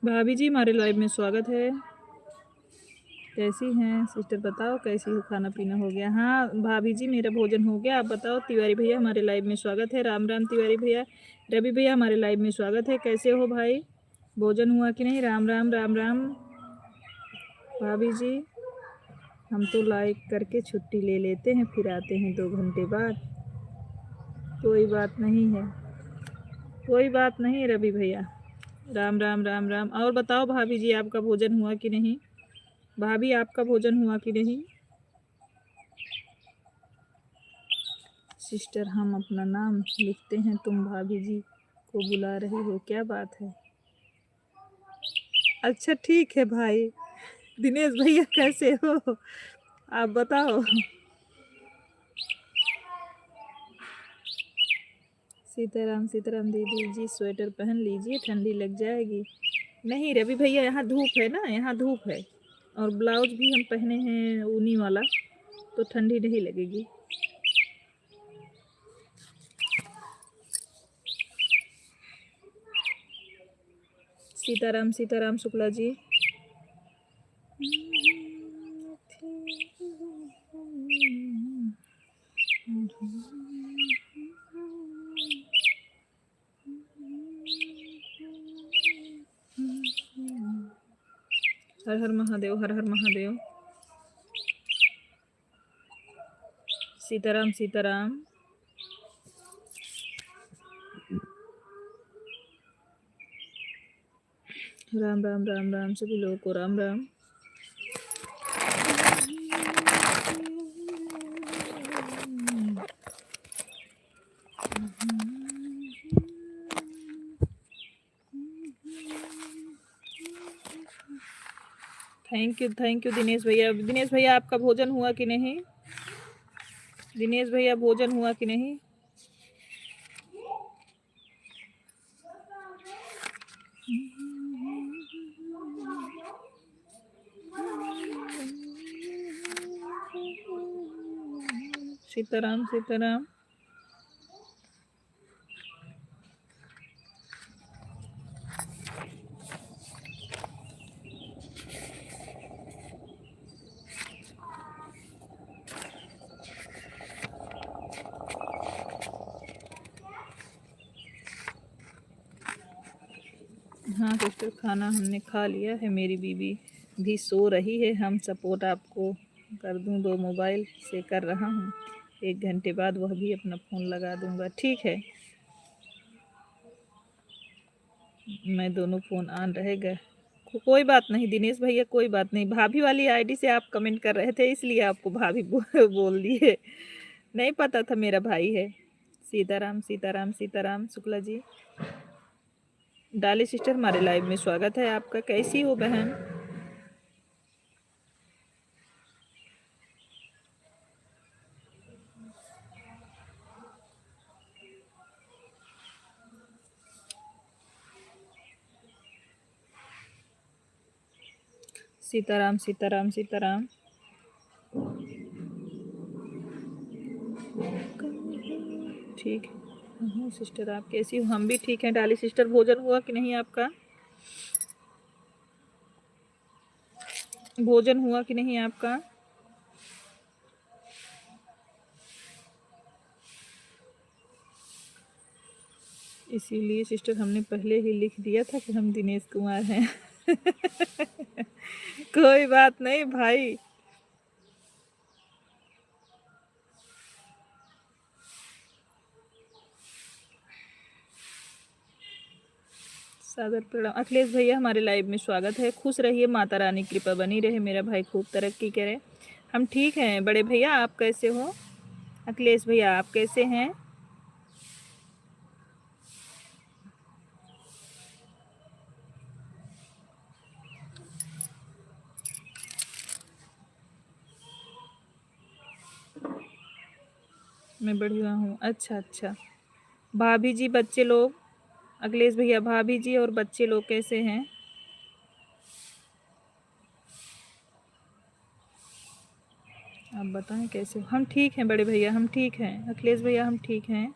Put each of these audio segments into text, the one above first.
भाभी जी हमारे लाइव में स्वागत है। कैसी हैं सिस्टर, बताओ कैसी हो, खाना पीना हो गया? हाँ भाभी जी मेरा भोजन हो गया, आप बताओ। तिवारी भैया हमारे लाइव में स्वागत है। राम राम तिवारी भैया। रवि भैया हमारे लाइव में स्वागत है। कैसे हो भाई, भोजन हुआ कि नहीं? राम राम राम राम। भाभी जी हम तो लाइक करके छुट्टी ले लेते हैं, फिर आते हैं 2 घंटे बाद। कोई बात नहीं है, कोई बात नहीं रवि भैया। राम राम राम राम। और बताओ भाभी जी आपका भोजन हुआ कि नहीं? भाभी आपका भोजन हुआ कि नहीं? सिस्टर हम अपना नाम लिखते हैं, तुम भाभी जी को बुला रही हो, क्या बात है? अच्छा ठीक है भाई। दिनेश भैया कैसे हो, आप बताओ। सीताराम सीताराम दीदी जी, स्वेटर पहन लीजिए, ठंडी लग जाएगी। नहीं रवि भैया यहाँ धूप है ना, यहाँ धूप है, और ब्लाउज भी हम पहने हैं ऊनी वाला, तो ठंडी नहीं लगेगी। सीताराम सीताराम शुक्ला जी। हर हर महादेव, हर हर महादेव। सीताराम सीताराम। राम राम राम राम सभी लोगों को राम राम। थैंक यू दिनेश भैया। दिनेश भैया आपका भोजन हुआ कि नहीं? दिनेश भैया भोजन हुआ कि नहीं? सीताराम सीताराम। हाँ सिस्टर खाना हमने खा लिया है, मेरी बीवी भी सो रही है। हम सपोर्ट आपको कर दूं, 2 मोबाइल से कर रहा हूँ, 1 घंटे बाद वह भी अपना फ़ोन लगा दूंगा, ठीक है? मैं दोनों फ़ोन ऑन रहेगा। कोई बात नहीं दिनेश भैया, कोई बात नहीं। भाभी वाली आईडी से आप कमेंट कर रहे थे, इसलिए आपको भाभी बोल दिए, नहीं पता था मेरा भाई है। सीताराम सीताराम सीताराम शुक्ला जी। डाली सिस्टर हमारे लाइव में स्वागत है आपका। कैसी हो बहन? सीताराम सीताराम सीताराम। ठीक है सिस्टर, आप कैसी हो? हम भी ठीक हैं। डाली सिस्टर भोजन हुआ कि नहीं आपका? भोजन हुआ कि नहीं आपका? इसीलिए सिस्टर हमने पहले ही लिख दिया था कि हम दिनेश कुमार हैं। कोई बात नहीं भाई। सादर प्रणाम। अखिलेश भैया हमारे लाइव में स्वागत है। खुश रहिए, माता रानी कृपा बनी रहे, मेरा भाई खूब तरक्की करे। हम ठीक हैं बड़े भैया, आप कैसे हो? अखिलेश भैया आप कैसे हैं? मैं बढ़िया हूँ। अच्छा अच्छा। भाभी जी, बच्चे लोग, अखिलेश भैया, भाभी जी और बच्चे लोग कैसे हैं? आप बताएं कैसे हो? हम ठीक हैं बड़े भैया, हम ठीक हैं। अखिलेश भैया, हम ठीक हैं।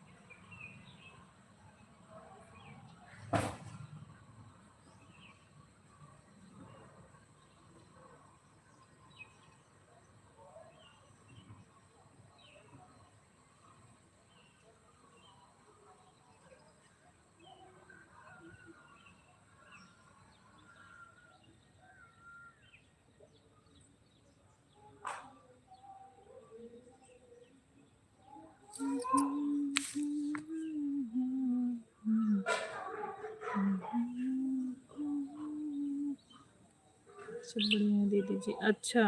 सब बढ़िया है दीदी जी। अच्छा,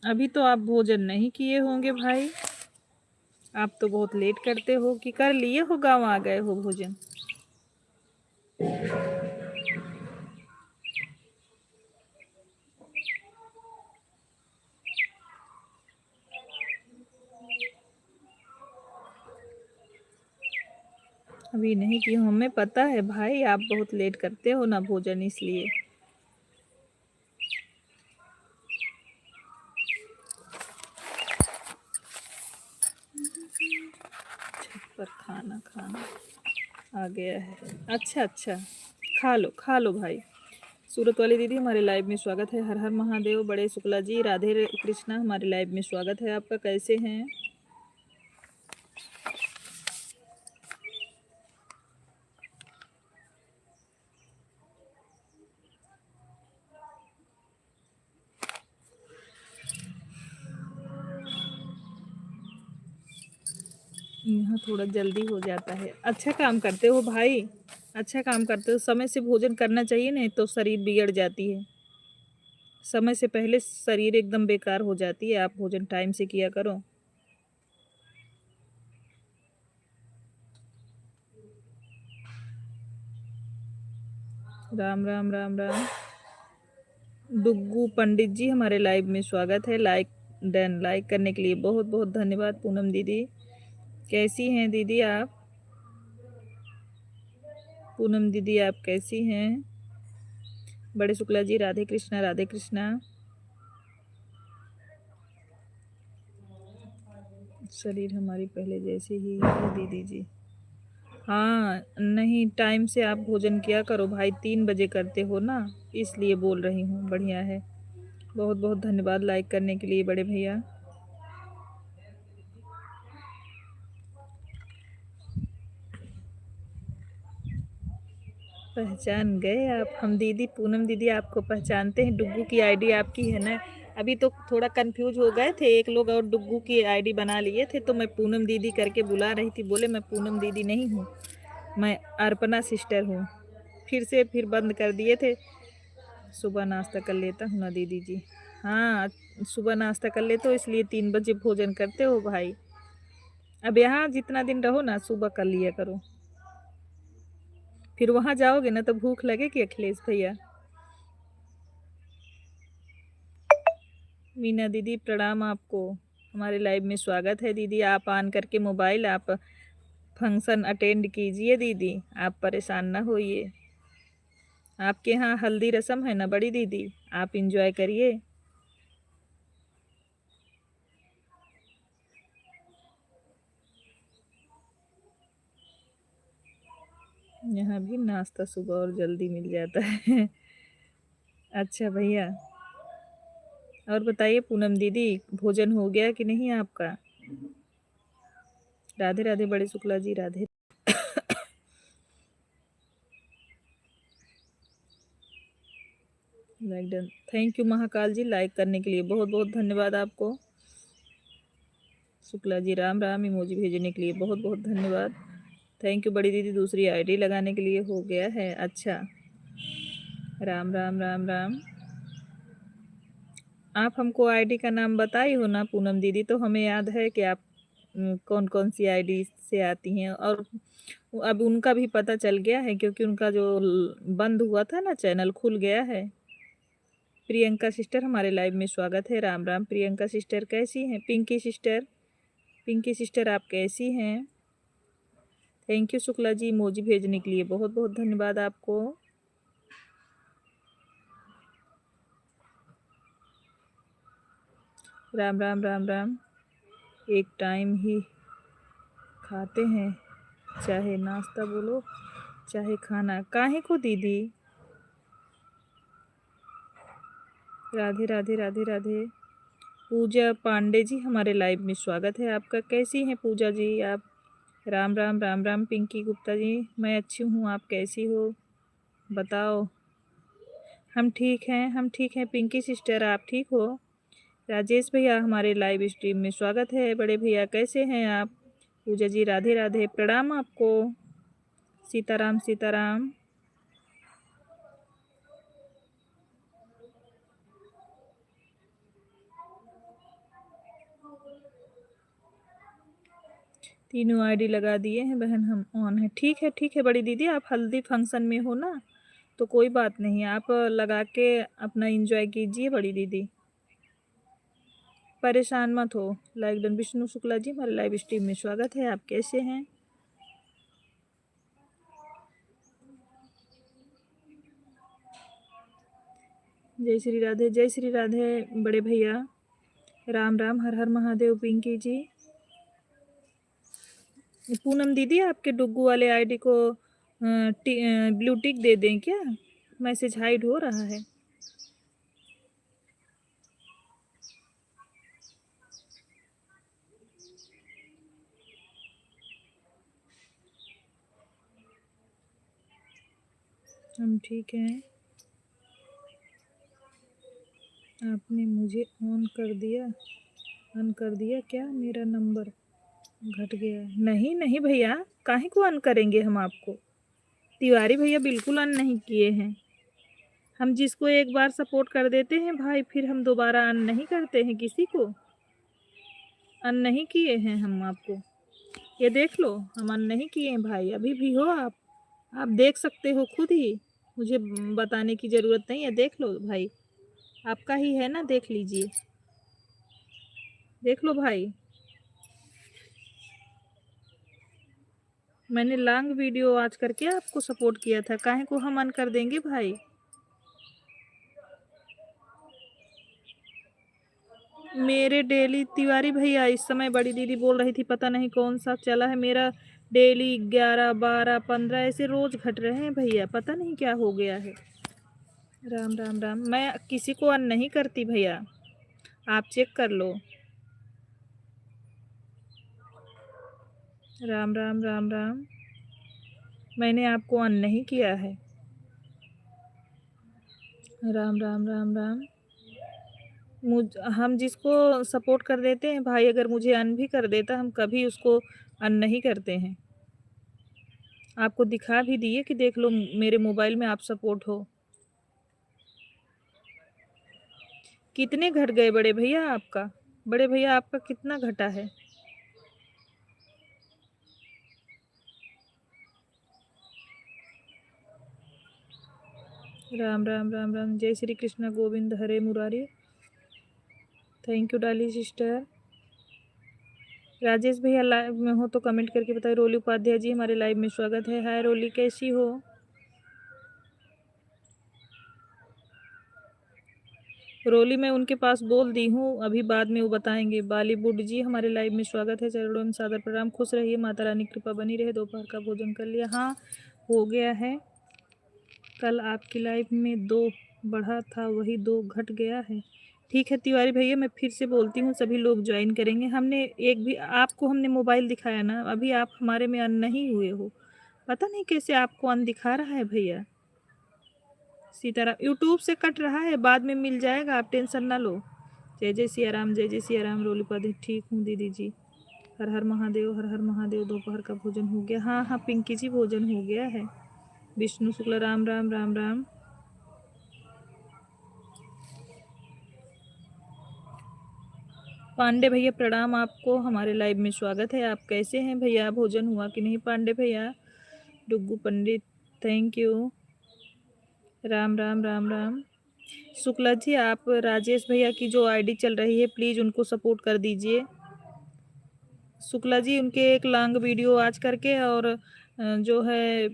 अभी तो आप भोजन नहीं किए होंगे भाई? आप तो बहुत लेट करते हो, कि कर लिए हो, गाँव आ गए हो भोजन? अभी नहीं किए हो, हमें पता है भाई, आप बहुत लेट करते हो ना भोजन, इसलिए। छत पर खाना खाना आ गया है। अच्छा अच्छा, खा लो भाई। सूरत वाली दीदी, हमारे लाइव में स्वागत है। हर हर महादेव। बड़े शुक्ला जी, राधे कृष्णा, हमारे लाइव में स्वागत है आपका। कैसे हैं? यहाँ थोड़ा जल्दी हो जाता है। अच्छा काम करते हो भाई, अच्छा काम करते हो। समय से भोजन करना चाहिए, नहीं तो शरीर बिगड़ जाती है। समय से पहले शरीर एकदम बेकार हो जाती है। आप भोजन टाइम से किया करो। राम राम राम राम। डुग्गू पंडित जी, हमारे लाइव में स्वागत है। लाइक करने के लिए बहुत बहुत धन्यवाद। पूनम दीदी, कैसी हैं दीदी आप? पूनम दीदी, आप कैसी हैं? बड़े शुक्ला जी, राधे कृष्णा राधे कृष्णा। शरीर हमारी पहले जैसी ही है दीदी जी। हाँ, नहीं, टाइम से आप भोजन किया करो भाई। 3 बजे करते हो ना, इसलिए बोल रही हूँ। बढ़िया है। बहुत बहुत धन्यवाद लाइक करने के लिए बड़े भैया। पहचान गए आप? हम दीदी, पूनम दीदी आपको पहचानते हैं। डुग्गू की आईडी आपकी है ना? अभी तो थोड़ा कंफ्यूज हो गए थे, एक लोग और डुग्गू की आईडी बना लिए थे, तो मैं पूनम दीदी करके बुला रही थी। बोले मैं पूनम दीदी नहीं हूँ, मैं अर्पणा सिस्टर हूँ। फिर बंद कर दिए थे। सुबह नाश्ता कर लेता हूँ ना दीदी जी। हाँ, सुबह नाश्ता कर लेते हो, इसलिए 3 बजे भोजन करते हो भाई। अब यहाँ जितना दिन रहो ना, सुबह कर लिया करो। फिर वहाँ जाओगे ना तो भूख लगेगी अखिलेश भैया। मीना दीदी, प्रणाम आपको। हमारे लाइव में स्वागत है दीदी। आप ऑन करके मोबाइल, आप फंक्शन अटेंड कीजिए दीदी, आप परेशान ना होइए। आपके यहाँ हल्दी रस्म है ना बड़ी दीदी, आप इंजॉय करिए। यहाँ भी नाश्ता सुबह और जल्दी मिल जाता है। अच्छा भैया, और बताइए पूनम दीदी, भोजन हो गया कि नहीं आपका? राधे राधे बड़े Shukla ji, Radhe. Like done. Thank you Mahakal ji, like करने के लिए बहुत बहुत धन्यवाद आपको। शुक्ला जी, राम राम इमोजी भेजने के लिए बहुत बहुत धन्यवाद। थैंक यू बड़ी दीदी, दूसरी आईडी लगाने के लिए हो गया है। अच्छा, राम राम राम राम। आप हमको आईडी का नाम बताई हो ना पूनम दीदी, तो हमें याद है कि आप कौन कौन सी आईडी से आती हैं। और अब उनका भी पता चल गया है, क्योंकि उनका जो बंद हुआ था ना, चैनल खुल गया है। प्रियंका सिस्टर, हमारे लाइव में स्वागत है। राम राम प्रियंका सिस्टर, कैसी हैं? पिंकी सिस्टर, पिंकी सिस्टर आप कैसी हैं? Thank you Shukla ji emoji भेजने के लिए, बहुत बहुत धन्यवाद आपको। राम राम राम राम। एक टाइम ही खाते हैं, चाहे नाश्ता बोलो चाहे खाना, काहे को दीदी? राधे राधे राधे राधे। पूजा पांडे जी हमारे लाइव में स्वागत है आपका। कैसी हैं पूजा जी आप? राम राम राम राम। पिंकी गुप्ता जी मैं अच्छी हूँ, आप कैसी हो बताओ? हम ठीक हैं, हम ठीक हैं। पिंकी सिस्टर आप ठीक हो? राजेश भैया हमारे लाइव स्ट्रीम में स्वागत है। बड़े भैया कैसे हैं आप? पूजा जी राधे राधे, प्रणाम आपको। सीताराम सीताराम। तीनों आईडी लगा दिए हैं बहन, हम ऑन है। ठीक है बड़ी दीदी, आप हल्दी फंक्शन में हो ना, तो कोई बात नहीं, आप लगा के अपना एंजॉय कीजिए बड़ी दीदी, परेशान मत हो। Like done. विष्णु शुक्ला जी हमारे लाइव स्ट्रीम में स्वागत है, आप कैसे हैं? जय श्री राधे, जय श्री राधे बड़े भैया। राम राम, हर हर महादेव। पिंकी जी, पूनम दीदी आपके डुग्गू वाले आईडी को ब्लू टिक दे दें क्या? मैसेज हाइड हो रहा है। हम ठीक हैं। आपने मुझे ऑन कर दिया क्या? मेरा नंबर घट गया? नहीं नहीं भैया, काहे को अन करेंगे हम आपको? तिवारी भैया बिल्कुल अन नहीं किए हैं। हम जिसको एक बार सपोर्ट कर देते हैं भाई, फिर हम दोबारा अन नहीं करते हैं किसी को। अन नहीं किए हैं हम आपको, ये देख लो, हम अन नहीं किए हैं भाई। अभी भी हो आप देख सकते हो खुद ही, मुझे बताने की ज़रूरत नहीं है। देख लो भाई, आपका ही है ना, देख लीजिए, देख लो भाई। मैंने लॉन्ग वीडियो आज करके आपको सपोर्ट किया था, काहे को हम अन कर देंगे भाई? मेरे डेली तिवारी भैया इस समय बड़ी दीदी बोल रही थी पता नहीं कौन सा चला है, मेरा डेली 11 12 15 ऐसे रोज घट रहे हैं भैया, पता नहीं क्या हो गया है। राम राम राम। मैं किसी को अन नहीं करती भैया, आप चेक कर लो। राम राम राम राम। मैंने आपको अन नहीं किया है। राम राम राम राम। हम जिसको सपोर्ट कर देते हैं भाई, अगर मुझे अन भी कर देता, हम कभी उसको अन नहीं करते हैं। आपको दिखा भी दिए कि देख लो मेरे मोबाइल में आप सपोर्ट हो। कितने घट गए बड़े भैया आपका? बड़े भैया आपका कितना घटा है? राम राम राम राम। जय श्री कृष्ण गोविंद हरे मुरारी। थैंक यू डाली सिस्टर। राजेश भैया लाइव में हो तो कमेंट करके बताइए। रोली उपाध्याय जी हमारे लाइव में स्वागत है। हाय रोली, कैसी हो? रोली मैं उनके पास बोल दी हूँ, अभी बाद में वो बताएंगे। बॉलीवुड जी हमारे लाइव में स्वागत है। चरणों में सादर प्रणाम, खुश रहिए, माता रानी कृपा बनी रहे। दोपहर का भोजन कर लिया? हाँ हो गया है। कल आपकी लाइव में 2 बढ़ा था, वही 2 घट गया है। ठीक है तिवारी भैया, मैं फिर से बोलती हूँ, सभी लोग ज्वाइन करेंगे। हमने एक भी आपको हमने मोबाइल दिखाया ना, अभी आप हमारे में अन नहीं हुए हो, पता नहीं कैसे आपको अन दिखा रहा है भैया। सीताराम, यूट्यूब से कट रहा है, बाद में मिल जाएगा, आप टेंशन ना लो। जय जय सिया राम, जय जय सिया राम। रोली पद ठीक हूँ दीदी जी। हर हर महादेव, हर हर महादेव। दोपहर का भोजन हो गया? हाँ हाँ पिंकी जी भोजन हो गया है। विष्णु शुक्ला राम राम राम राम। पांडे भैया प्रणाम आपको, हमारे लाइव में स्वागत है। आप कैसे हैं भैया? भोजन हुआ कि नहीं पांडे भैया? डुग्गू पंडित थैंक यू। राम राम राम राम। शुक्ला जी आप राजेश भैया की जो आईडी चल रही है, प्लीज़ उनको सपोर्ट कर दीजिए। शुक्ला जी उनके एक लॉन्ग वीडियो आज करके, और जो है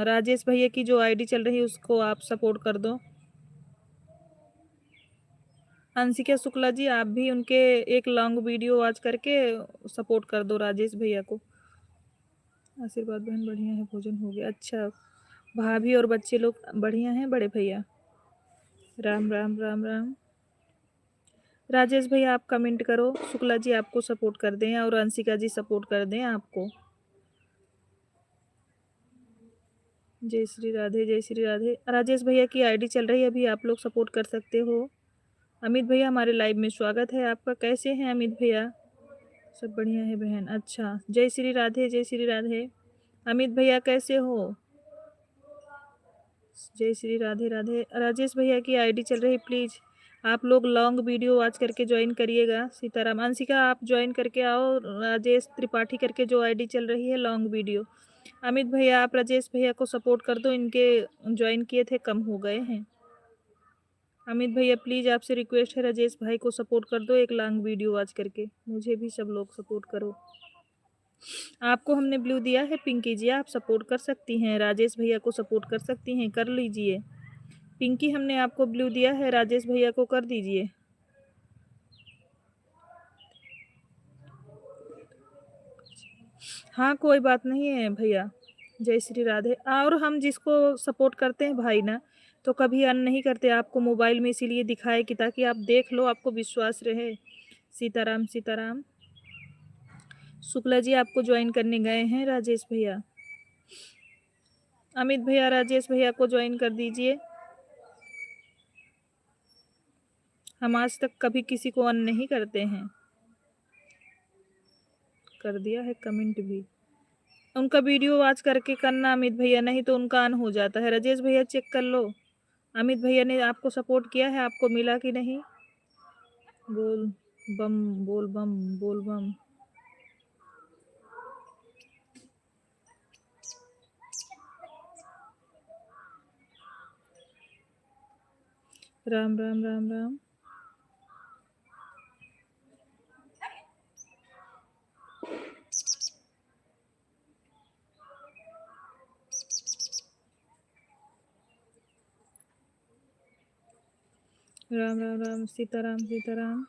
राजेश भैया की जो आईडी चल रही है उसको आप सपोर्ट कर दो। अंशिका शुक्ला जी आप भी उनके एक लॉन्ग वीडियो आज करके सपोर्ट कर दो राजेश भैया को। आशीर्वाद बहन बढ़िया है, भोजन हो गया। अच्छा, भाभी और बच्चे लोग बढ़िया हैं बड़े भैया? राम राम राम राम। राजेश भैया आप कमेंट करो, शुक्ला जी आपको सपोर्ट कर दें और अंशिका जी सपोर्ट कर दें आपको। जय श्री राधे, जय श्री राधे। राजेश भैया की आईडी चल रही है, अभी आप लोग सपोर्ट कर सकते हो। अमित भैया हमारे लाइव में स्वागत है आपका। कैसे हैं अमित भैया? सब बढ़िया है बहन। अच्छा, जय श्री राधे, जय श्री राधे। अमित भैया कैसे हो? जय श्री राधे राधे। राजेश भैया की आईडी चल रही, प्लीज आप लोग लॉन्ग वीडियो आज करके ज्वाइन करिएगा। सीताराम, अंशिका आप ज्वाइन करके आओ। राजेश त्रिपाठी करके जो आईडी चल रही है लॉन्ग वीडियो। अमित भैया आप राजेश भैया को सपोर्ट कर दो, इनके ज्वाइन किए थे कम हो गए हैं। अमित भैया प्लीज आपसे रिक्वेस्ट है, राजेश भाई को सपोर्ट कर दो एक लॉन्ग वीडियो आज करके। मुझे भी सब लोग सपोर्ट करो। आपको हमने ब्लू दिया है पिंकी जी, आप सपोर्ट कर सकती हैं, राजेश भैया को सपोर्ट कर सकती हैं, कर लीजिए। पिंकी हमने आपको ब्लू दिया है, राजेश भैया को कर दीजिए। हाँ कोई बात नहीं है भैया। जय श्री राधे। और हम जिसको सपोर्ट करते हैं भाई ना, तो कभी अन नहीं करते आपको मोबाइल में, इसीलिए दिखाए कि ताकि आप देख लो, आपको विश्वास रहे। सीताराम सीताराम। शुक्ला जी आपको ज्वाइन करने गए हैं राजेश भैया। अमित भैया राजेश भैया को ज्वाइन कर दीजिए। हम आज तक कभी किसी को अन नहीं करते हैं। कर दिया है कमेंट भी। उनका वीडियो वॉच करके करना अमित भैया, नहीं तो उनका अन हो जाता है। राजेश भैया चेक कर लो, अमित भैया ने आपको सपोर्ट किया है, आपको मिला कि नहीं? बोल बम, बोल बम, बोल बम। राम राम राम राम। राम राम राम। सीताराम सीताराम।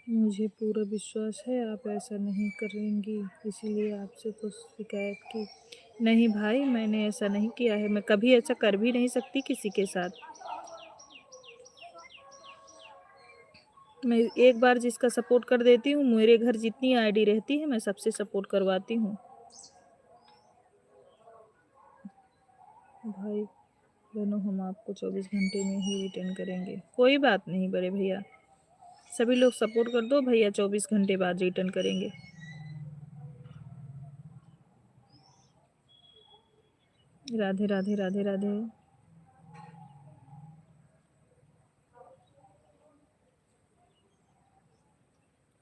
मुझे पूरा विश्वास है आप ऐसा नहीं करेंगी, इसीलिए आपसे तो शिकायत की। नहीं भाई, मैंने ऐसा नहीं किया है, मैं कभी ऐसा कर भी नहीं सकती किसी के साथ। मैं एक बार जिसका सपोर्ट कर देती हूँ, मेरे घर जितनी आईडी रहती है मैं सबसे सपोर्ट करवाती हूँ। भाई बहनों हम आपको 24 घंटे में ही रिटर्न करेंगे। कोई बात नहीं बड़े भैया, सभी लोग सपोर्ट कर दो, भैया 24 घंटे बाद रिटर्न करेंगे। राधे राधे राधे राधे।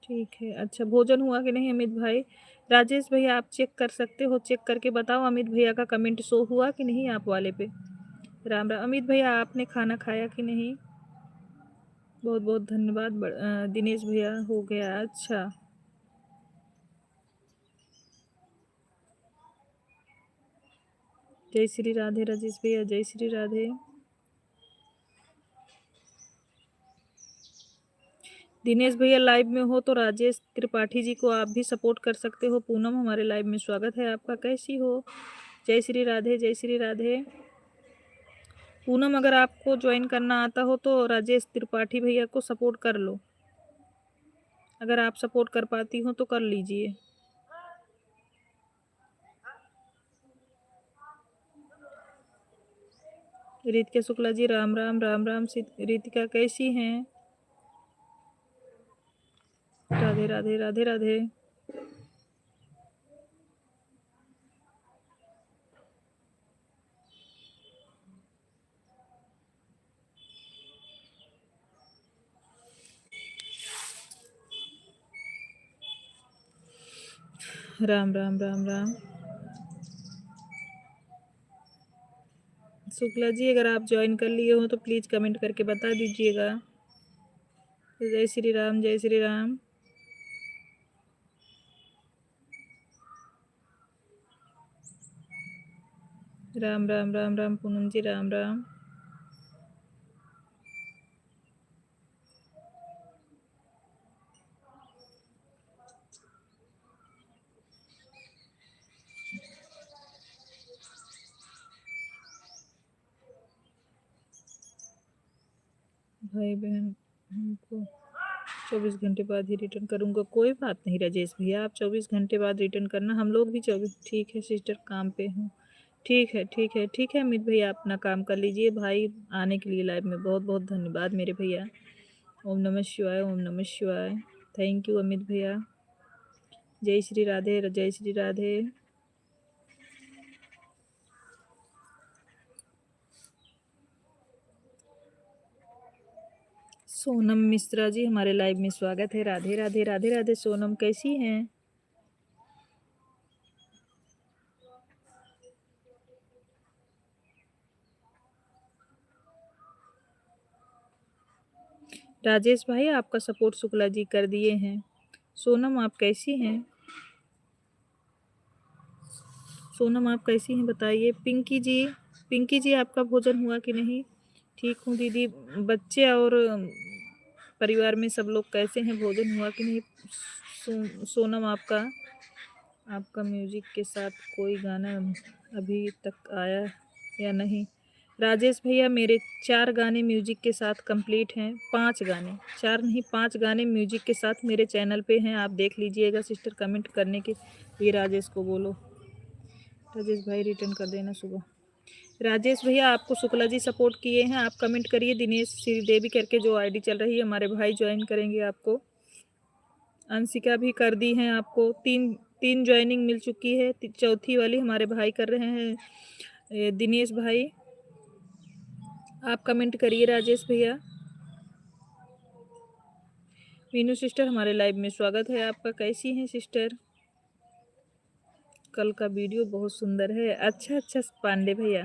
ठीक है। अच्छा, भोजन हुआ कि नहीं अमित भाई? राजेश भैया आप चेक कर सकते हो, चेक करके बताओ अमित भैया का कमेंट शो हुआ कि नहीं आप वाले पे। राम राम। अमित भैया आपने खाना खाया कि नहीं? बहुत बहुत धन्यवाद। दिनेश भैया हो गया। अच्छा, जय श्री राधे राजेश भैया, जय श्री राधे। दिनेश भैया लाइव में हो तो राजेश त्रिपाठी जी को आप भी सपोर्ट कर सकते हो। पूनम हमारे लाइव में स्वागत है आपका, कैसी हो? जय श्री राधे, जय श्री राधे। पूनम अगर आपको ज्वाइन करना आता हो तो राजेश त्रिपाठी भैया को सपोर्ट कर लो, अगर आप सपोर्ट कर पाती हो तो कर लीजिए। रितिका शुक्ला जी राम राम राम राम। रितिका कैसी हैं? राधे राधे राधे राधे। राम राम राम राम। शुक्ला जी, अगर आप ज्वाइन कर लिए हो तो प्लीज़ कमेंट करके बता दीजिएगा। जय श्री राम, जय श्री राम। राम राम राम राम पूनम जी, राम राम। भाई बहन हमको 24 घंटे बाद ही रिटर्न करूँगा। कोई बात नहीं राजेश भैया, आप 24 घंटे बाद रिटर्न करना, हम लोग भी 24। ठीक है सिस्टर, काम पे हूँ। ठीक है ठीक है ठीक है अमित भैया, अपना काम कर लीजिए। भाई आने के लिए लाइव में बहुत बहुत धन्यवाद मेरे भैया। ओम नमः शिवाय, ओम नमः शिवाय। थैंक यू अमित भैया। जय श्री राधे, जय श्री राधे। सोनम मिश्रा जी, हमारे लाइव में स्वागत है। राधे राधे, राधे राधे। सोनम कैसी हैं? राजेश भाई, आपका सपोर्ट शुक्ला जी कर दिए हैं। सोनम आप कैसी हैं? सोनम आप कैसी हैं बताइए। पिंकी जी, पिंकी जी आपका भोजन हुआ कि नहीं? ठीक हूँ दीदी। बच्चे और परिवार में सब लोग कैसे हैं? भोजन हुआ कि नहीं? सोनम आपका आपका म्यूजिक के साथ कोई गाना अभी तक आया या नहीं? राजेश भैया, मेरे 4 गाने म्यूजिक के साथ कंप्लीट हैं। 5 गाने, 4 नहीं 5 गाने म्यूजिक के साथ मेरे चैनल पे हैं, आप देख लीजिएगा। सिस्टर कमेंट करने के लिए राजेश को बोलो। राजेश भाई रिटर्न कर देना सुबह। राजेश भैया, आपको शुक्ला जी सपोर्ट किए हैं, आप कमेंट करिए। दिनेश श्रीदेवी करके जो आईडी चल रही है, हमारे भाई ज्वाइन करेंगे आपको। अंशिका भी कर दी हैं आपको। तीन तीन ज्वाइनिंग मिल चुकी है, चौथी वाली हमारे भाई कर रहे हैं। दिनेश भाई आप कमेंट करिए। राजेश भैया, मीनू सिस्टर हमारे लाइव में स्वागत है आपका। कैसी हैं सिस्टर? कल का वीडियो बहुत सुंदर है। अच्छा अच्छा पांडे भैया,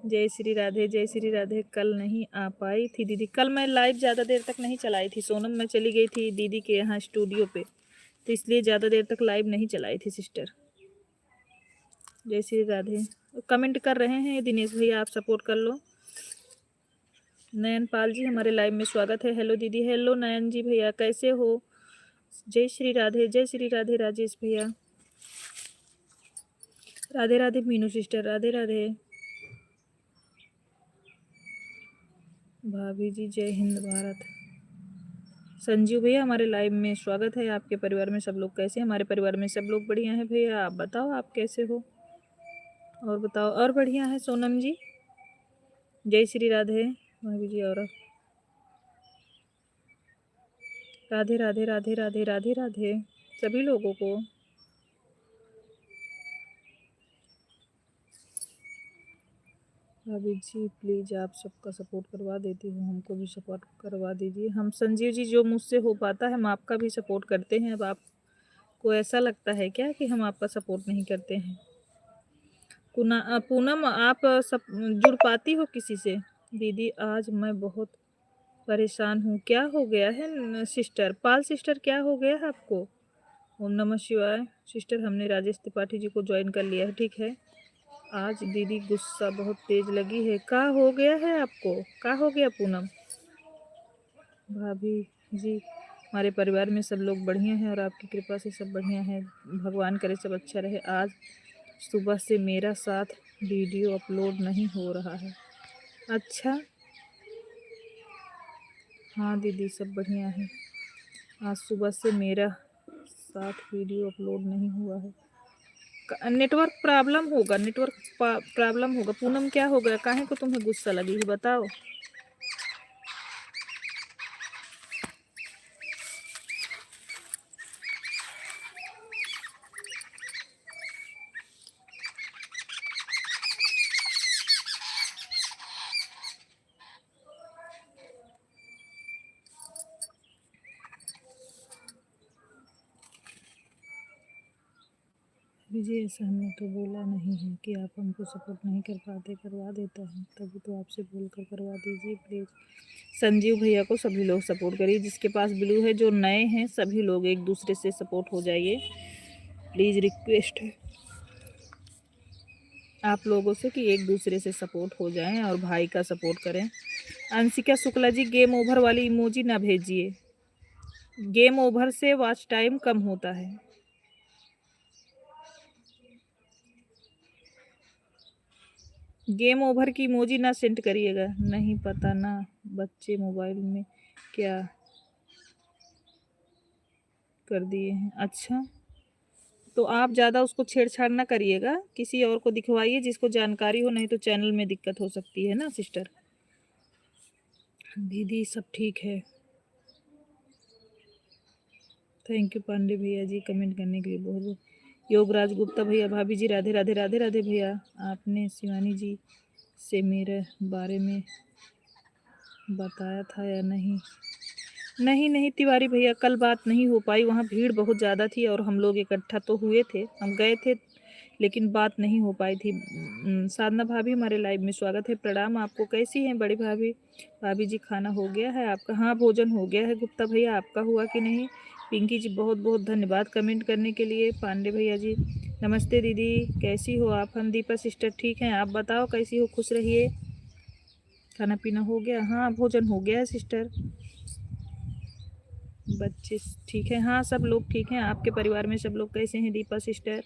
जय श्री राधे, जय श्री राधे। कल नहीं आ पाई थी दीदी, कल मैं लाइव ज़्यादा देर तक नहीं चलाई थी सोनम। मैं चली गई थी दीदी के यहाँ स्टूडियो पे, तो इसलिए ज़्यादा देर तक लाइव नहीं चलाई थी सिस्टर। जय श्री राधे। कमेंट कर रहे हैं दिनेश भैया, आप सपोर्ट कर लो। नयन पाल जी, हमारे लाइव में स्वागत है। हेलो दीदी। हेलो नयन जी भैया, कैसे हो? जय श्री राधे, जय श्री राधे राजेश भैया। राधे राधे मीनू सिस्टर, राधे राधे। भाभी जी, जय हिंद भारत। संजीव भैया, हमारे लाइव में स्वागत है। आपके परिवार में सब लोग कैसे हैं? हमारे परिवार में सब लोग बढ़िया हैं भैया। आप बताओ आप कैसे हो? और बताओ, और बढ़िया है सोनम जी। जय श्री राधे भाभी जी। और राधे राधे, राधे राधे, राधे राधे सभी लोगों को। भाभी जी प्लीज़, आप सबका सपोर्ट करवा देती हूँ, हमको भी सपोर्ट करवा दीजिए। हम संजीव जी, जो मुझसे हो पाता है हम आपका भी सपोर्ट करते हैं। अब आपको ऐसा लगता है क्या कि हम आपका सपोर्ट नहीं करते हैं? पूनम, आप सब जुड़ पाती हो किसी से? दीदी आज मैं बहुत परेशान हूँ। क्या हो गया है सिस्टर? पाल सिस्टर, क्या हो गया है आपको? ओम नमः शिवाय। सिस्टर, हमने राजेश त्रिपाठी जी को ज्वाइन कर लिया है, ठीक है। आज दीदी गुस्सा बहुत तेज लगी है। क्या हो गया है आपको? क्या हो गया पूनम? भाभी जी, हमारे परिवार में सब लोग बढ़िया हैं और आपकी कृपा से सब बढ़िया है। भगवान करे सब अच्छा रहे। आज सुबह से मेरा साथ वीडियो अपलोड नहीं हो रहा है। अच्छा, हाँ दीदी सब बढ़िया है। आज सुबह से मेरा साथ वीडियो अपलोड नहीं हुआ है। नेटवर्क प्रॉब्लम होगा, नेटवर्क प्रॉब्लम होगा। पूनम, क्या हो गया? काहे को तुम्हें गुस्सा लगी है बताओ? भाभी जी ऐसा हमने तो बोला नहीं है कि आप हमको सपोर्ट नहीं कर पाते, करवा देता हूँ, तभी तो आपसे बोल कर करवा दीजिए प्लीज़। संजीव भैया को सभी लोग सपोर्ट करिए, जिसके पास ब्लू है, जो नए हैं सभी लोग एक दूसरे से सपोर्ट हो जाइए, प्लीज़ रिक्वेस्ट है आप लोगों से कि एक दूसरे से सपोर्ट हो जाएं और भाई का सपोर्ट करें। अंशिका शुक्ला जी, गेम ओवर वाली इमोजी ना भेजिए, गेम ओवर से वॉच टाइम कम होता है। गेम ओवर की इमोजी ना सेंड करिएगा, नहीं पता ना बच्चे मोबाइल में क्या कर दिए हैं। अच्छा, तो आप ज़्यादा उसको छेड़छाड़ ना करिएगा, किसी और को दिखवाइए जिसको जानकारी हो, नहीं तो चैनल में दिक्कत हो सकती है ना सिस्टर। दीदी सब ठीक है, थैंक यू पांडे भैया जी कमेंट करने के लिए बहुत बहुत। योगराज गुप्ता भैया, भाभी जी राधे राधे राधे राधे भैया। आपने शिवानी जी से मेरे बारे में बताया था या नहीं? नहीं नहीं तिवारी भैया, कल बात नहीं हो पाई, वहाँ भीड़ बहुत ज़्यादा थी और हम लोग इकट्ठा तो हुए थे, हम गए थे, लेकिन बात नहीं हो पाई थी। साधना भाभी हमारे लाइव में स्वागत है, प्रणाम आपको, कैसी हैं बड़ी भाभी? भाभी जी खाना हो गया है आपका? हाँ भोजन हो गया है गुप्ता भैया, आपका हुआ कि नहीं? पिंकी जी बहुत बहुत धन्यवाद कमेंट करने के लिए। पांडे भैया जी नमस्ते दीदी, कैसी हो आप? हम दीपा सिस्टर ठीक हैं, आप बताओ कैसी हो? खुश रहिए। खाना पीना हो गया? हाँ भोजन हो गया है सिस्टर। बच्चे ठीक है? हाँ सब लोग ठीक हैं। आपके परिवार में सब लोग कैसे हैं दीपा सिस्टर?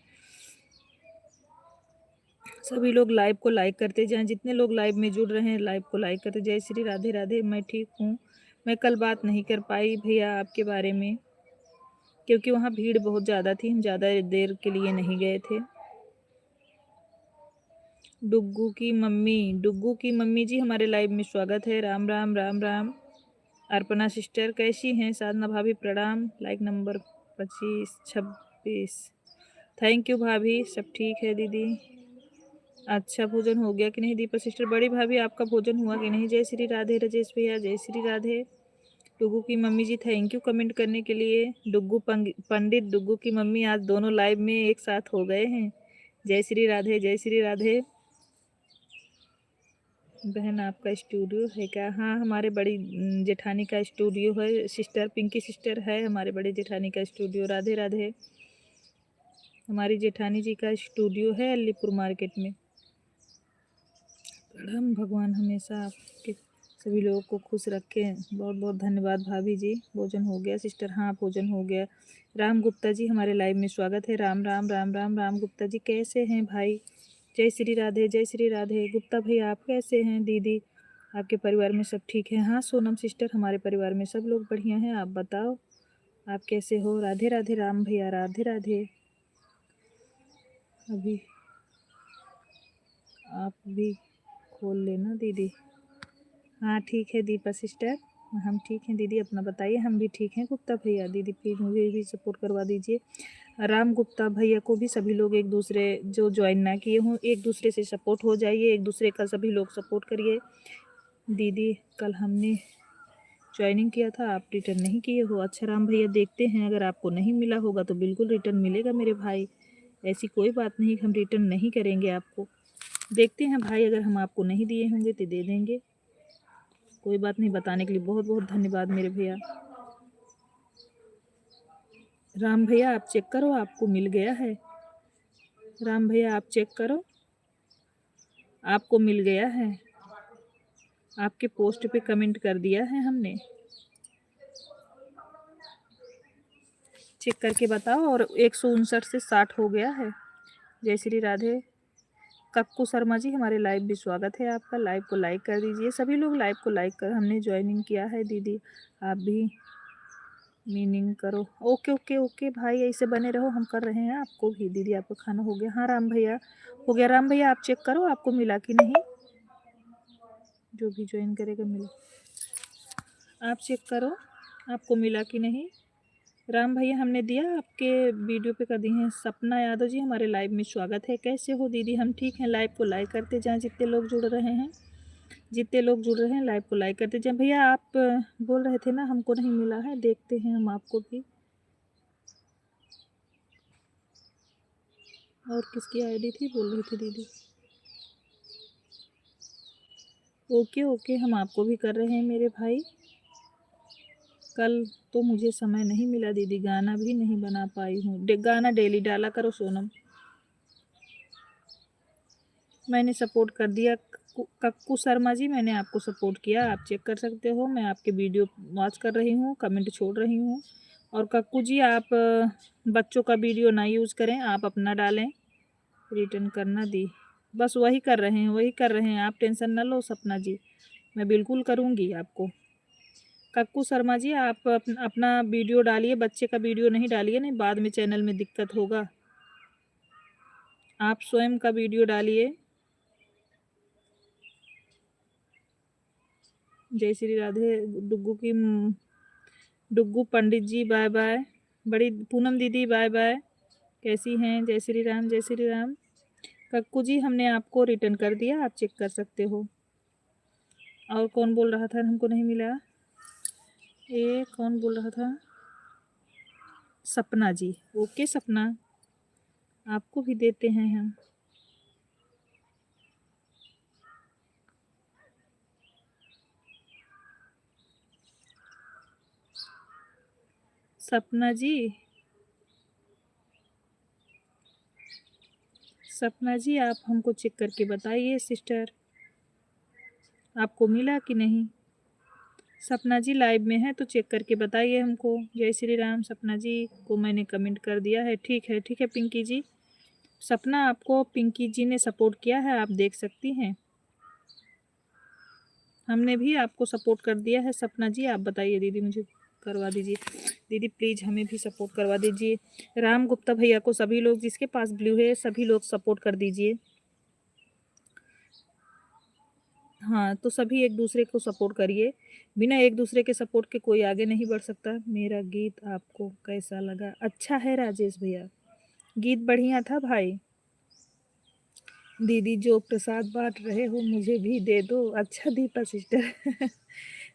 सभी लोग लाइव को लाइक करते जाएं, जितने लोग लाइव में जुड़ रहे हैं लाइव को लाइक करते। जय श्री राधे राधे, मैं ठीक हूँ। मैं कल बात नहीं कर पाई भैया आपके बारे में, क्योंकि वहाँ भीड़ बहुत ज़्यादा थी, हम ज़्यादा देर के लिए नहीं गए थे। डुग्गू की मम्मी जी हमारे लाइव में स्वागत है, राम राम राम राम। अर्पणा सिस्टर कैसी हैं? साधना भाभी प्रणाम, लाइक नंबर 26 थैंक यू भाभी, सब ठीक है दीदी। अच्छा भोजन हो गया कि नहीं दीपा सिस्टर? बड़ी भाभी आपका भोजन हुआ कि नहीं? जय श्री राधे राजेश भैया, जय श्री राधे। डुग्गू की mummy ji thank you comment करने के लिए। पंडित डुग्गू की मम्मी आज दोनों लाइव में एक साथ हो गए हैं। जय श्री राधे, जय श्री राधे। बहन आपका स्टूडियो है क्या? हाँ हमारे बड़ी जेठानी का स्टूडियो है सिस्टर, पिंकी सिस्टर है हमारे बड़े जेठानी का स्टूडियो। राधे राधे। हमारी जेठानी जी का स्टूडियो है अलीपुर मार्केट में। प्रणाम, भगवान हमेशा आपके सभी लोगों को खुश रखें। बहुत बहुत धन्यवाद भाभी जी। भोजन हो गया सिस्टर? हाँ भोजन हो गया। राम गुप्ता जी हमारे लाइव में स्वागत है, राम राम राम राम। राम गुप्ता जी कैसे हैं भाई? जय श्री राधे, जय श्री राधे। गुप्ता भैया आप कैसे हैं? दीदी आपके परिवार में सब ठीक है? हाँ सोनम सिस्टर हमारे परिवार में सब लोग बढ़िया हैं, आप बताओ आप कैसे हो? राधे राधे राम भैया, राधे राधे। अभी आप भी खोल लेना दीदी। हाँ ठीक है दीपा सिस्टर, हम ठीक हैं दीदी, अपना बताइए। हम भी ठीक हैं गुप्ता भैया। दीदी प्लीज़ मुझे भी सपोर्ट करवा दीजिए। राम गुप्ता भैया को भी सभी लोग एक दूसरे जो ज्वाइन ना किए हों एक दूसरे से सपोर्ट हो जाइए, एक दूसरे का सभी लोग सपोर्ट करिए। दीदी कल हमने ज्वाइनिंग किया था, आप रिटर्न नहीं किए हो? अच्छा राम भैया देखते हैं, अगर आपको नहीं मिला होगा तो बिल्कुल रिटर्न मिलेगा मेरे भाई, ऐसी कोई बात नहीं, हम रिटर्न नहीं करेंगे आपको। देखते हैं भाई, अगर हम आपको नहीं दिए होंगे तो दे देंगे, कोई बात नहीं। बताने के लिए बहुत बहुत धन्यवाद मेरे भैया। राम भैया आप चेक करो, आपको मिल गया है। राम भैया आप चेक करो, आपको मिल गया है, आपके पोस्ट पे कमेंट कर दिया है हमने, चेक करके बताओ। और 159 से 60 हो गया है। जय श्री राधे। कक्कू शर्मा जी हमारे लाइव भी स्वागत है आपका, लाइव को लाइक कर दीजिए सभी लोग, लाइव को लाइक कर। हमने ज्वाइनिंग किया है दीदी, आप भी मीनिंग करो। ओके ओके ओके भाई, ऐसे बने रहो, हम कर रहे हैं आपको भी। दीदी आपका खाना हो गया? हाँ राम भैया हो गया। राम भैया आप चेक करो आपको मिला कि नहीं, जो भी ज्वाइन करेगा मिला, आप चेक करो आपको मिला कि नहीं। राम भैया हमने दिया, आपके वीडियो पे कर दी हैं। सपना यादव जी हमारे लाइव में स्वागत है, कैसे हो दीदी? हम ठीक हैं, लाइव को लाइक करते जाएं, जितने लोग जुड़ रहे हैं, जितने लोग जुड़ रहे हैं लाइव को लाइक करते जाएं। भैया आप बोल रहे थे ना हमको नहीं मिला है, देखते हैं हम आपको भी। और किसकी आईडी थी बोल रही थी दीदी। ओके ओके, हम आपको भी कर रहे हैं मेरे भाई। कल तो मुझे समय नहीं मिला दीदी, गाना भी नहीं बना पाई हूँ। गाना डेली डाला करो सोनम। मैंने सपोर्ट कर दिया कक्कू शर्मा जी, मैंने आपको सपोर्ट किया, आप चेक कर सकते हो। मैं आपके वीडियो वॉच कर रही हूँ, कमेंट छोड़ रही हूँ। और कक्कू जी आप बच्चों का वीडियो ना यूज़ करें, आप अपना डालें। रिटर्न करना दी, बस वही कर रहे हैं, वही कर रहे हैं, आप टेंशन ना लो सपना जी, मैं बिल्कुल करूँगी आपको। कक्कू शर्मा जी आप अपना वीडियो डालिए, बच्चे का वीडियो नहीं डालिए, नहीं बाद में चैनल में दिक्कत होगा। आप स्वयं का वीडियो डालिए। जय श्री राधे। डुग्गू पंडित जी बाय बाय। बड़ी पूनम दीदी बाय बाय, कैसी हैं? जय श्री राम, जय श्री राम। कक्कू जी हमने आपको रिटर्न कर दिया, आप चेक कर सकते हो। और कौन बोल रहा था हमको नहीं मिला? ये कौन बोल रहा था? सपना जी। ओके सपना, आपको भी देते हैं हम। सपना जी, सपना जी आप हमको चेक करके बताइए सिस्टर, आपको मिला कि नहीं? सपना जी लाइव में है तो चेक करके बताइए हमको। जय श्री राम। सपना जी को मैंने कमेंट कर दिया है, ठीक है ठीक है पिंकी जी। सपना आपको पिंकी जी ने सपोर्ट किया है, आप देख सकती हैं। हमने भी आपको सपोर्ट कर दिया है। सपना जी आप बताइए, दीदी मुझे करवा दीजिए, दीदी प्लीज़ हमें भी सपोर्ट करवा दीजिए। राम गुप्ता भैया को सभी लोग जिसके पास ब्लू है सभी लोग सपोर्ट कर दीजिए। हाँ तो सभी एक दूसरे को सपोर्ट करिए, बिना एक दूसरे के सपोर्ट के कोई आगे नहीं बढ़ सकता। मेरा गीत आपको कैसा लगा? अच्छा है राजेश भैया, गीत बढ़िया था भाई। दीदी जो प्रसाद बांट रहे हो मुझे भी दे दो। अच्छा दीपा सिस्टर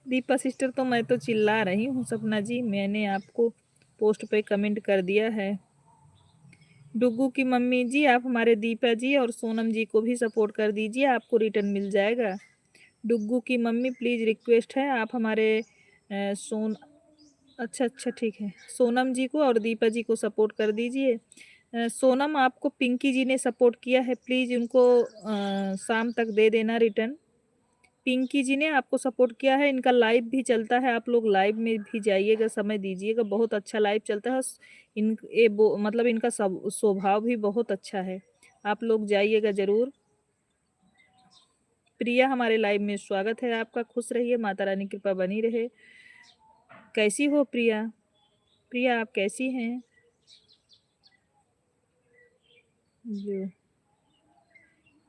दीपा सिस्टर तो मैं तो चिल्ला रही हूँ। सपना जी मैंने आपको पोस्ट पे कमेंट कर दिया है। डुग्गू की मम्मी जी आप हमारे दीपा जी और सोनम जी को भी सपोर्ट कर दीजिए, आपको रिटर्न मिल जाएगा। डुग्गू की मम्मी प्लीज़ रिक्वेस्ट है आप हमारे सोन अच्छा अच्छा ठीक है, सोनम जी को और दीपा जी को सपोर्ट कर दीजिए। सोनम आपको पिंकी जी ने सपोर्ट किया है, प्लीज़ उनको शाम तक दे देना रिटर्न। पिंकी जी ने आपको सपोर्ट किया है, इनका लाइव भी चलता है, आप लोग लाइव में भी जाइएगा, समय दीजिएगा, बहुत अच्छा लाइव चलता है। इन ये मतलब इनका सब स्वभाव भी बहुत अच्छा है, आप लोग जाइएगा ज़रूर। प्रिया हमारे लाइव में स्वागत है आपका, खुश रहिए, माता रानी कृपा बनी रहे। कैसी हो प्रिया? प्रिया आप कैसी हैं? जो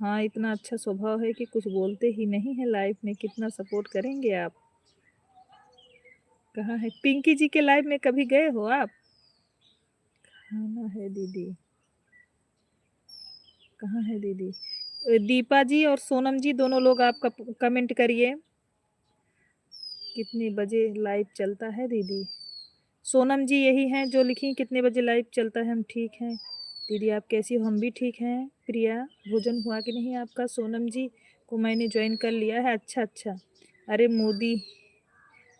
हाँ इतना अच्छा स्वभाव है कि कुछ बोलते ही नहीं है लाइव में, कितना सपोर्ट करेंगे आप। कहाँ है पिंकी जी के लाइव में, कभी गए हो आप? खाना है दीदी, कहाँ है दीदी? दीपा जी और सोनम जी दोनों लोग आपका कमेंट करिए, कितने बजे लाइव चलता है दीदी? सोनम जी यही हैं जो लिखी कितने बजे लाइव चलता है, हम ठीक हैं। दीदी आप कैसी हो? हम भी ठीक हैं। प्रिया भोजन हुआ कि नहीं आपका? सोनम जी को मैंने ज्वाइन कर लिया है। अच्छा अच्छा, अरे मोदी,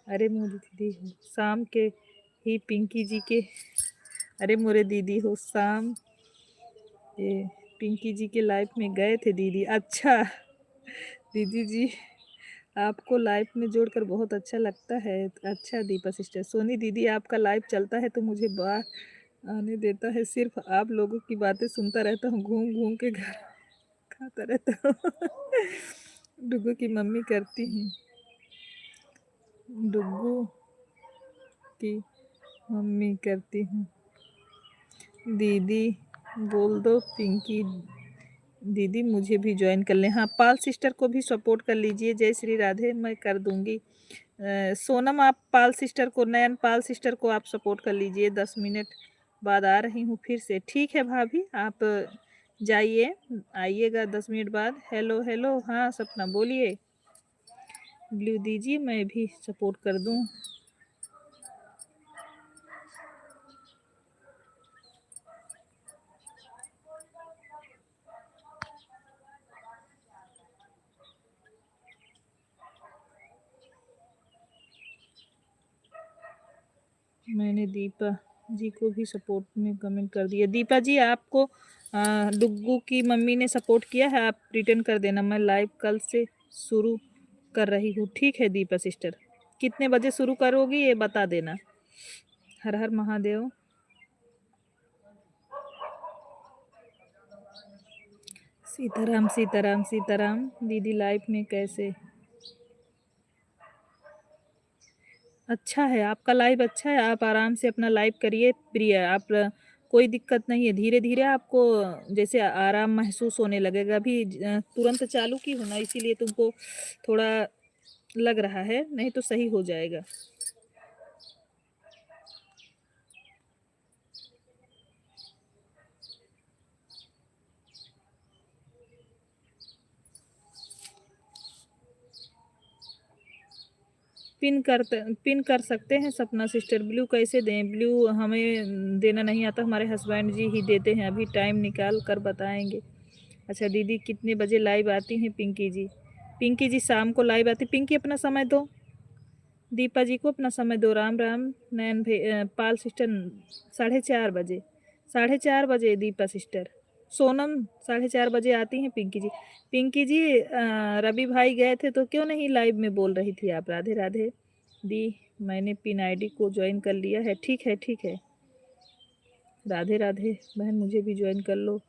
अरे मोदी दीदी हो शाम के ही पिंकी जी के, अरे मोरे दीदी हो शाम ये पिंकी जी के लाइफ में गए थे दीदी। अच्छा दीदी जी आपको लाइफ में जोड़कर बहुत अच्छा लगता है। अच्छा दीपा सिस्टर, सोनी दीदी आपका लाइव चलता है तो मुझे बाहर आने देता है, सिर्फ आप लोगों की बातें सुनता रहता हूँ, घूम घूम के घर खाता रहता हूँ डुगू की मम्मी करती हूँ, डुगू की मम्मी करती हूँ। दीदी बोल दो पिंकी दीदी मुझे भी ज्वाइन कर लें। हाँ पाल सिस्टर को भी सपोर्ट कर लीजिए। जय श्री राधे, मैं कर दूंगी। सोनम आप पाल सिस्टर को, नयन पाल सिस्टर को आप सपोर्ट कर लीजिए। 10 मिनट बाद आ रही हूँ फिर से, ठीक है भाभी आप जाइए, आइएगा 10 मिनट बाद। हेलो हेलो, हाँ सपना बोलिए। ब्लू दीजिए मैं भी सपोर्ट कर दूँ। मैंने दीपा जी को भी सपोर्ट में कमेंट कर दिया। दीपा जी आपको डुग्गू की मम्मी ने सपोर्ट किया है, आप रिटर्न कर देना। मैं लाइव कल से शुरू कर रही हूँ। ठीक है दीपा सिस्टर, कितने बजे शुरू करोगी ये बता देना। हर हर महादेव। सीताराम सीताराम सीताराम। दीदी लाइव में कैसे? अच्छा है आपका लाइव, अच्छा है, आप आराम से अपना लाइव करिए प्रिया। आप कोई दिक्कत नहीं है, धीरे धीरे आपको जैसे आराम महसूस होने लगेगा। अभी तुरंत चालू की हो ना, इसीलिए तुमको थोड़ा लग रहा है, नहीं तो सही हो जाएगा। पिन कर सकते हैं सपना सिस्टर। ब्लू कैसे दें? ब्लू हमें देना नहीं आता, हमारे हस्बैंड जी ही देते हैं। अभी टाइम निकाल कर बताएंगे। अच्छा दीदी कितने बजे लाइव आती हैं पिंकी जी? पिंकी जी शाम को लाइव आती। पिंकी अपना समय दो, दीपा जी को अपना समय दो। राम राम। नैन पाल सिस्टर 4:30 बजे, 4:30 बजे दीपा सिस्टर। सोनम 4:30 बजे आती हैं पिंकी जी। पिंकी जी रवि भाई गए थे तो क्यों नहीं लाइव में बोल रही थी आप? राधे राधे दी। मैंने पिन आईडी को ज्वाइन कर लिया है। ठीक है ठीक है। राधे राधे बहन, मुझे भी ज्वाइन कर लो।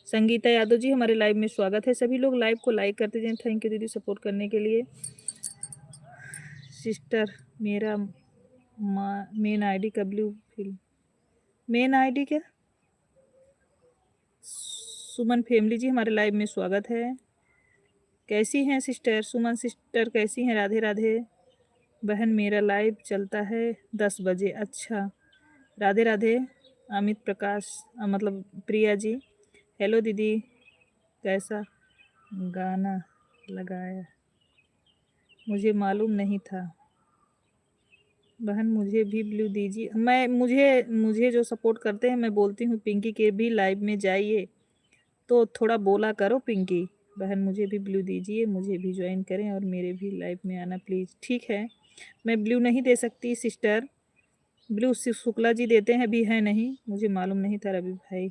संगीता यादव जी हमारे लाइव में स्वागत है। सभी लोग लाइव को लाइक करते जाएं। थैंक यू दीदी सपोर्ट करने के लिए। सिस्टर मेरा मेन आईडी का ब्लू फिल, मेन आईडी क्या? सुमन फैमिली जी हमारे लाइव में स्वागत है। कैसी हैं सिस्टर? सुमन सिस्टर कैसी हैं? राधे राधे बहन, मेरा लाइव चलता है 10 बजे। अच्छा राधे राधे। अमित प्रकाश मतलब प्रिया जी। हेलो दीदी, कैसा गाना लगाया? मुझे मालूम नहीं था। बहन मुझे भी ब्लू दीजिए। मैं मुझे मुझे जो सपोर्ट करते हैं मैं बोलती हूँ पिंकी के भी लाइव में जाइए, तो थोड़ा बोला करो पिंकी। बहन मुझे भी ब्लू दीजिए, मुझे भी ज्वाइन करें और मेरे भी लाइव में आना प्लीज़। ठीक है, मैं ब्लू नहीं दे सकती सिस्टर। ब्लू शुक्ला जी देते हैं, अभी है नहीं, मुझे मालूम नहीं था रवि भाई।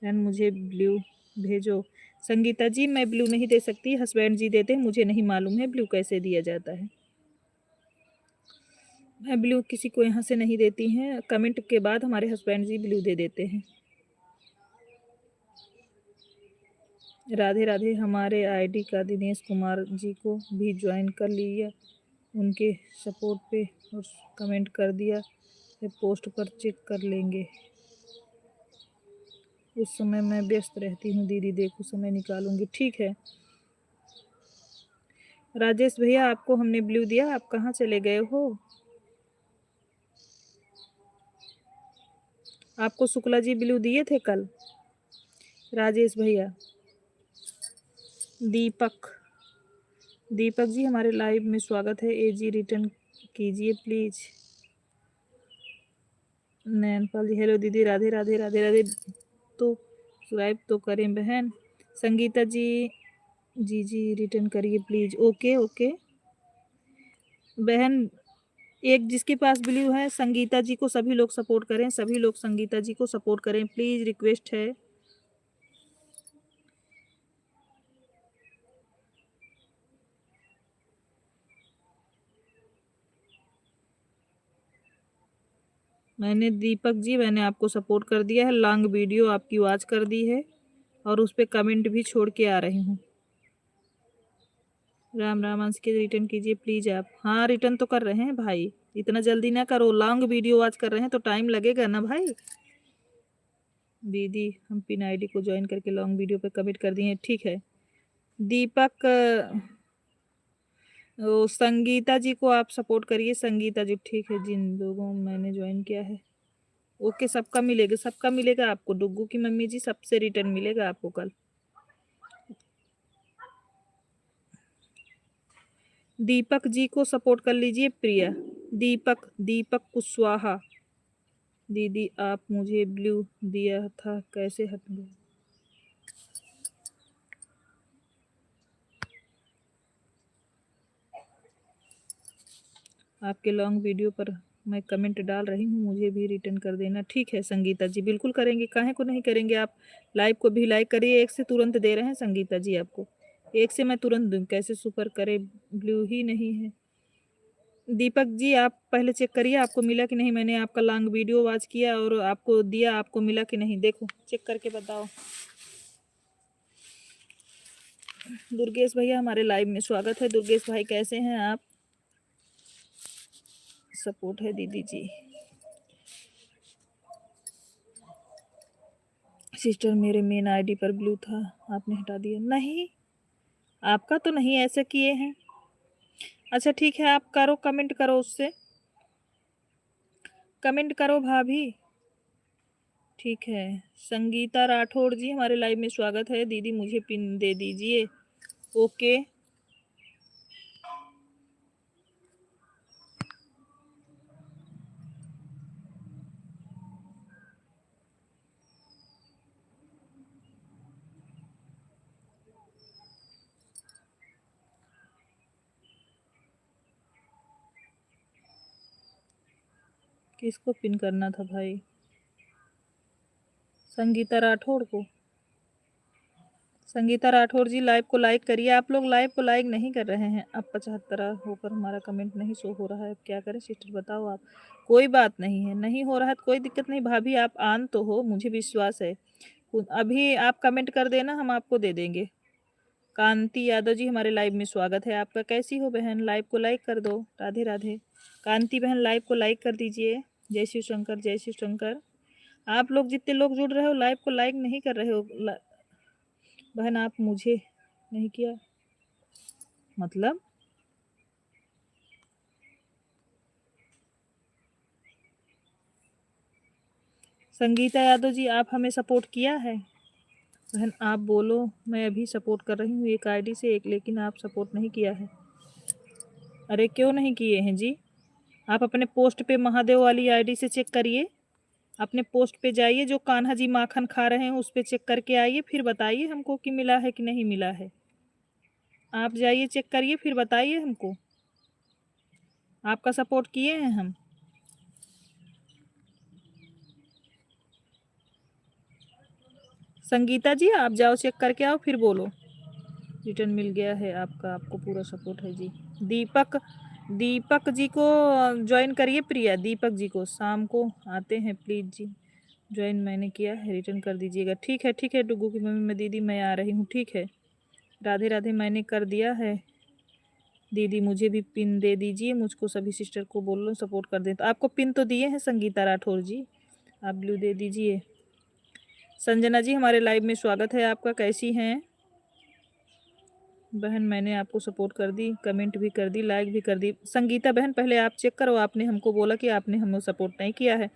बहन मुझे ब्लू भेजो। संगीता जी मैं ब्लू नहीं दे सकती, हस्बैंड जी देते हैं, मुझे नहीं मालूम है ब्लू कैसे दिया जाता है। मैं ब्लू किसी को यहाँ से नहीं देती हैं, कमेंट के बाद हमारे हस्बैंड जी ब्लू दे देते हैं। राधे राधे। हमारे आईडी का दिनेश कुमार जी को भी ज्वाइन कर लिया, उनके सपोर्ट पे और कमेंट कर दिया है, पोस्ट पर चेक कर लेंगे। उस समय मैं व्यस्त रहती हूँ दीदी, देखो समय निकालूंगी। ठीक है राजेश भैया, आपको हमने ब्लू दिया, आप कहाँ चले गए हो? आपको शुक्ला जी ब्लू दिए थे कल? राजेश भैया। दीपक, दीपक जी हमारे लाइव में स्वागत है। एजी रिटर्न कीजिए प्लीज। नैनपाल जी हेलो दीदी, राधे राधे राधे राधे। तो स्वाइप तो करें बहन। संगीता जी जी जी रिटर्न करिए प्लीज। ओके ओके बहन, एक जिसके पास ब्लू है संगीता जी को सभी लोग सपोर्ट करें, सभी लोग संगीता जी को सपोर्ट करें प्लीज, रिक्वेस्ट है। मैंने दीपक जी मैंने आपको सपोर्ट कर दिया है, लॉन्ग वीडियो आपकी वॉच कर दी है और उस पर कमेंट भी छोड़ के आ रही हूँ। राम राम अंश के रिटर्न कीजिए प्लीज आप। हाँ रिटर्न तो कर रहे हैं भाई, इतना जल्दी ना करो, लॉन्ग वीडियो वॉच कर रहे हैं तो टाइम लगेगा ना भाई। दीदी हम पिन आईडी को ज्वाइन करके लॉन्ग वीडियो पे कमेंट कर दिए। ठीक है दीपक, वो संगीता जी को आप सपोर्ट करिए, संगीता जी। ठीक है जिन लोगों मैंने ज्वाइन किया है। ओके सबका मिलेगा, सबका मिलेगा आपको। डुग्गू की मम्मी जी सबसे रिटर्न मिलेगा आपको कल। दीपक जी को सपोर्ट कर लीजिए प्रिया। दीपक, दीपक कुशवाहा। दीदी आप मुझे ब्लू दिया था कैसे हट गए? आपके लॉन्ग वीडियो पर मैं कमेंट डाल रही हूँ, मुझे भी रिटर्न कर देना। ठीक है संगीता जी, बिल्कुल करेंगे, काहे को नहीं करेंगे। आप लाइव को भी लाइक करिए, एक से तुरंत दे रहे हैं संगीता जी आपको, एक से मैं तुरंत दूँ, कैसे सुपर करे, ब्लू ही नहीं है। दीपक जी आप पहले चेक करिए आपको मिला कि नहीं, मैंने आपका लॉन्ग वीडियो वॉच किया और आपको दिया, आपको मिला कि नहीं, देखो चेक करके बताओ। दुर्गेश भैया हमारे लाइव में स्वागत है। दुर्गेश भाई कैसे हैं आप? सपोर्ट है दीदी जी। सिस्टर मेरे मेन आईडी पर ब्लू था, आपने हटा दिया? नहीं, आपका तो नहीं ऐसा किए हैं। अच्छा ठीक है, आप करो, कमेंट करो, उससे कमेंट करो भाभी। ठीक है, संगीता राठौड़ जी हमारे लाइव में स्वागत है। दीदी मुझे पिन दे दीजिए। ओके, किसको पिन करना था भाई? संगीता राठौड़ को। संगीता राठौड़ जी लाइव को लाइक करिए। आप लोग लाइव को लाइक नहीं कर रहे हैं। अब 75 होकर हमारा कमेंट नहीं शो हो रहा है, अब क्या करें सिस्टर बताओ आप। कोई बात नहीं है, नहीं हो रहा है तो कोई दिक्कत नहीं भाभी, आप आन तो हो, मुझे विश्वास है। अभी आप कमेंट कर देना, हम आपको दे देंगे। कांति यादव जी हमारे लाइव में स्वागत है आपका। कैसी हो बहन? लाइव को लाइक कर दो। राधे राधे। कांति बहन लाइव को लाइक कर दीजिए। जय शिव शंकर, जय शिव शंकर। आप लोग जितने लोग जुड़ रहे हो लाइव को लाइक नहीं कर रहे हो। बहन आप मुझे नहीं किया मतलब? संगीता यादव जी आप हमें सपोर्ट किया है? बहन आप बोलो, मैं अभी सपोर्ट कर रही हूँ एक आईडी से एक, लेकिन आप सपोर्ट नहीं किया है। अरे क्यों नहीं किए हैं जी? आप अपने पोस्ट पे महादेव वाली आईडी से चेक करिए, अपने पोस्ट पे जाइए, जो कान्हा जी माखन खा रहे हैं उस पे चेक करके आइए, फिर बताइए हमको कि मिला है कि नहीं मिला है। आप जाइए चेक करिए, फिर बताइए हमको। आपका सपोर्ट किए हैं हम। संगीता जी आप जाओ चेक करके आओ, फिर बोलो। रिटर्न मिल गया है आपका, आपको पूरा सपोर्ट है जी। दीपक, दीपक जी को ज्वाइन करिए। प्रिया दीपक जी को शाम को आते हैं प्लीज़ जी। ज्वाइन मैंने किया है, रिटर्न कर दीजिएगा। ठीक है ठीक है, डुगू की मम्मी मैं दीदी मैं आ रही हूँ। ठीक है, राधे राधे, मैंने कर दिया है। दीदी मुझे भी पिन दे दीजिए, मुझको सभी सिस्टर को बोल लो सपोर्ट कर दें। तो आपको पिन तो दिए हैं संगीता राठौर जी, आप ब्लू दे दीजिए। संजना जी हमारे लाइव में स्वागत है आपका। कैसी हैं बहन? मैंने आपको सपोर्ट कर दी, कमेंट भी कर दी, लाइक भी कर दी। संगीता बहन पहले आप चेक करो, आपने हमको बोला कि आपने हमें सपोर्ट नहीं किया है।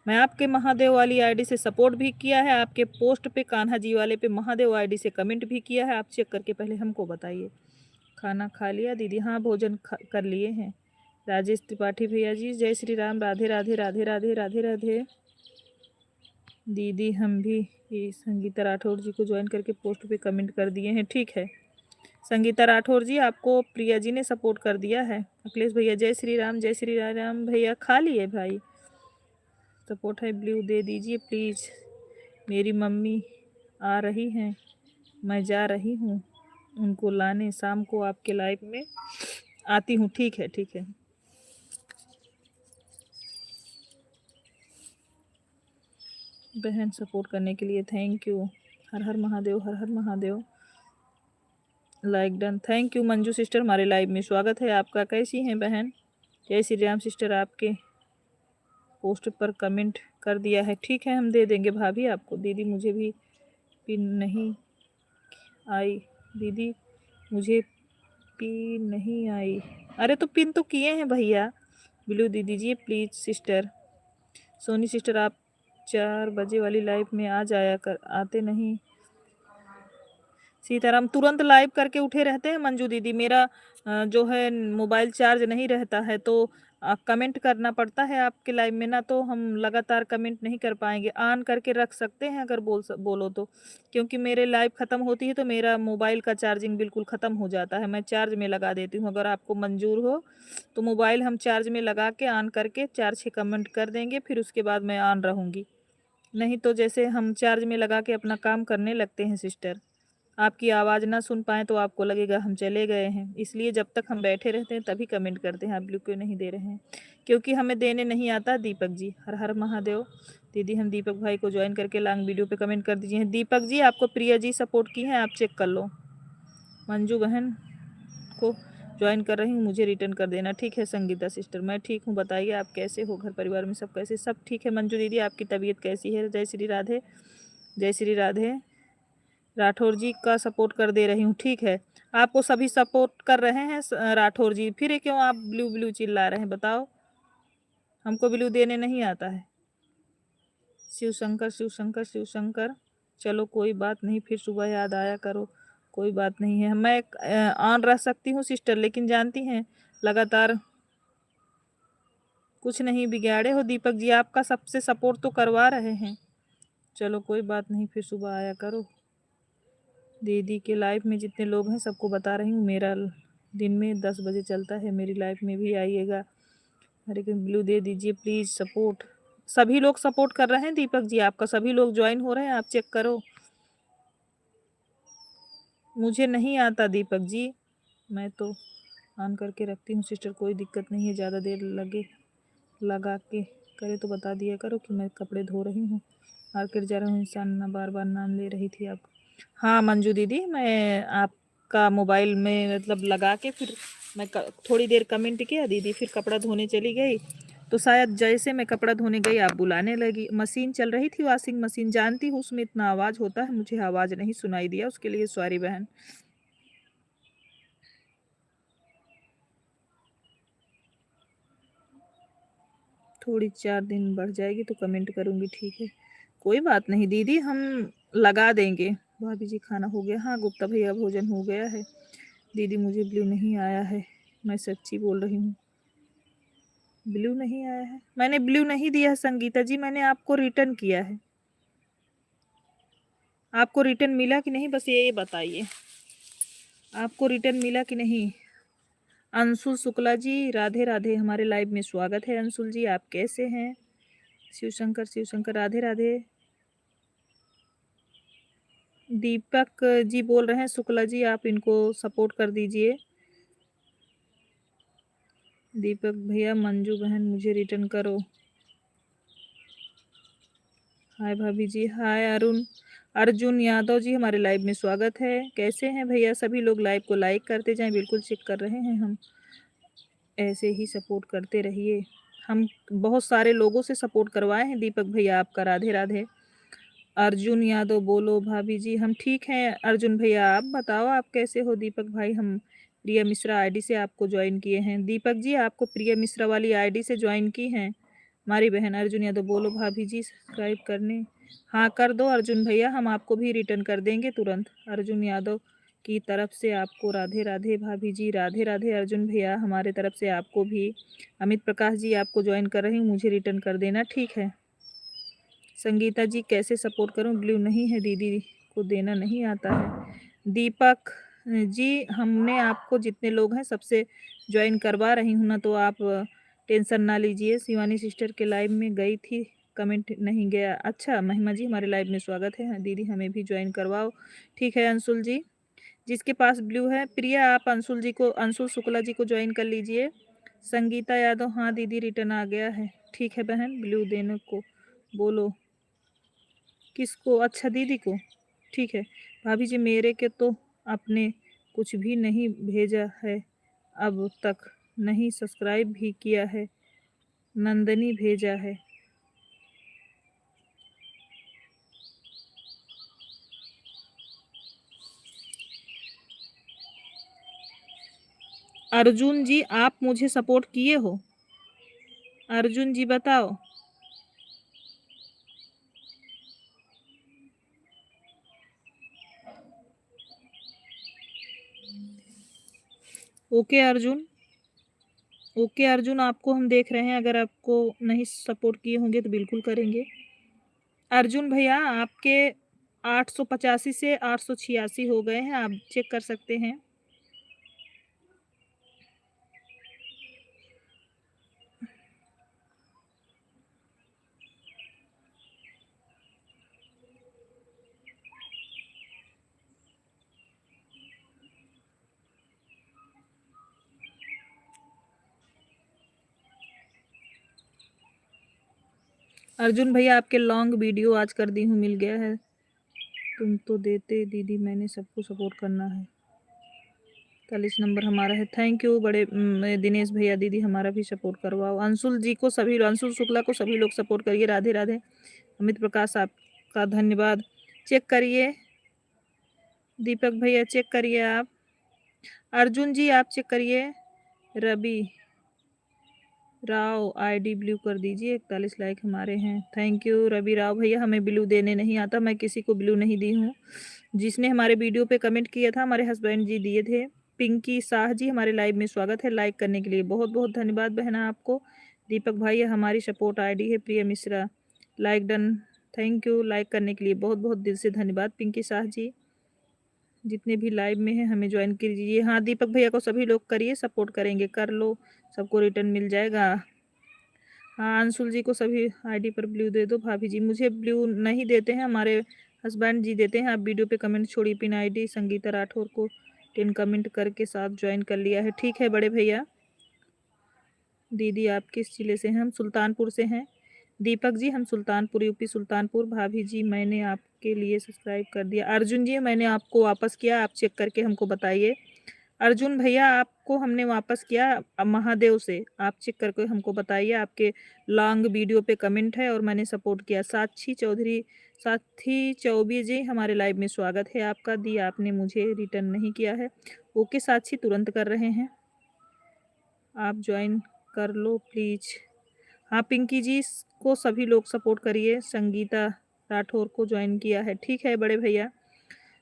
मैं आपके महादेव वाली आईडी से सपोर्ट भी किया है, आपके पोस्ट पे कान्हा जी वाले पे महादेव आईडी से कमेंट भी किया है। आप चेक करके पहले हमको बताइए। खाना खा लिया दीदी? हाँ भोजन कर लिए हैं। राजेश त्रिपाठी भैया जी जय श्री राम, राधे राधे राधे राधे राधे राधे। दीदी हम भी ये संगीता राठौर जी को ज्वाइन करके पोस्ट पे कमेंट कर दिए हैं। ठीक है संगीता राठौर जी, आपको प्रिया जी ने सपोर्ट कर दिया है। अखिलेश भैया जय श्री राम, जय श्री राम भैया। खा लिए भाई, सपोर्ट है, ब्लू दे दीजिए प्लीज़। मेरी मम्मी आ रही हैं, मैं जा रही हूँ उनको लाने, शाम को आपके लाइव में आती हूँ। ठीक है ठीक है। बहन सपोर्ट करने के लिए थैंक यू। हर हर महादेव, हर हर Mahadev. Like done, thank you. Manju sister हमारे लाइव में स्वागत है आपका। कैसी हैं बहन? जय श्री राम सिस्टर, आपके पोस्ट पर कमेंट कर दिया है। ठीक है हम दे देंगे भाभी आपको। दीदी मुझे भी पिन नहीं आई, दीदी मुझे पिन नहीं आई। अरे तो पिन तो किए हैं भैया, ब्लू दे दीजिए प्लीज़ सिस्टर। सोनी सिस्टर आप 4 बजे वाली लाइव में आ जाया कर, आते नहीं। सीताराम तुरंत लाइव करके उठे रहते हैं मंजू दीदी। मेरा जो है मोबाइल चार्ज नहीं रहता है, तो कमेंट करना पड़ता है आपके लाइव में ना, तो हम लगातार कमेंट नहीं कर पाएंगे। ऑन करके रख सकते हैं अगर बोलो तो, क्योंकि मेरे लाइव ख़त्म होती है तो मेरा मोबाइल का चार्जिंग बिल्कुल ख़त्म हो जाता है। मैं चार्ज में लगा देती हूँ। अगर आपको मंजूर हो तो मोबाइल हम चार्ज में लगा के ऑन करके 4-6 कमेंट कर देंगे, फिर उसके बाद मैं ऑन रहूँगी। नहीं तो जैसे हम चार्ज में लगा के अपना काम करने लगते हैं सिस्टर, आपकी आवाज़ ना सुन पाएँ तो आपको लगेगा हम चले गए हैं। इसलिए जब तक हम बैठे रहते हैं तभी कमेंट करते हैं। आप ब्लू क्यों नहीं दे रहे हैं? क्योंकि हमें देने नहीं आता दीपक जी। हर हर महादेव। दीदी हम दीपक भाई को ज्वाइन करके लॉन्ग वीडियो पे कमेंट कर दीजिए। दीपक जी आपको प्रिया जी सपोर्ट की हैं, आप चेक कर लो। मंजू बहन को ज्वाइन कर रही हूँ, मुझे रिटर्न कर देना। ठीक है संगीता सिस्टर, मैं ठीक हूँ। बताइए आप कैसे हो? घर परिवार में सब कैसे? सब ठीक है। मंजू दीदी आपकी तबीयत कैसी है? जय श्री राधे। जय श्री राधे। राठौर जी का सपोर्ट कर दे रही हूँ। ठीक है, आपको सभी सपोर्ट कर रहे हैं राठौर जी, फिर क्यों आप ब्लू ब्लू चिल्ला रहे हैं? बताओ, हमको ब्लू देने नहीं आता है। शिव शंकर शिव शंकर शिव शंकर। चलो कोई बात नहीं, फिर सुबह याद आया करो। कोई बात नहीं है, मैं ऑन रह सकती हूँ सिस्टर, लेकिन जानती हैं लगातार कुछ नहीं बिगाड़े हो दीपक जी, आपका सबसे सपोर्ट तो करवा रहे हैं। चलो कोई बात नहीं, फिर सुबह आया करो। दीदी के लाइफ में जितने लोग हैं सबको बता रही हूँ, मेरा दिन में 10 बजे चलता है, मेरी लाइफ में भी आइएगा। अरे कि ब्लू दे दीजिए प्लीज़ सपोर्ट। सभी लोग सपोर्ट कर रहे हैं दीपक जी, आपका सभी लोग ज्वाइन हो रहे हैं, आप चेक करो। मुझे नहीं आता दीपक जी, मैं तो ऑन करके रखती हूँ सिस्टर, कोई दिक्कत नहीं है। ज़्यादा देर लगा के करे तो बता दिया करो कि मैं कपड़े धो रही हूँ, मार्केट जा रहा हूँ। इंसान ना बार बार नाम ले रही थी आप। हाँ मंजू दीदी, मैं आपका मोबाइल में मतलब लगा के फिर मैं थोड़ी देर कमेंट किया दीदी, फिर कपड़ा धोने चली गई, तो शायद जैसे मैं कपड़ा धोने गई आप बुलाने लगी। मशीन चल रही थी, वॉशिंग मशीन, जानती हूँ उसमें इतना आवाज़ होता है, मुझे आवाज़ नहीं सुनाई दिया, उसके लिए सॉरी बहन। थोड़ी 4 दिन बढ़ जाएगी तो कमेंट करूँगी, ठीक है। कोई बात नहीं दीदी, हम लगा देंगे। भाभी जी खाना हो गया? हाँ गुप्ता भैया भोजन हो गया है। दीदी मुझे ब्लू नहीं आया है, मैं सच्ची बोल रही हूँ, ब्लू नहीं आया है। मैंने ब्लू नहीं दिया है संगीता जी, मैंने आपको रिटर्न किया है। आपको रिटर्न मिला कि नहीं, बस ये बताइए, आपको रिटर्न मिला कि नहीं? अंशुल शुक्ला जी राधे राधे, हमारे लाइव में स्वागत है। अंशुल जी आप कैसे हैं? शिव शंकर राधे राधे। दीपक जी बोल रहे हैं शुक्ला जी आप इनको सपोर्ट कर दीजिए। दीपक भैया मंजू बहन मुझे रिटर्न करो। हाय भाभी जी, हाय अरुण अर्जुन यादव जी, हमारे लाइव में स्वागत है। कैसे हैं भैया? सभी लोग लाइव को लाइक करते जाएं, बिल्कुल चेक कर रहे हैं हम, ऐसे ही सपोर्ट करते रहिए। हम बहुत सारे लोगों से सपोर्ट करवाए हैं दीपक भैया आपका। राधे राधे। अर्जुन यादव बोलो भाभी जी हम ठीक हैं। अर्जुन भैया आप बताओ आप कैसे हो? दीपक भाई हम प्रिया मिश्रा आईडी से आपको ज्वाइन किए हैं। दीपक जी आपको प्रिया मिश्रा वाली आईडी से ज्वाइन की हैं हमारी बहन। अर्जुन यादव बोलो भाभी जी सब्सक्राइब करने, हाँ कर दो अर्जुन भैया, हम आपको भी रिटर्न कर देंगे तुरंत। अर्जुन यादव की तरफ से आपको राधे राधे भाभी जी, राधे राधे अर्जुन भैया, हमारे तरफ से आपको भी। अमित प्रकाश जी आपको ज्वाइन कर रही हूँ, मुझे रिटर्न कर देना, ठीक है। संगीता जी कैसे सपोर्ट करूं? ब्लू नहीं है, दीदी को देना नहीं आता है। दीपक जी हमने आपको जितने लोग हैं सबसे ज्वाइन करवा रही हूँ ना, तो आप टेंशन ना लीजिए। शिवानी सिस्टर के लाइव में गई थी, कमेंट नहीं गया। अच्छा महिमा जी हमारे लाइव में स्वागत है। दीदी हमें भी ज्वाइन करवाओ, ठीक है। अंशुल जी जिसके पास ब्लू है, प्रिया आप अंशुल जी को, अंशुल शुक्ला जी को ज्वाइन कर लीजिए। संगीता यादव हाँ दीदी रिटर्न आ गया है, ठीक है बहन। ब्लू देने को बोलो, किसको? अच्छा दीदी को, ठीक है। भाभी जी मेरे के तो आपने कुछ भी नहीं भेजा है अब तक, नहीं सब्सक्राइब भी किया है, नंदनी भेजा है। अर्जुन जी आप मुझे सपोर्ट किए हो? अर्जुन जी बताओ। ओके अर्जुन, ओके अर्जुन, आपको हम देख रहे हैं, अगर आपको नहीं सपोर्ट किए होंगे तो बिल्कुल करेंगे। अर्जुन भैया आपके 885 से 886 हो गए हैं, आप चेक कर सकते हैं। अर्जुन भैया आपके लॉन्ग वीडियो आज कर दी हूँ, मिल गया है। तुम तो देते दीदी, मैंने सबको सपोर्ट करना है। 40 नंबर हमारा है। थैंक यू बड़े दिनेश भैया। दीदी हमारा भी सपोर्ट करवाओ। अंशुल जी को सभी, अंशुल शुक्ला को सभी लोग सपोर्ट करिए। राधे राधे। अमित प्रकाश आपका धन्यवाद। चेक करिए दीपक भैया, चेक करिए आप। अर्जुन जी आप चेक करिए। रवि राव आईडी ब्लू कर दीजिए। 41 लाइक हमारे हैं। थैंक यू रवि राव भैया। हमें ब्लू देने नहीं आता, मैं किसी को ब्लू नहीं दी हूँ। जिसने हमारे वीडियो पे कमेंट किया था हमारे हस्बैंड जी दिए थे। पिंकी शाह जी हमारे लाइव में स्वागत है। लाइक करने के लिए बहुत बहुत धन्यवाद बहना आपको। दीपक भाई हमारी सपोर्ट आईडी है। प्रिय Mishra like done. Thank you like करने के लिए बहुत बहुत दिल से धन्यवाद पिंकी शाह जी। जितने भी लाइव में हैं हमें ज्वाइन कीजिए। हाँ दीपक भैया को सभी लोग करिए, सपोर्ट करेंगे, कर लो, सबको रिटर्न मिल जाएगा। हाँ अंशुल जी को सभी आईडी पर ब्लू दे दो। भाभी जी मुझे ब्लू नहीं देते हैं, हमारे हस्बैंड जी देते हैं। आप वीडियो पे कमेंट छोड़िए। पिन आईडी संगीता राठौर को 10 कमेंट करके साथ ज्वाइन कर लिया है। ठीक है बड़े भैया। दीदी आप किस जिले से हैं? हम सुल्तानपुर से हैं। दीपक जी हम सुल्तानपुर, यूपी सुल्तानपुर। भाभी जी मैंने आपके लिए सब्सक्राइब कर दिया। अर्जुन जी मैंने आपको वापस किया, आप चेक करके हमको बताइए। अर्जुन भैया आपको हमने वापस किया महादेव से, आप चेक करके हमको बताइए। आपके लॉन्ग वीडियो पे कमेंट है और मैंने सपोर्ट किया। साक्षी चौधरी, साथी चौबी जी हमारे लाइव में स्वागत है आपका। दी आपने मुझे रिटर्न नहीं किया है। ओके साक्षी तुरंत कर रहे हैं, आप ज्वाइन कर लो प्लीज। हाँ पिंकी जी को सभी लोग सपोर्ट करिए। संगीता राठौर को ज्वाइन किया है। ठीक है बड़े भैया।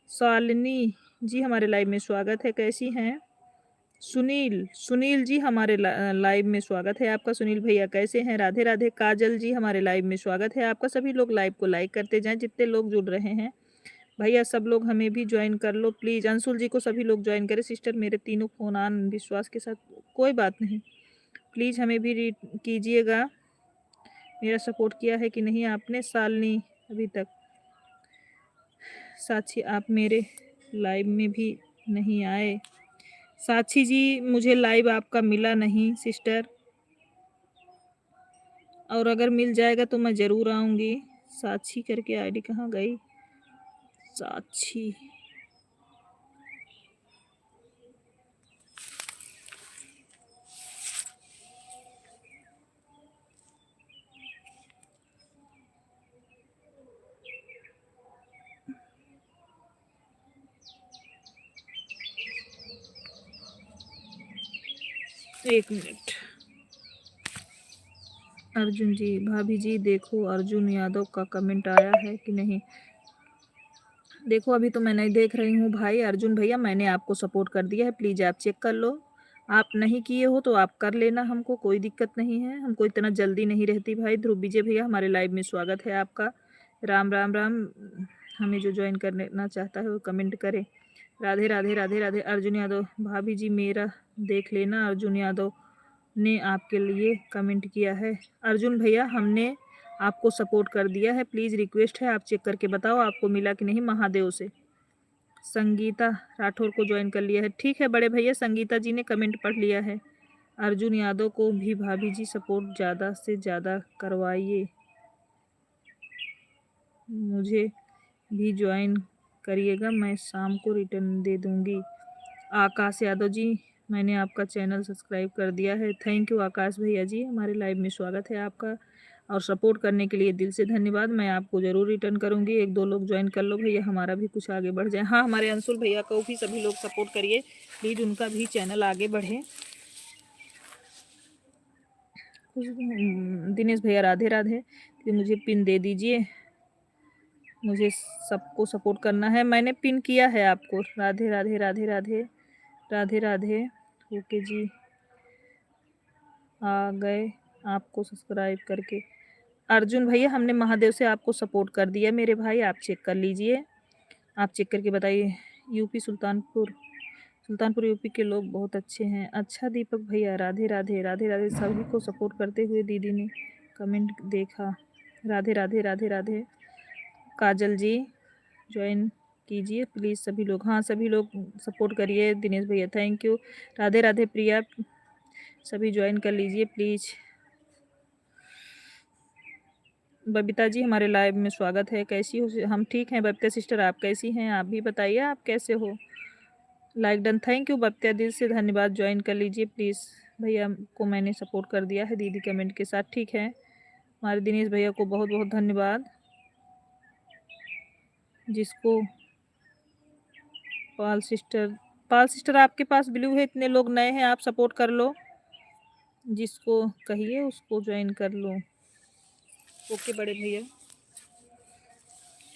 शालिनी जी हमारे लाइव में स्वागत है, कैसी हैं? सुनील, सुनील जी हमारे लाइव में स्वागत है आपका। सुनील भैया कैसे हैं? राधे राधे। काजल जी हमारे लाइव में स्वागत है आपका। सभी लोग लाइव को लाइक करते जाएं, जितने लोग जुड़ रहे हैं भैया सब लोग हमें भी ज्वाइन कर लो प्लीज। अंशुल जी को सभी लोग ज्वाइन करें। सिस्टर मेरे तीनों फोन ऑन विश्वास के साथ, कोई बात नहीं, प्लीज हमें भी रीड कीजिएगा। मेरा सपोर्ट किया है कि नहीं आपने? सालनी अभी तक। साक्षी आप मेरे लाइव में भी नहीं आए। साक्षी जी मुझे लाइव आपका मिला नहीं सिस्टर, और अगर मिल जाएगा तो मैं ज़रूर आऊँगी। साक्षी करके आईडी कहाँ गई? साक्षी एक मिनट। अर्जुन जी, भाभी जी देखो अर्जुन यादव का कमेंट आया है कि नहीं। देखो अभी तो मैं नहीं देख रही हूँ भाई। अर्जुन भैया मैंने आपको सपोर्ट कर दिया है, प्लीज़ आप चेक कर लो। आप नहीं किए हो तो आप कर लेना, हमको कोई दिक्कत नहीं है, हमको इतना जल्दी नहीं रहती भाई। ध्रुव विजय भैया हमारे लाइव में स्वागत है आपका। राम राम राम। हमें जो ज्वाइन करना चाहता है वो कमेंट करे। राधे राधे राधे राधे। अर्जुन यादव भाभी जी मेरा देख लेना, अर्जुन यादव ने आपके लिए कमेंट किया है। अर्जुन भैया हमने आपको सपोर्ट कर दिया है, प्लीज़ रिक्वेस्ट है आप चेक करके बताओ आपको मिला कि नहीं। महादेव से संगीता राठौर को ज्वाइन कर लिया है। ठीक है बड़े भैया, संगीता जी ने कमेंट पढ़ लिया है। अर्जुन यादव को भी भाभी जी सपोर्ट ज़्यादा से ज़्यादा करवाइए, मुझे भी ज्वाइन करिएगा, मैं शाम को रिटर्न दे दूँगी। आकाश यादव जी मैंने आपका चैनल सब्सक्राइब कर दिया है। थैंक यू आकाश भैया जी, हमारे लाइव में स्वागत है आपका और सपोर्ट करने के लिए दिल से धन्यवाद। मैं आपको ज़रूर रिटर्न करूँगी। एक दो लोग ज्वाइन कर लो भैया, हमारा भी कुछ आगे बढ़ जाए। हाँ हमारे अंशुल भैया को भी सभी लोग सपोर्ट करिए प्लीज़, उनका भी चैनल आगे बढ़े। दिनेश भैया राधे राधे। तो मुझे पिन दे दीजिए, मुझे सबको सपोर्ट करना है। मैंने पिन किया है आपको। राधे राधे राधे राधे राधे राधे। ओके जी। आ गए आपको सब्सक्राइब करके। अर्जुन भैया हमने महादेव से आपको सपोर्ट कर दिया मेरे भाई, आप चेक कर लीजिए, आप चेक करके बताइए। यूपी सुल्तानपुर, सुल्तानपुर यूपी के लोग बहुत अच्छे हैं। अच्छा दीपक भैया, राधे राधे राधे राधे। सभी को सपोर्ट करते हुए दीदी ने कमेंट देखा, राधे राधे राधे राधे। काजल जी ज्वाइन कीजिए प्लीज़ सभी लोग, हाँ सभी लोग सपोर्ट करिए। दिनेश भैया थैंक यू। राधे राधे प्रिया, सभी ज्वाइन कर लीजिए प्लीज़। बबीता जी हमारे लाइव में स्वागत है, कैसी हो? हम ठीक हैं बबीता सिस्टर, आप कैसी हैं? आप भी बताइए आप कैसे हो। Like done, thank you Babita, दिल से धन्यवाद। ज्वाइन कर लीजिए प्लीज़। भैया को मैंने सपोर्ट कर दिया है दीदी कमेंट के साथ, ठीक है। हमारे दिनेश भैया को बहुत बहुत धन्यवाद। जिसको पाल सिस्टर आपके पास ब्लू है, इतने लोग नए हैं, आप सपोर्ट कर लो, जिसको कहिए उसको ज्वाइन कर लो। ओके बड़े भैया,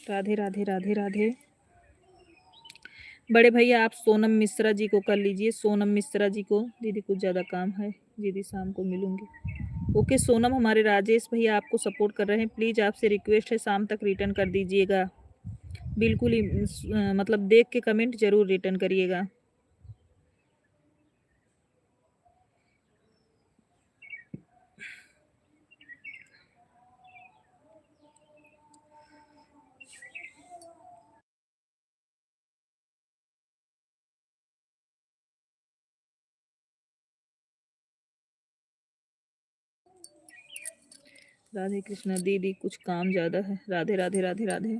राधे राधे राधे राधे। बड़े भैया आप सोनम मिश्रा जी को कर लीजिए, सोनम मिश्रा जी को, दीदी कुछ ज़्यादा काम है, दीदी शाम को मिलूंगी। ओके सोनम, हमारे राजेश भैया आपको सपोर्ट कर रहे हैं, प्लीज़ आपसे रिक्वेस्ट है शाम तक रिटर्न कर दीजिएगा, बिल्कुल ही मतलब देख के कमेंट जरूर रिटर्न करिएगा। राधे कृष्णा दीदी कुछ काम ज़्यादा है, राधे राधे राधे राधे।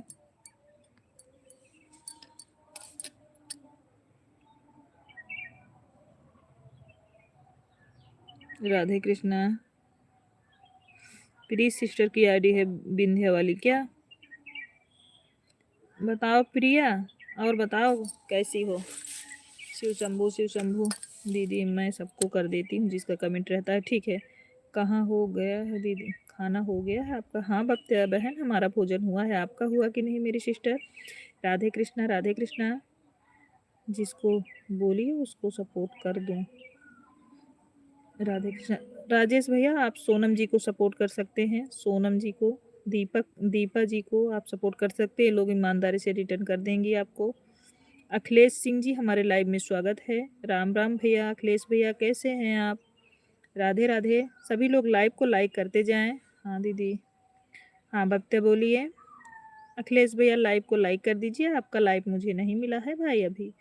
राधे कृष्णा। प्री सिस्टर की आईडी है बिंध्या वाली क्या? बताओ प्रिया, और बताओ कैसी हो? शिव शंभू दीदी मैं सबको कर देती हूँ जिसका कमेंट रहता है, ठीक है। कहाँ हो गया है दीदी, खाना हो गया है आपका? हाँ बख्तियार बहन हमारा भोजन हुआ है, आपका हुआ कि नहीं मेरी सिस्टर? राधे कृष्णा राधे कृष्णा, जिसको बोलिए उसको सपोर्ट कर दूँ। राधे कृष्ण। राजेश भैया आप सोनम जी को सपोर्ट कर सकते हैं, सोनम जी को, दीपा जी को आप सपोर्ट कर सकते हैं, लोग ईमानदारी से रिटर्न कर देंगे आपको। अखिलेश सिंह जी हमारे लाइव में स्वागत है। राम राम भैया, अखिलेश भैया कैसे हैं आप? राधे राधे। सभी लोग लाइव को लाइक करते जाएं। हाँ दीदी, हाँ बब्ते बोलिए। अखिलेश भैया लाइव को लाइक कर दीजिए, आपका लाइव मुझे नहीं मिला है भाई अभी।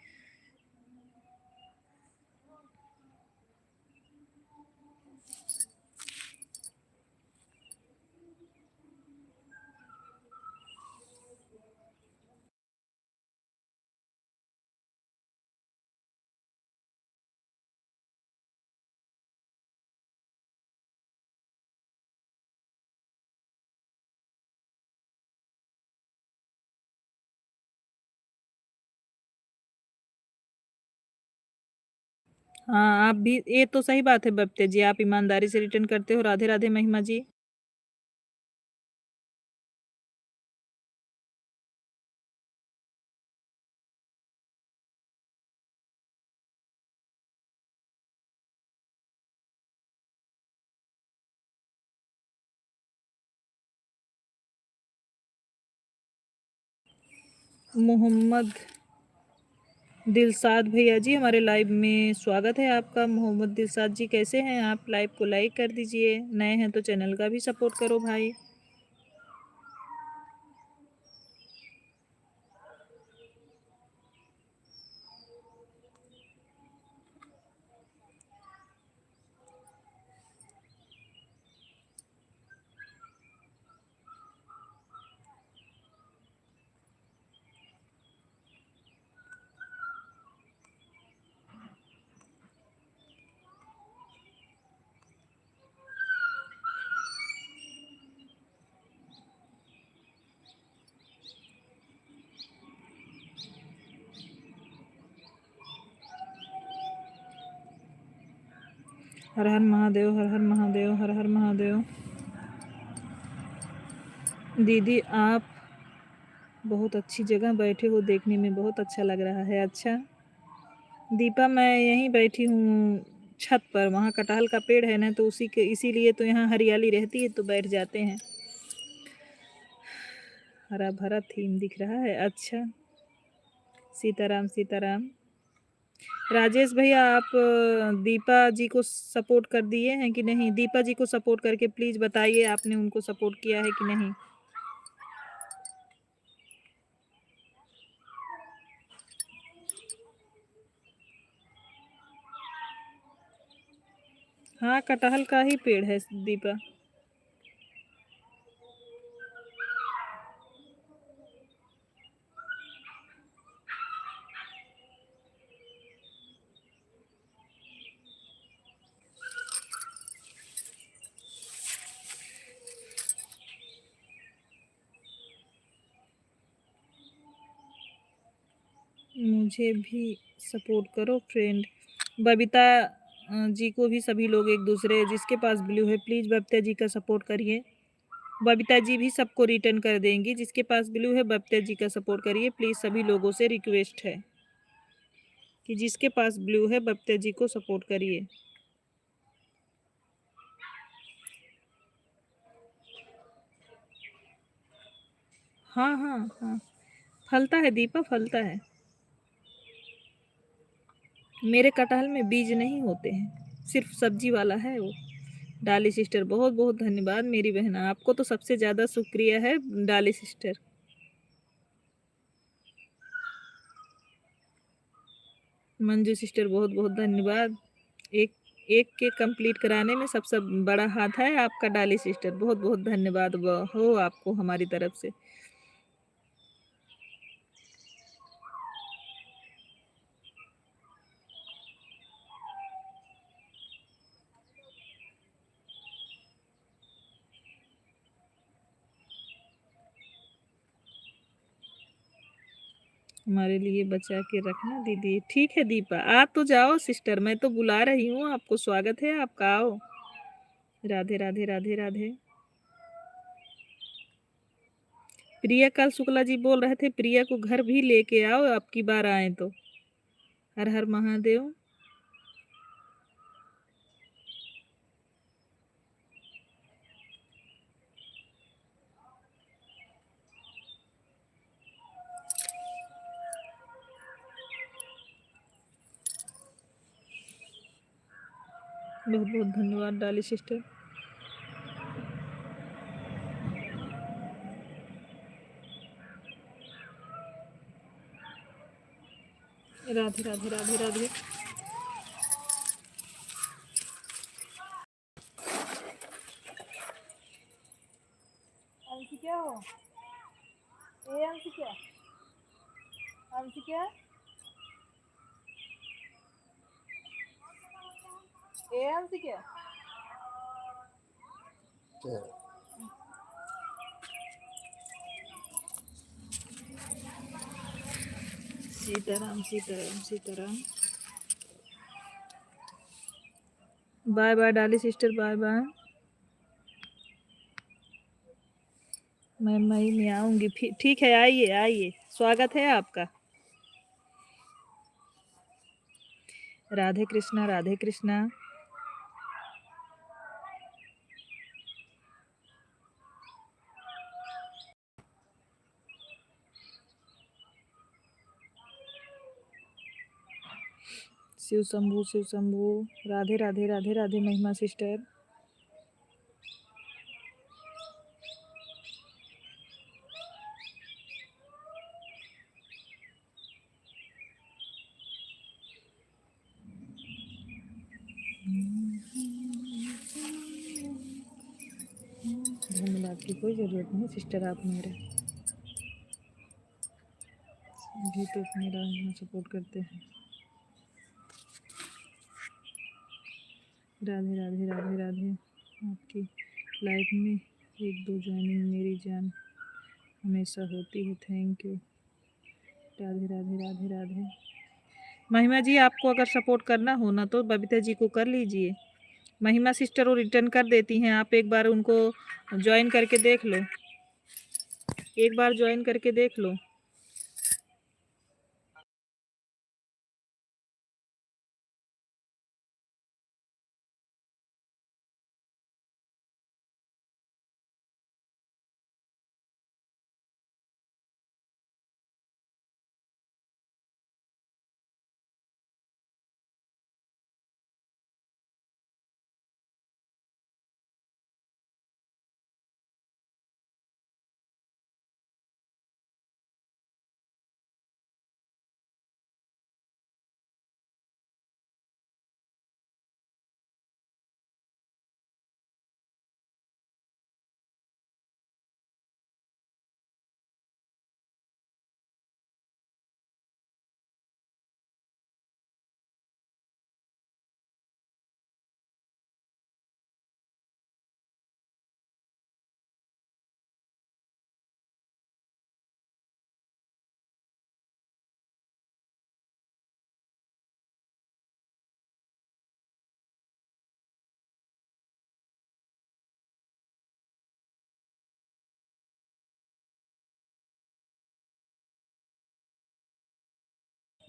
हाँ आप भी, ये तो सही बात है बब्ते जी, आप ईमानदारी से रिटर्न करते हो। राधे राधे महिमा जी। मोहम्मद दिलसाद भैया जी हमारे लाइव में स्वागत है आपका। मोहम्मद दिलसाद जी कैसे हैं आप? लाइव को लाइक कर दीजिए, नए हैं तो चैनल का भी सपोर्ट करो भाई। हर हर महादेव, हर हर महादेव, हर हर महादेव। दीदी आप बहुत अच्छी जगह बैठे हो, देखने में बहुत अच्छा लग रहा है। अच्छा दीपा मैं यहीं बैठी हूँ छत पर, वहाँ कटहल का पेड़ है ना, तो उसी के इसीलिए तो यहाँ हरियाली रहती है, तो बैठ जाते हैं। हरा भरा थीम दिख रहा है। अच्छा, सीताराम सीताराम। राजेश भैया, आप दीपा जी को सपोर्ट कर दिए हैं कि नहीं? दीपा जी को सपोर्ट करके प्लीज बताइए आपने उनको सपोर्ट किया है कि नहीं। हाँ, कटहल का ही पेड़ है दीपा। मुझे भी सपोर्ट करो फ्रेंड। बबीता जी को भी सभी लोग एक दूसरे, जिसके पास ब्लू है प्लीज बबीता जी का सपोर्ट करिए। बबीता जी भी सबको रिटर्न कर देंगी। जिसके पास ब्लू है बबीता जी का सपोर्ट करिए प्लीज। सभी लोगों से रिक्वेस्ट है कि जिसके पास ब्लू है बबीता जी को सपोर्ट करिए। हाँ हाँ हाँ, फलता है दीपा, फलता है। मेरे कटहल में बीज नहीं होते हैं, सिर्फ सब्जी वाला है वो। डाली सिस्टर, बहुत बहुत धन्यवाद मेरी बहन, आपको तो सबसे ज़्यादा शुक्रिया है डाली सिस्टर। मंजू सिस्टर, बहुत बहुत धन्यवाद। एक एक के कंप्लीट कराने में सबसे बड़ा हाथ है आपका डाली सिस्टर, बहुत बहुत धन्यवाद हो आपको हमारी तरफ से। हमारे लिए बचा के रखना दीदी। ठीक है दीपा, आ तो जाओ सिस्टर, मैं तो बुला रही हूँ आपको, स्वागत है आपका, आओ। राधे राधे राधे राधे। प्रिया कल शुक्ला जी बोल रहे थे प्रिया को घर भी लेके आओ, अब की बार आए तो। हर हर महादेव। बहुत बहुत धन्यवाद डाली सिस्टर। राधे राधे राधे राधे। अंशी क्या हो? ए अंशी क्या? अंशी क्या? ए अंशी क्या? सीताराम सीताराम सीताराम। बाय बाय डाली सिस्टर, बाय बाय। मैं मई में आऊंगी फिर। ठीक है, आइए आइए, स्वागत है आपका। राधे कृष्णा राधे कृष्णा। शिव शंभू शिव शंभू। राधे राधे राधे राधे महिमा सिस्टर। धन्यवाद की कोई ज़रूरत नहीं सिस्टर, आप मेरे भी तो मेरा सपोर्ट करते हैं। राधे राधे राधे राधे। आपकी लाइफ में एक दो ज्वाइनिंग मेरी जान हमेशा होती है, थैंक यू। राधे राधे राधे राधे। महिमा जी, आपको अगर सपोर्ट करना हो ना तो बबीता जी को कर लीजिए। महिमा सिस्टर वो रिटर्न कर देती हैं, आप एक बार उनको ज्वाइन करके देख लो, एक बार ज्वाइन करके देख लो।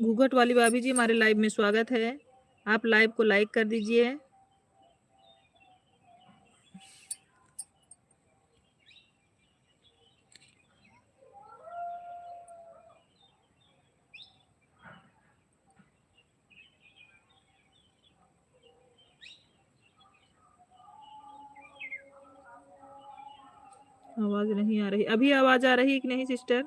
घूंघट वाली भाभी जी हमारे लाइव में स्वागत है। आप लाइव को लाइक कर दीजिए। आवाज नहीं आ रही। अभी आवाज आ रही है कि नहीं सिस्टर?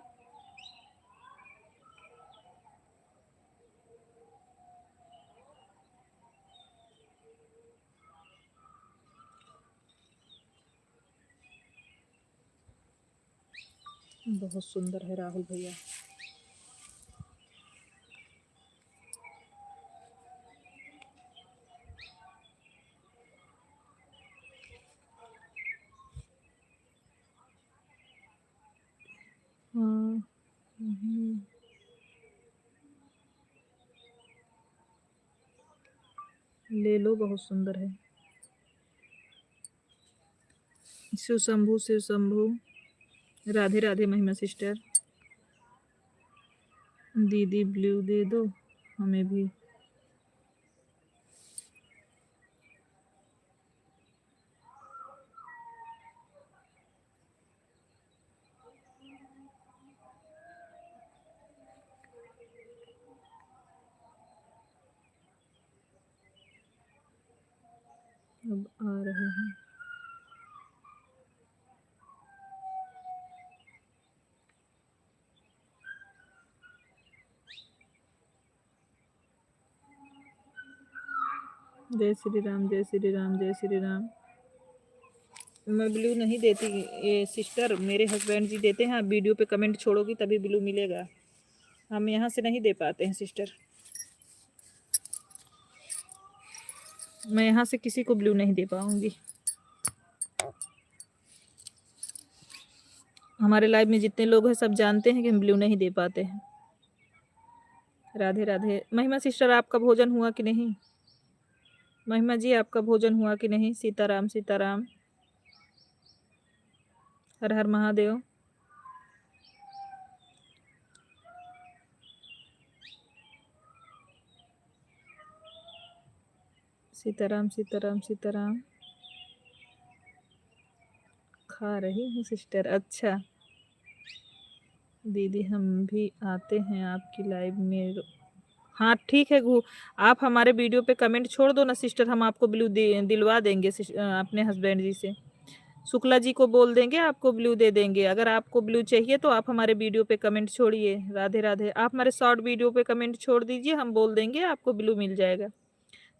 बहुत सुंदर है राहुल भैया। हाँ। ले लो, बहुत सुंदर है। शिव शंभू, शिव शंभू। राधे राधे महिमा सिस्टर। दीदी ब्लू दे दो हमें भी। अब आ रहे हैं। जय श्री राम, जय श्री राम, जय श्री राम। मैं ब्लू नहीं देती ये सिस्टर, मेरे हस्बैंड जी देते हैं। आप वीडियो पे कमेंट छोड़ोगी तभी ब्लू मिलेगा। हम यहाँ से नहीं दे पाते हैं सिस्टर। मैं यहाँ से किसी को ब्लू नहीं दे पाऊंगी। हमारे लाइव में जितने लोग हैं सब जानते हैं कि हम ब्लू नहीं दे पाते हैं। राधे राधे महिमा सिस्टर, आपका भोजन हुआ कि नहीं? महिमा जी आपका भोजन हुआ कि नहीं? सीताराम सीताराम। हर हर महादेव। सीताराम सीताराम सीताराम। खा रही हूँ सिस्टर। अच्छा दीदी, हम भी आते हैं आपकी लाइव में। हाँ ठीक है आप हमारे वीडियो पे कमेंट छोड़ दो ना सिस्टर, हम आपको ब्लू दिलवा देंगे अपने हस्बैंड जी से। शुक्ला जी को बोल देंगे, आपको ब्लू दे देंगे। अगर आपको ब्लू चाहिए तो आप हमारे वीडियो पे कमेंट छोड़िए। राधे राधे। आप हमारे शॉर्ट वीडियो पे कमेंट छोड़ दीजिए, हम बोल देंगे आपको ब्लू मिल जाएगा।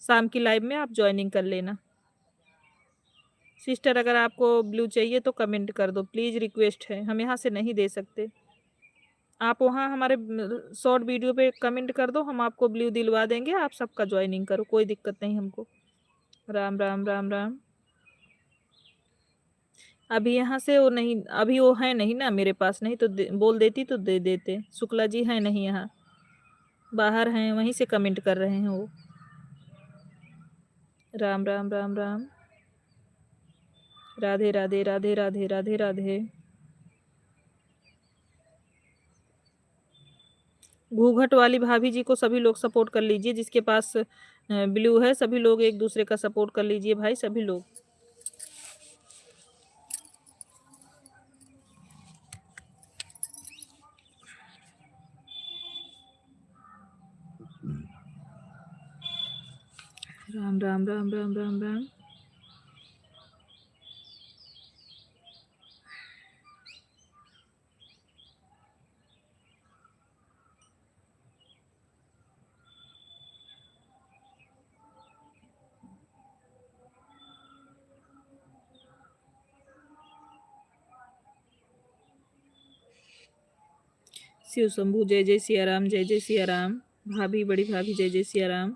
शाम की लाइव में आप ज्वाइनिंग कर लेना सिस्टर। अगर आपको ब्लू चाहिए तो कमेंट कर दो प्लीज़, रिक्वेस्ट है, हम यहाँ से नहीं दे सकते। आप वहाँ हमारे शॉर्ट वीडियो पे कमेंट कर दो, हम आपको ब्लू दिलवा देंगे। आप सबका ज्वाइनिंग करो, कोई दिक्कत नहीं हमको। राम राम राम राम। अभी यहाँ से वो नहीं, अभी वो है नहीं ना मेरे पास, नहीं तो बोल देती तो दे देते। शुक्ला जी है नहीं यहाँ, बाहर हैं, वहीं से कमेंट कर रहे हैं वो। राम राम राम राम। राधे राधे राधे राधे राधे राधे। घूंघट वाली भाभी जी को सभी लोग सपोर्ट कर लीजिए, जिसके पास ब्लू है सभी लोग एक दूसरे का सपोर्ट कर लीजिए भाई, सभी लोग। राम राम राम राम राम राम। शिव शंभू, जय जय सिया राम, जय जय सिया राम। भाभी, बड़ी भाभी, जय जय सिया राम।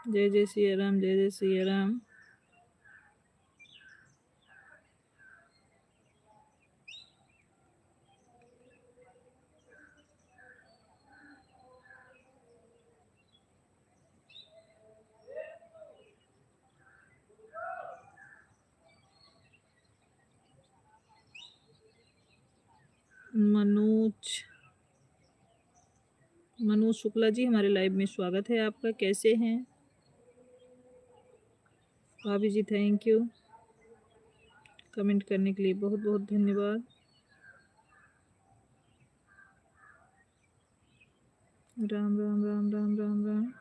जय जय सिया राम, जय जय सिया राम। मनोज शुक्ला जी, हमारे लाइव में स्वागत है आपका। कैसे हैं भाभी जी? थैंक यू कमेंट करने के लिए, बहुत बहुत धन्यवाद। राम राम राम राम राम राम।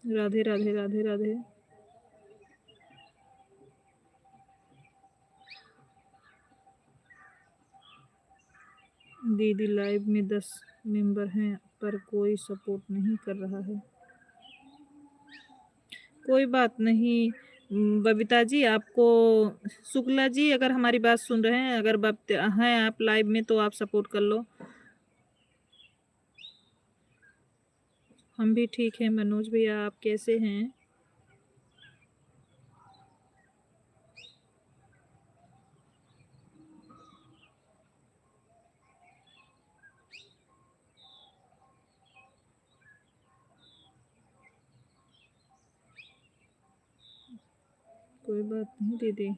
राधे राधे राधे राधे। दीदी लाइव में 10 मेंबर हैं पर कोई सपोर्ट नहीं कर रहा है। कोई बात नहीं बबीता जी, आपको शुक्ला जी अगर हमारी बात सुन रहे हैं, अगर हैं आप लाइव में तो आप सपोर्ट कर लो। हम भी ठीक हैं मनोज भैया, आप कैसे हैं? कोई बात नहीं दीदी।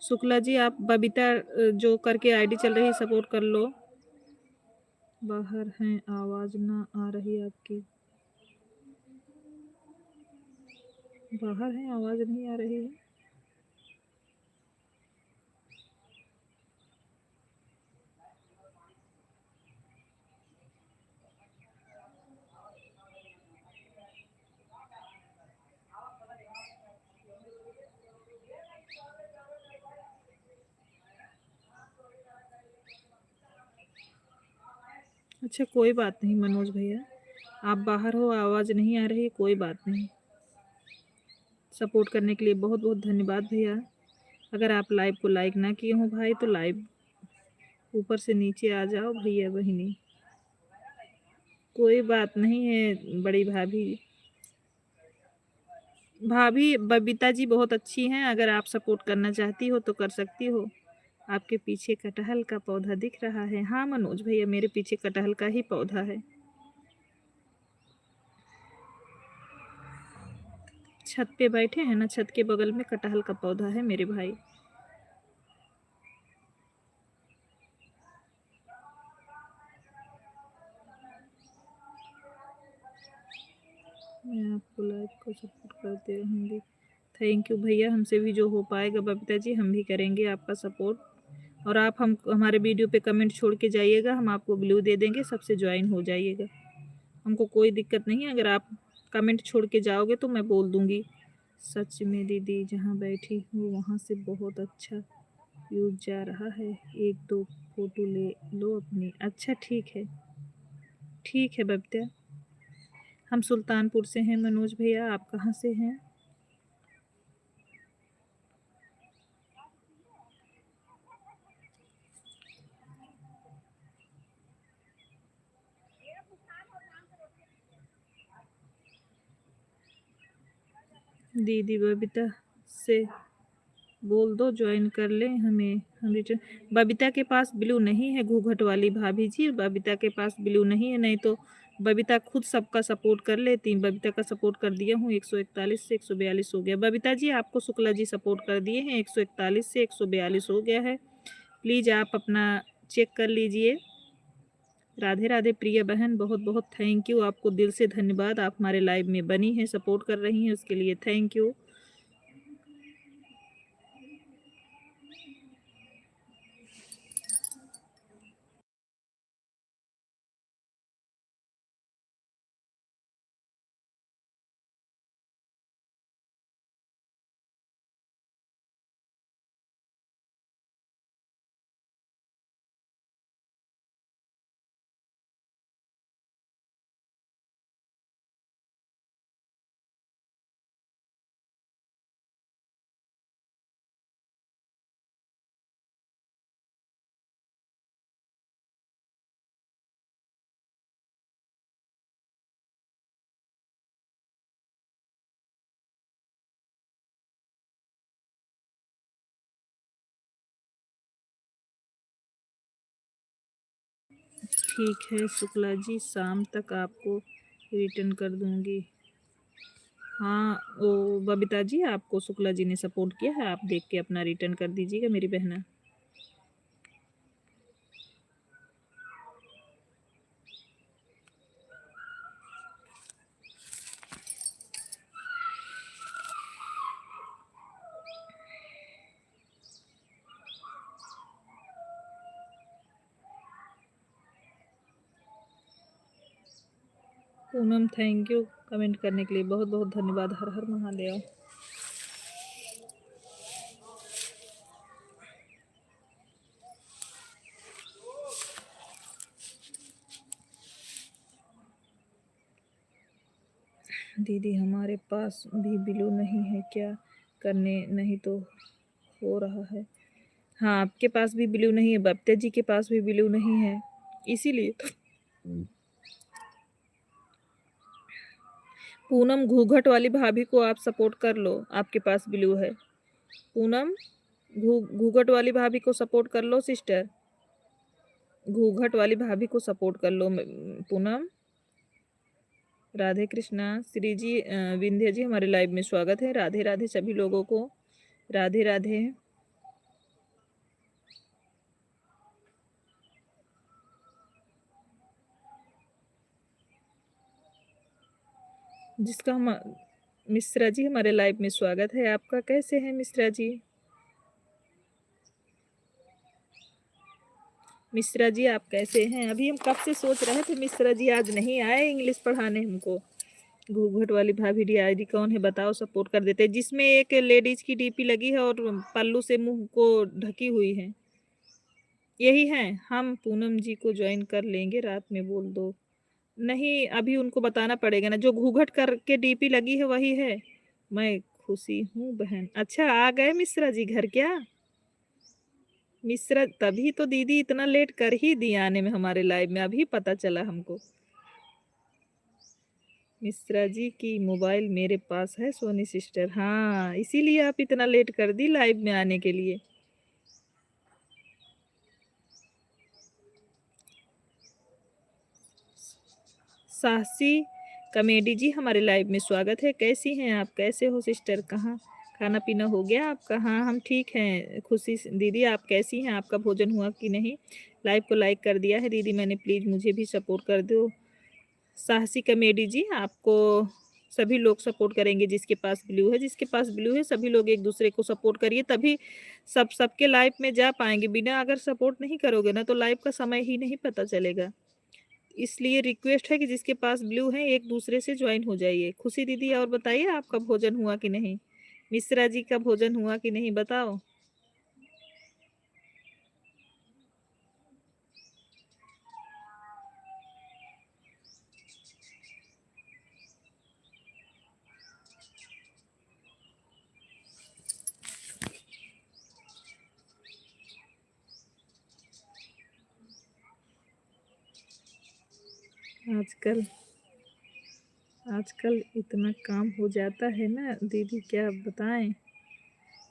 शुक्ला जी आप बबीता जो करके आईडी चल रही है सपोर्ट कर लो। बाहर हैं, आवाज ना आ रही आपकी। बाहर हैं, आवाज नहीं आ रही है। अच्छा कोई बात नहीं मनोज भैया, आप बाहर हो, आवाज नहीं आ रही, कोई बात नहीं। सपोर्ट करने के लिए बहुत बहुत धन्यवाद भैया। अगर आप लाइव को लाइक ना किए हो भाई तो लाइव ऊपर से नीचे आ जाओ भैया बहिनी। कोई बात नहीं है बड़ी भाभी। भाभी बबीता जी बहुत अच्छी हैं, अगर आप सपोर्ट करना चाहती हो तो कर सकती हो। आपके पीछे कटहल का पौधा दिख रहा है। हाँ मनोज भैया, मेरे पीछे कटहल का ही पौधा है। छत पे बैठे हैं ना, छत के बगल में कटहल का पौधा है मेरे भाई। मैं आपको लाइव को सपोर्ट करते रहूँगी। थैंक यू भैया, हमसे भी जो हो पाएगा बबीता जी हम भी करेंगे आपका सपोर्ट। और आप हम हमारे वीडियो पे कमेंट छोड़ के जाइएगा, हम आपको ब्लू दे देंगे, सबसे ज्वाइन हो जाइएगा। हमको कोई दिक्कत नहीं है, अगर आप कमेंट छोड़ के जाओगे तो मैं बोल दूँगी। सच में दीदी, जहाँ बैठी हूँ वहाँ से बहुत अच्छा व्यूज जा रहा है। एक दो फोटो ले लो अपनी। अच्छा ठीक है, ठीक है बबीता। हम सुल्तानपुर से हैं मनोज भैया, आप कहाँ से हैं? दीदी बबीता से बोल दो ज्वाइन कर ले हमें, हम रिटर्न। बबीता के पास ब्लू नहीं है, घूंघट वाली भाभी जी, बबीता के पास ब्लू नहीं है, नहीं तो बबीता खुद सबका सपोर्ट कर लेती। बबीता का सपोर्ट कर दिया हूँ, 141 से 142 हो गया। बबीता जी आपको शुक्ला जी सपोर्ट कर दिए हैं, 141 से 142 हो गया है। प्लीज़ आप अपना चेक कर लीजिए। राधे राधे प्रिय बहन, बहुत बहुत थैंक यू, आपको दिल से धन्यवाद। आप हमारे लाइव में बनी हैं, सपोर्ट कर रही हैं, उसके लिए थैंक यू। ठीक है शुक्ला जी, शाम तक आपको रिटर्न कर दूंगी। हाँ वो बबीता जी, आपको शुक्ला जी ने सपोर्ट किया है, आप देख के अपना रिटर्न कर दीजिएगा मेरी बहना। पूनम थैंक यू कमेंट करने के लिए, बहुत बहुत धन्यवाद। हर हर महादेव। दीदी हमारे पास भी ब्लू नहीं है, क्या करने, नहीं तो हो रहा है। हाँ आपके पास भी ब्लू नहीं है, बबीता जी के पास भी ब्लू नहीं है, इसीलिए तो। पूनम घूंघट वाली भाभी को आप सपोर्ट कर लो, आपके पास ब्लू है। पूनम घूंघट वाली भाभी को सपोर्ट कर लो सिस्टर, घूंघट वाली भाभी को सपोर्ट कर लो पूनम। राधे कृष्णा। श्री जी विंध्या जी हमारे लाइव में स्वागत है। राधे राधे सभी लोगों को, राधे राधे। जिसका हम मिश्रा जी हमारे लाइव में स्वागत है आपका। कैसे हैं मिश्रा जी? मिश्रा जी आप कैसे हैं? अभी हम कब से सोच रहे थे मिश्रा जी आज नहीं आए इंग्लिश पढ़ाने हमको। घूंघट वाली भाभी डी आईडी कौन है बताओ, सपोर्ट कर देते। जिसमें एक लेडीज की डीपी लगी है और पल्लू से मुंह को ढकी हुई है, यही है। हम पूनम जी को ज्वाइन कर लेंगे, रात में बोल दो। नहीं अभी उनको बताना पड़ेगा ना, जो घूंघट करके डीपी लगी है वही है। मैं खुशी हूँ बहन। अच्छा आ गए मिश्रा जी घर क्या? मिश्रा तभी तो दीदी इतना लेट कर ही दी आने में हमारे लाइव में, अभी पता चला हमको। मिश्रा जी की मोबाइल मेरे पास है सोनी सिस्टर, हाँ इसीलिए आप इतना लेट कर दी लाइव में आने के लिए। साहसी कमेडी जी हमारे लाइव में स्वागत है। कैसी हैं आप, कैसे हो सिस्टर? कहाँ खाना पीना हो गया आपका? हाँ हम ठीक हैं। खुशी दीदी आप कैसी हैं, आपका भोजन हुआ कि नहीं? लाइव को लाइक कर दिया है दीदी मैंने, प्लीज़ मुझे भी सपोर्ट कर दो। साहसी कमेडी जी आपको सभी लोग सपोर्ट करेंगे, जिसके पास ब्लू है, जिसके पास ब्लू है सभी लोग एक दूसरे को सपोर्ट करिए, तभी सबके लाइव में जा पाएंगे। बिना अगर सपोर्ट नहीं करोगे ना तो लाइव का समय ही नहीं पता चलेगा। इसलिए रिक्वेस्ट है कि जिसके पास ब्लू है एक दूसरे से ज्वाइन हो जाइए। खुशी दीदी और बताइए आपका भोजन हुआ कि नहीं? मिश्रा जी का भोजन हुआ कि नहीं बताओ। आजकल आजकल इतना काम हो जाता है ना दीदी, क्या बताएं।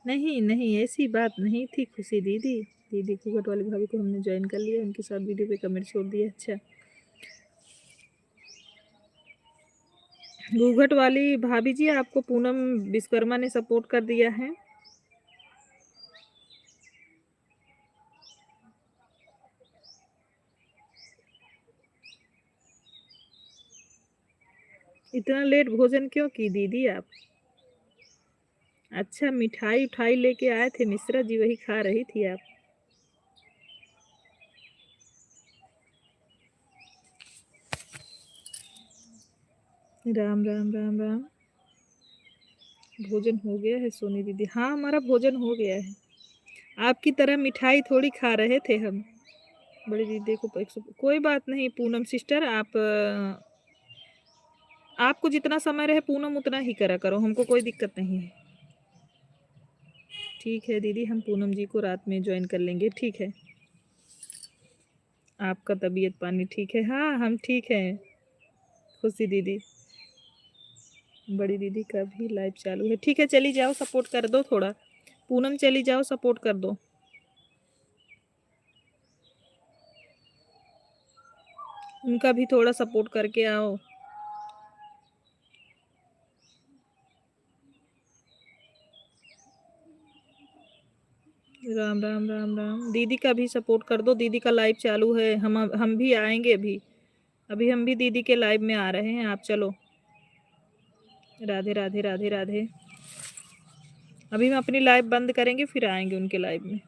नहीं नहीं ऐसी बात नहीं थी खुशी दीदी। दीदी घूंघट वाली भाभी को हमने ज्वाइन कर लिया, उनके साथ वीडियो पे कमेंट छोड़ दिया। अच्छा घूंघट वाली भाभी जी आपको पूनम विश्वकर्मा ने सपोर्ट कर दिया है। इतना लेट भोजन क्यों की दीदी आप? अच्छा मिठाई उठाई लेके आए थे मिश्रा जी, वही खा रही थी आप? राम राम राम राम। भोजन हो गया है सोनी दीदी? हाँ हमारा भोजन हो गया है। आपकी तरह मिठाई थोड़ी खा रहे थे हम। बड़ी दीदी देखो कोई बात नहीं पूनम सिस्टर, आप आपको जितना समय रहे पूनम उतना ही करा करो, हमको कोई दिक्कत नहीं है। ठीक है दीदी हम पूनम जी को रात में ज्वाइन कर लेंगे, ठीक है। आपका तबीयत पानी ठीक है? हाँ हम ठीक हैं खुशी दीदी। बड़ी दीदी का भी लाइव चालू है, ठीक है चली जाओ सपोर्ट कर दो थोड़ा। पूनम चली जाओ सपोर्ट कर दो। उनका भी थोड़ा सपोर्ट करके आओ। राम राम राम राम। दीदी का भी सपोर्ट कर दो, दीदी का लाइव चालू है। हम भी आएंगे अभी। अभी हम भी दीदी के लाइव में आ रहे हैं, आप चलो। राधे राधे राधे राधे। अभी हम अपनी लाइव बंद करेंगे, फिर आएंगे उनके लाइव में।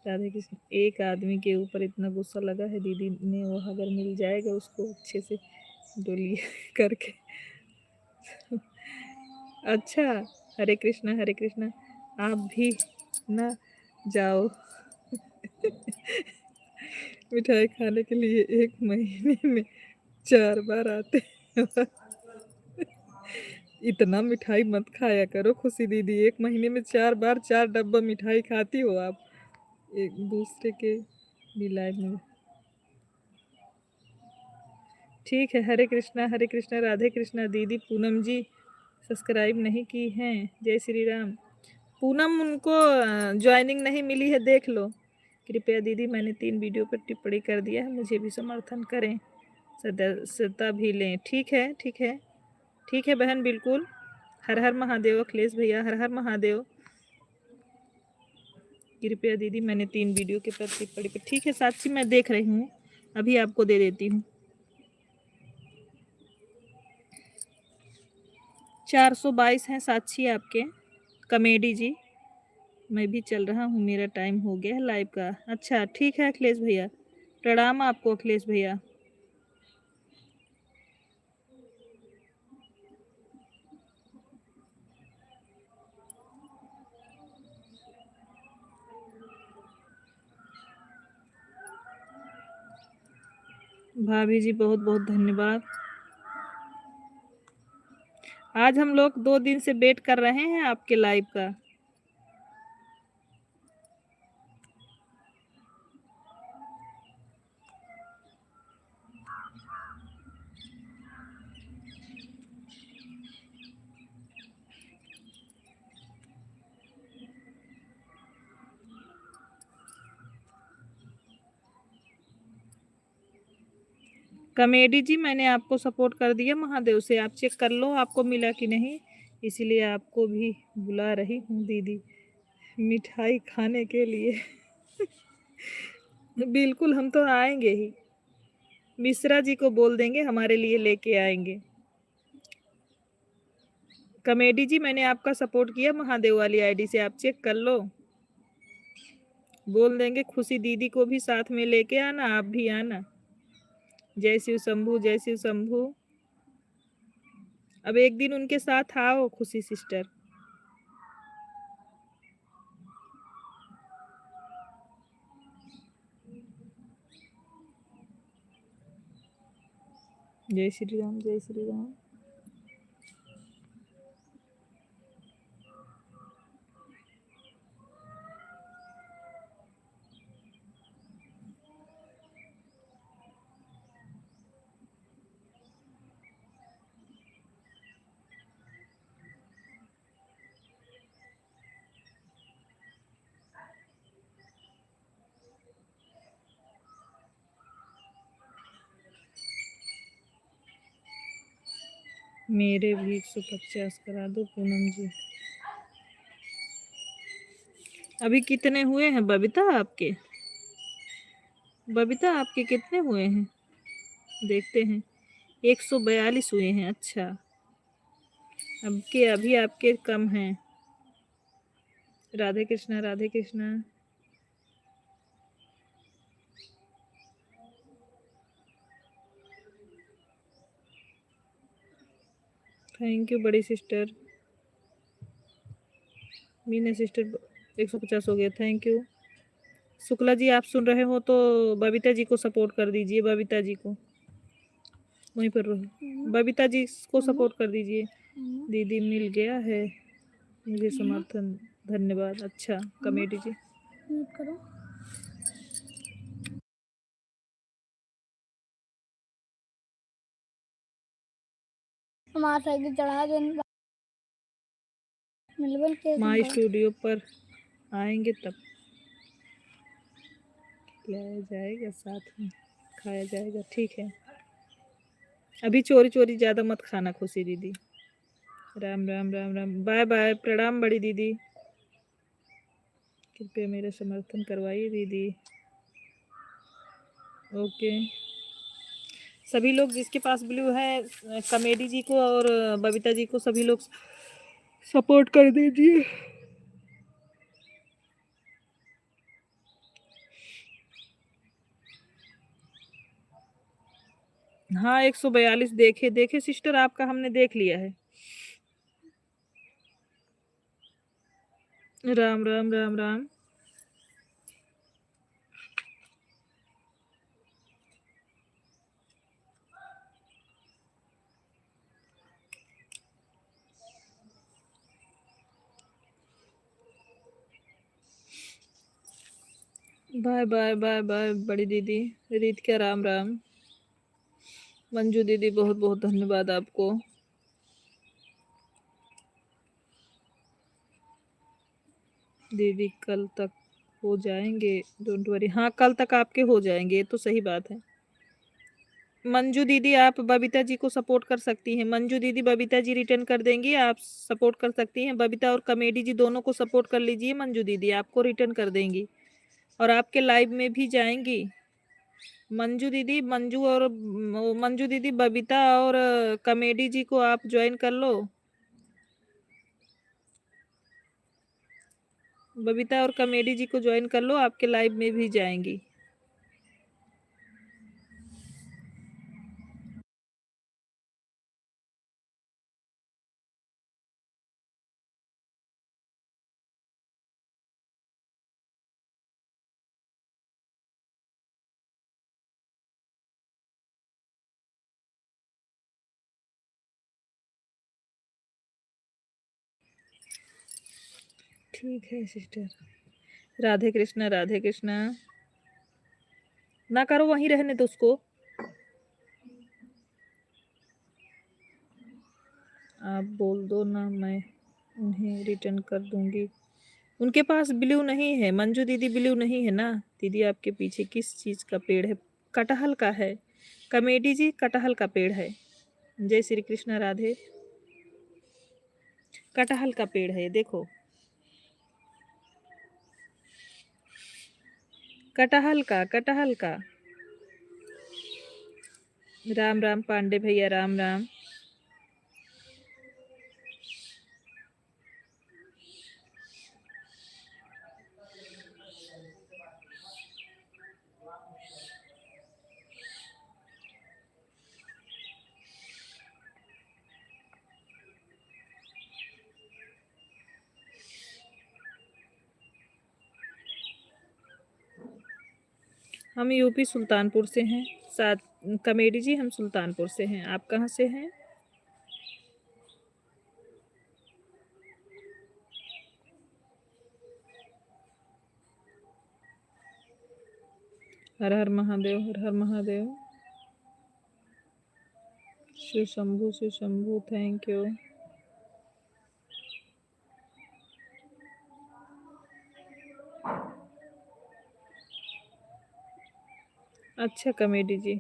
राधे कृष्ण। एक आदमी के ऊपर इतना गुस्सा लगा है दीदी ने, वो अगर मिल जाएगा उसको अच्छे से डोली करके। अच्छा, हरे कृष्णा हरे कृष्णा। आप भी ना जाओ मिठाई खाने के लिए, एक महीने में 4 बार आते हैं। इतना मिठाई मत खाया करो खुशी दीदी, एक महीने में 4 बार 4 डब्बा मिठाई खाती हो आप। एक दूसरे के भी लाइव में। ठीक है, हरे कृष्णा राधे कृष्णा। दीदी पूनम जी सब्सक्राइब नहीं की हैं। जय श्री राम। पूनम, उनको ज्वाइनिंग नहीं मिली है, देख लो। कृपया दीदी, मैंने 3 वीडियो पर टिप्पणी कर दिया है, मुझे भी समर्थन करें, सदस्यता भी लें। ठीक है ठीक है ठीक है बहन, बिल्कुल। हर हर महादेव। अखिलेश भैया हर हर महादेव। कृपया दीदी, मैंने 3 वीडियो के पर टिप्पणी पर। ठीक है साक्षी, मैं देख रही हूँ, अभी आपको दे देती हूँ। 422 हैं साक्षी आपके। कमेडी जी, मैं भी चल रहा हूँ, मेरा टाइम हो गया है लाइव का। अच्छा ठीक है अखिलेश भैया, प्रणाम आपको अखिलेश भैया। भाभी जी बहुत बहुत धन्यवाद। आज हम लोग 2 दिन से वेट कर रहे हैं आपके लाइव का। कमेडी जी, मैंने आपको सपोर्ट कर दिया महादेव से, आप चेक कर लो आपको मिला कि नहीं, इसलिए आपको भी बुला रही हूँ दीदी मिठाई खाने के लिए। बिल्कुल, हम तो आएंगे ही। मिश्रा जी को बोल देंगे हमारे लिए लेके आएंगे। कमेडी जी, मैंने आपका सपोर्ट किया महादेव वाली आईडी से, आप चेक कर लो। बोल देंगे खुशी दीदी को भी साथ में लेके आना, आप भी आना। जय शिव शंभू, जय शिव शंभू। अब एक दिन उनके साथ आओ खुशी सिस्टर। जय श्री राम, जय श्री राम। मेरे भी 150 करा दो पूनम जी। अभी कितने हुए हैं बबीता आपके? बबीता आपके कितने हुए हैं, देखते हैं। 142 हुए हैं। अच्छा, अब के अभी आपके कम हैं। राधे कृष्णा राधे कृष्णा। थैंक यू बड़ी सिस्टर। मीना सिस्टर 150 हो गया, थैंक यू। शुक्ला जी, आप सुन रहे हो तो बबीता जी को सपोर्ट कर दीजिए, बबीता जी को वहीं पर रहो। बबीता जी को सपोर्ट कर दीजिए। दीदी मिल गया है मुझे समर्थन, धन्यवाद। अच्छा कमेटी जी, करो। हमारा साइकिल चढ़ा देने मिलवन के माई स्टूडियो पर आएंगे तब खिलाया जाएगा, साथ में खाया जाएगा। ठीक है, अभी चोरी चोरी ज़्यादा मत खाना खुशी दीदी। राम राम राम राम, बाय बाय, प्रणाम बड़ी दीदी। कृपया मेरा समर्थन करवाइए दीदी। ओके, सभी लोग जिसके पास ब्लू है, कमेडी जी को और बबीता जी को सभी लोग सपोर्ट कर दीजिए। हाँ 142 देखे देखे सिस्टर, आपका हमने देख लिया है। Ram Ram Ram Ram. Bye bye bye bye बड़ी दीदी। रीत क्या राम राम। मंजू दीदी बहुत बहुत धन्यवाद आपको। दीदी कल तक हो जाएंगे, डोंट वरी। हाँ कल तक आपके हो जाएंगे, ये तो सही बात है। मंजू दीदी आप बबीता जी को सपोर्ट कर सकती हैं। मंजू दीदी बबीता जी रिटर्न कर देंगी, आप सपोर्ट कर सकती हैं। बबीता और कमेडी जी दोनों को सपोर्ट कर लीजिए, मंजू दीदी आपको रिटर्न कर देंगी और आपके लाइव में भी जाएंगी। मंजू दीदी, मंजू दीदी बबीता और कमेडी जी को आप ज्वाइन कर लो। बबीता और कमेडी जी को ज्वाइन कर लो, आपके लाइव में भी जाएंगी। ठीक है सिस्टर। राधे कृष्णा राधे कृष्णा। ना करो, वहीं रहने दो उसको। आप बोल दो ना, मैं उन्हें रिटर्न कर दूंगी। उनके पास ब्लू नहीं है मंजू दीदी, ब्लू नहीं है ना दीदी। आपके पीछे किस चीज का पेड़ है? कटहल का है कमेडी जी, कटहल का पेड़ है। जय श्री कृष्ण राधे। कटहल का पेड़ है, देखो कटहल का, कटहल का। राम राम पांडे भैया, राम राम। हम यूपी सुल्तानपुर से हैं। साथ कमेडी जी हम सुल्तानपुर से हैं, आप कहाँ से हैं? हर हर महादेव, हर हर महादेव। Shiv Shambhu, thank you. अच्छा कमेडी जी,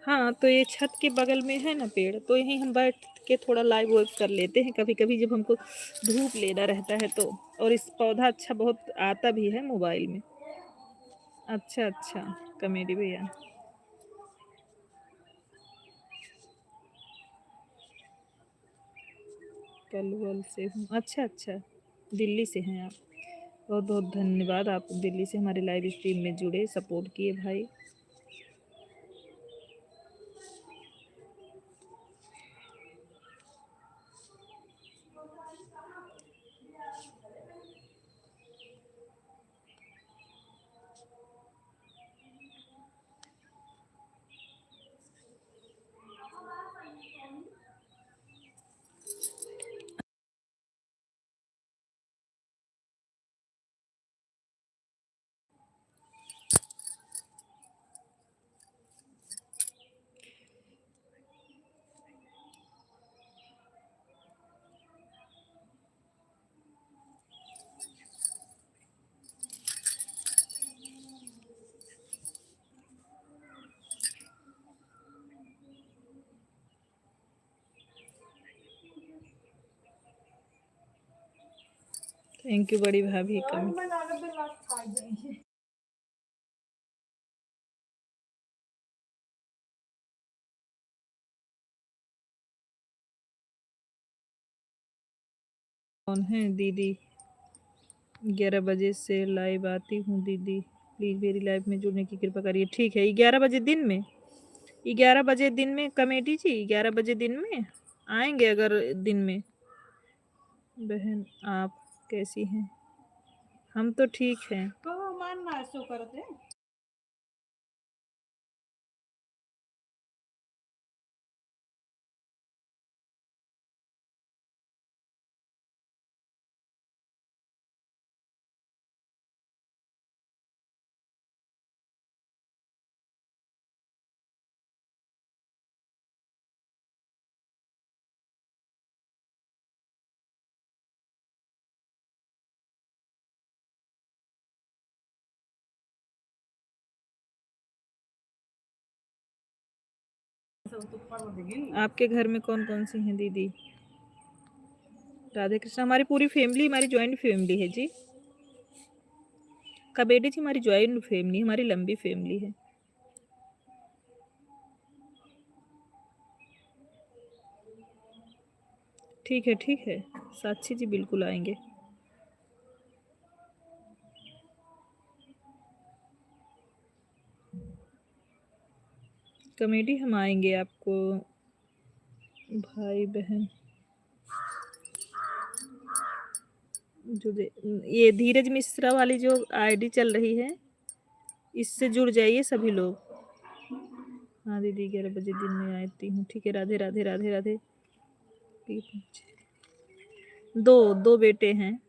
हाँ तो ये छत के बगल में है ना पेड़, तो यहीं हम बैठ के थोड़ा लाइव वर्क कर लेते हैं कभी कभी, जब हमको धूप लेना रहता है तो। और इस पौधा अच्छा बहुत आता भी है मोबाइल में। अच्छा अच्छा कमेडी भैया। पलवल से हूँ, अच्छा अच्छा, दिल्ली से हैं आप। बहुत बहुत धन्यवाद, आप दिल्ली से हमारे लाइव स्ट्रीम में जुड़े, सपोर्ट किए भाई। थैंक यू बड़ी भाभी। कौन है दीदी? 11 बजे से लाइव आती हूँ दीदी, प्लीज़ मेरी लाइव में जुड़ने की कृपा करिए। ठीक है, 11 बजे दिन में, 11 बजे दिन में कमेटी जी, 11 बजे दिन में आएंगे अगर दिन में। बहन आप कैसी हैं? हम तो ठीक हैं। आपके घर में कौन कौन सी हैं दीदी? राधे कृष्ण। हमारी पूरी फैमिली, हमारी ज्वाइंट फैमिली है जी। कबेटी जी हमारी ज्वाइंट फैमिली, हमारी लंबी फैमिली है। ठीक है, ठीक है साक्षी जी, बिल्कुल आएंगे। कमेटी हम आएंगे आपको भाई बहन जो ये धीरज मिश्रा वाली जो आईडी चल रही है, इससे जुड़ जाइए सभी लोग। हाँ दीदी 11 बजे दिन में आती हूँ। ठीक है, राधे राधे राधे राधे। दो दो बेटे हैं।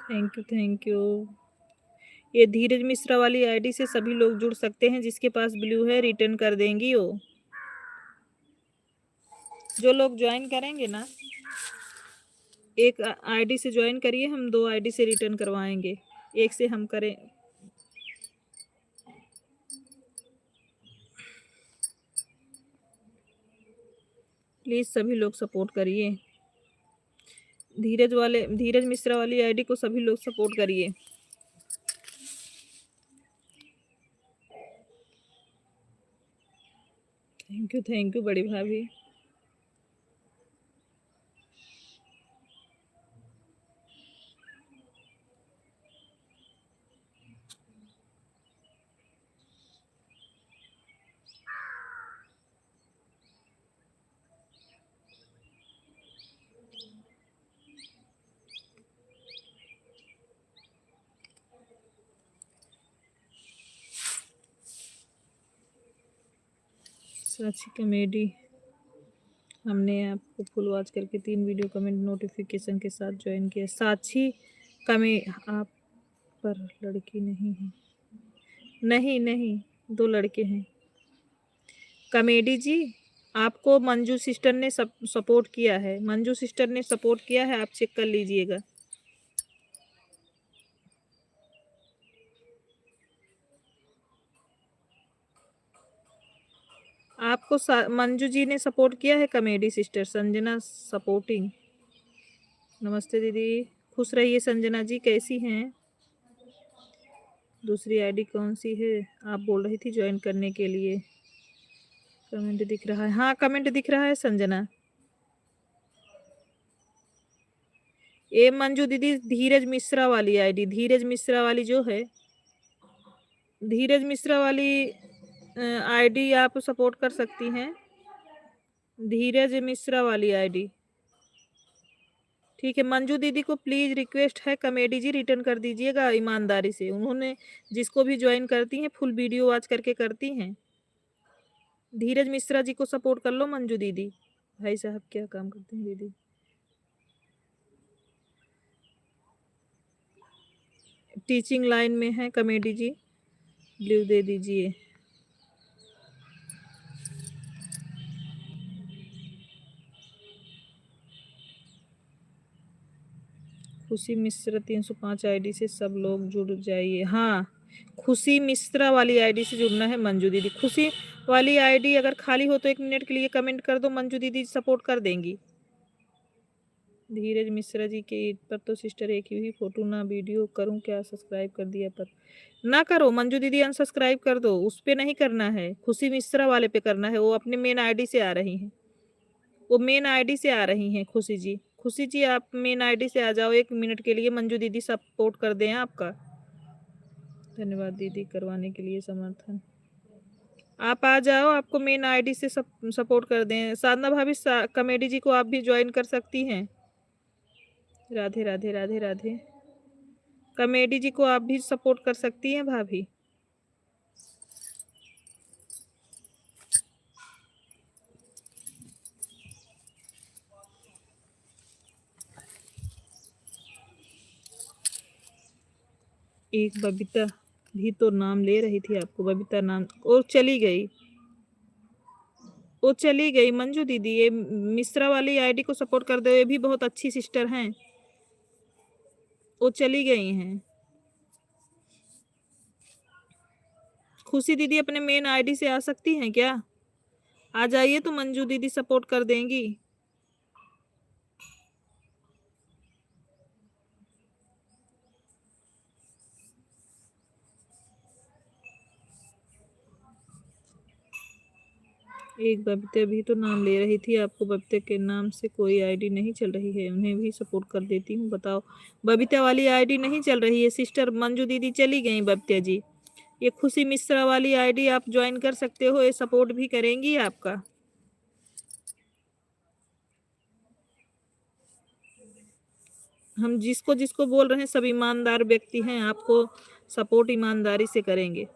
Thank you, thank you. ये धीरज मिश्रा वाली आईडी से सभी लोग जुड़ सकते हैं, जिसके पास ब्लू है रिटर्न कर देंगी वो। जो लोग ज्वाइन करेंगे ना, एक आईडी से ज्वाइन करिए, हम 2 आईडी से रिटर्न करवाएंगे। एक से हम करें। प्लीज सभी लोग सपोर्ट करिए। धीरज मिश्रा वाली आईडी को सभी लोग सपोर्ट करिए। थैंक यू बड़ी भाभी। साक्षी कमेडी, हमने आपको फुल वॉच करके 3 वीडियो कमेंट नोटिफिकेशन के साथ ज्वाइन किया। साक्षी कमे आप पर लड़की नहीं है? नहीं नहीं, 2 लड़के हैं। कमेडी जी, आपको मंजू सिस्टर ने सपोर्ट किया है, मंजू सिस्टर ने सपोर्ट किया है, आप चेक कर लीजिएगा। आपको मंजू जी ने सपोर्ट किया है। Comedy sister Sanjana supporting. नमस्ते दीदी, खुश रहिए। संजना जी कैसी हैं? दूसरी आईडी कौन सी है? आप बोल रही थी ज्वाइन करने के लिए। कमेंट दिख रहा है? हाँ कमेंट दिख रहा है संजना। ये मंजू दीदी धीरज मिश्रा वाली आईडी, धीरज मिश्रा वाली जो है, धीरज मिश्रा वाली आईडी आप सपोर्ट कर सकती हैं। धीरज मिश्रा वाली आईडी। ठीक है, मंजू दीदी को प्लीज रिक्वेस्ट है, कमेडी जी रिटर्न कर दीजिएगा ईमानदारी से। उन्होंने जिसको भी ज्वाइन करती हैं फुल वीडियो वॉच करके करती हैं। धीरज मिश्रा जी को सपोर्ट कर लो मंजू दीदी। भाई साहब क्या काम करते हैं दीदी? टीचिंग लाइन में है कमेडी जी, ब्लू दे दीजिए। खुशी मिश्रा 305 आईडी से सब लोग जुड़ जाइए। हाँ, खुशी मिश्रा वाली आईडी से जुड़ना है मंजू दीदी। खुशी वाली आईडी अगर खाली हो तो 1 मिनट के लिए कमेंट कर दो, मंजू दीदी सपोर्ट कर देंगी। धीरज मिश्रा जी के पर तो सिस्टर एक ही फोटो ना वीडियो करूं क्या? सब्सक्राइब कर दिया पर ना करो मंजू दीदी, अनसब्सक्राइब कर दो। उस पे नहीं करना है, खुशी मिश्रा वाले पे करना है। वो अपने मेन आईडी से आ रही हैं, वो मेन आईडी से आ रही हैं। खुशी जी, खुशी जी आप मेन आईडी से आ जाओ 1 मिनट के लिए, मंजू दीदी सपोर्ट कर दें आपका। धन्यवाद दीदी करवाने के लिए समर्थन। आप आ जाओ, आपको मेन आईडी से सपोर्ट कर दें। साधना भाभी कॉमेडी जी को आप भी ज्वाइन कर सकती हैं। राधे राधे राधे राधे। कॉमेडी जी को आप भी सपोर्ट कर सकती हैं भाभी। एक बबीता भी तो नाम ले रही थी आपको, बबीता नाम और चली गई, वो चली गई मंजू दीदी। ये मिश्रा वाली आईडी को सपोर्ट कर दो, ये भी बहुत अच्छी सिस्टर हैं, वो चली गई हैं। खुशी दीदी अपने मेन आईडी से आ सकती हैं क्या? आ जाइए तो मंजू दीदी सपोर्ट कर देंगी। एक बबीता भी तो नाम ले रही थी आपको, बबीता के नाम से कोई आईडी नहीं चल रही है, उन्हें भी सपोर्ट कर देती हूँ। बताओ, बबीता वाली आईडी नहीं चल रही है सिस्टर, मंजू दीदी चली गई बबीता जी। ये खुशी मिश्रा वाली आईडी आप ज्वाइन कर सकते हो, ये सपोर्ट भी करेंगी आपका। हम जिसको जिसको बोल रहे हैं सब ईमानदार व्यक्ति हैं, आपको सपोर्ट ईमानदारी से करेंगे।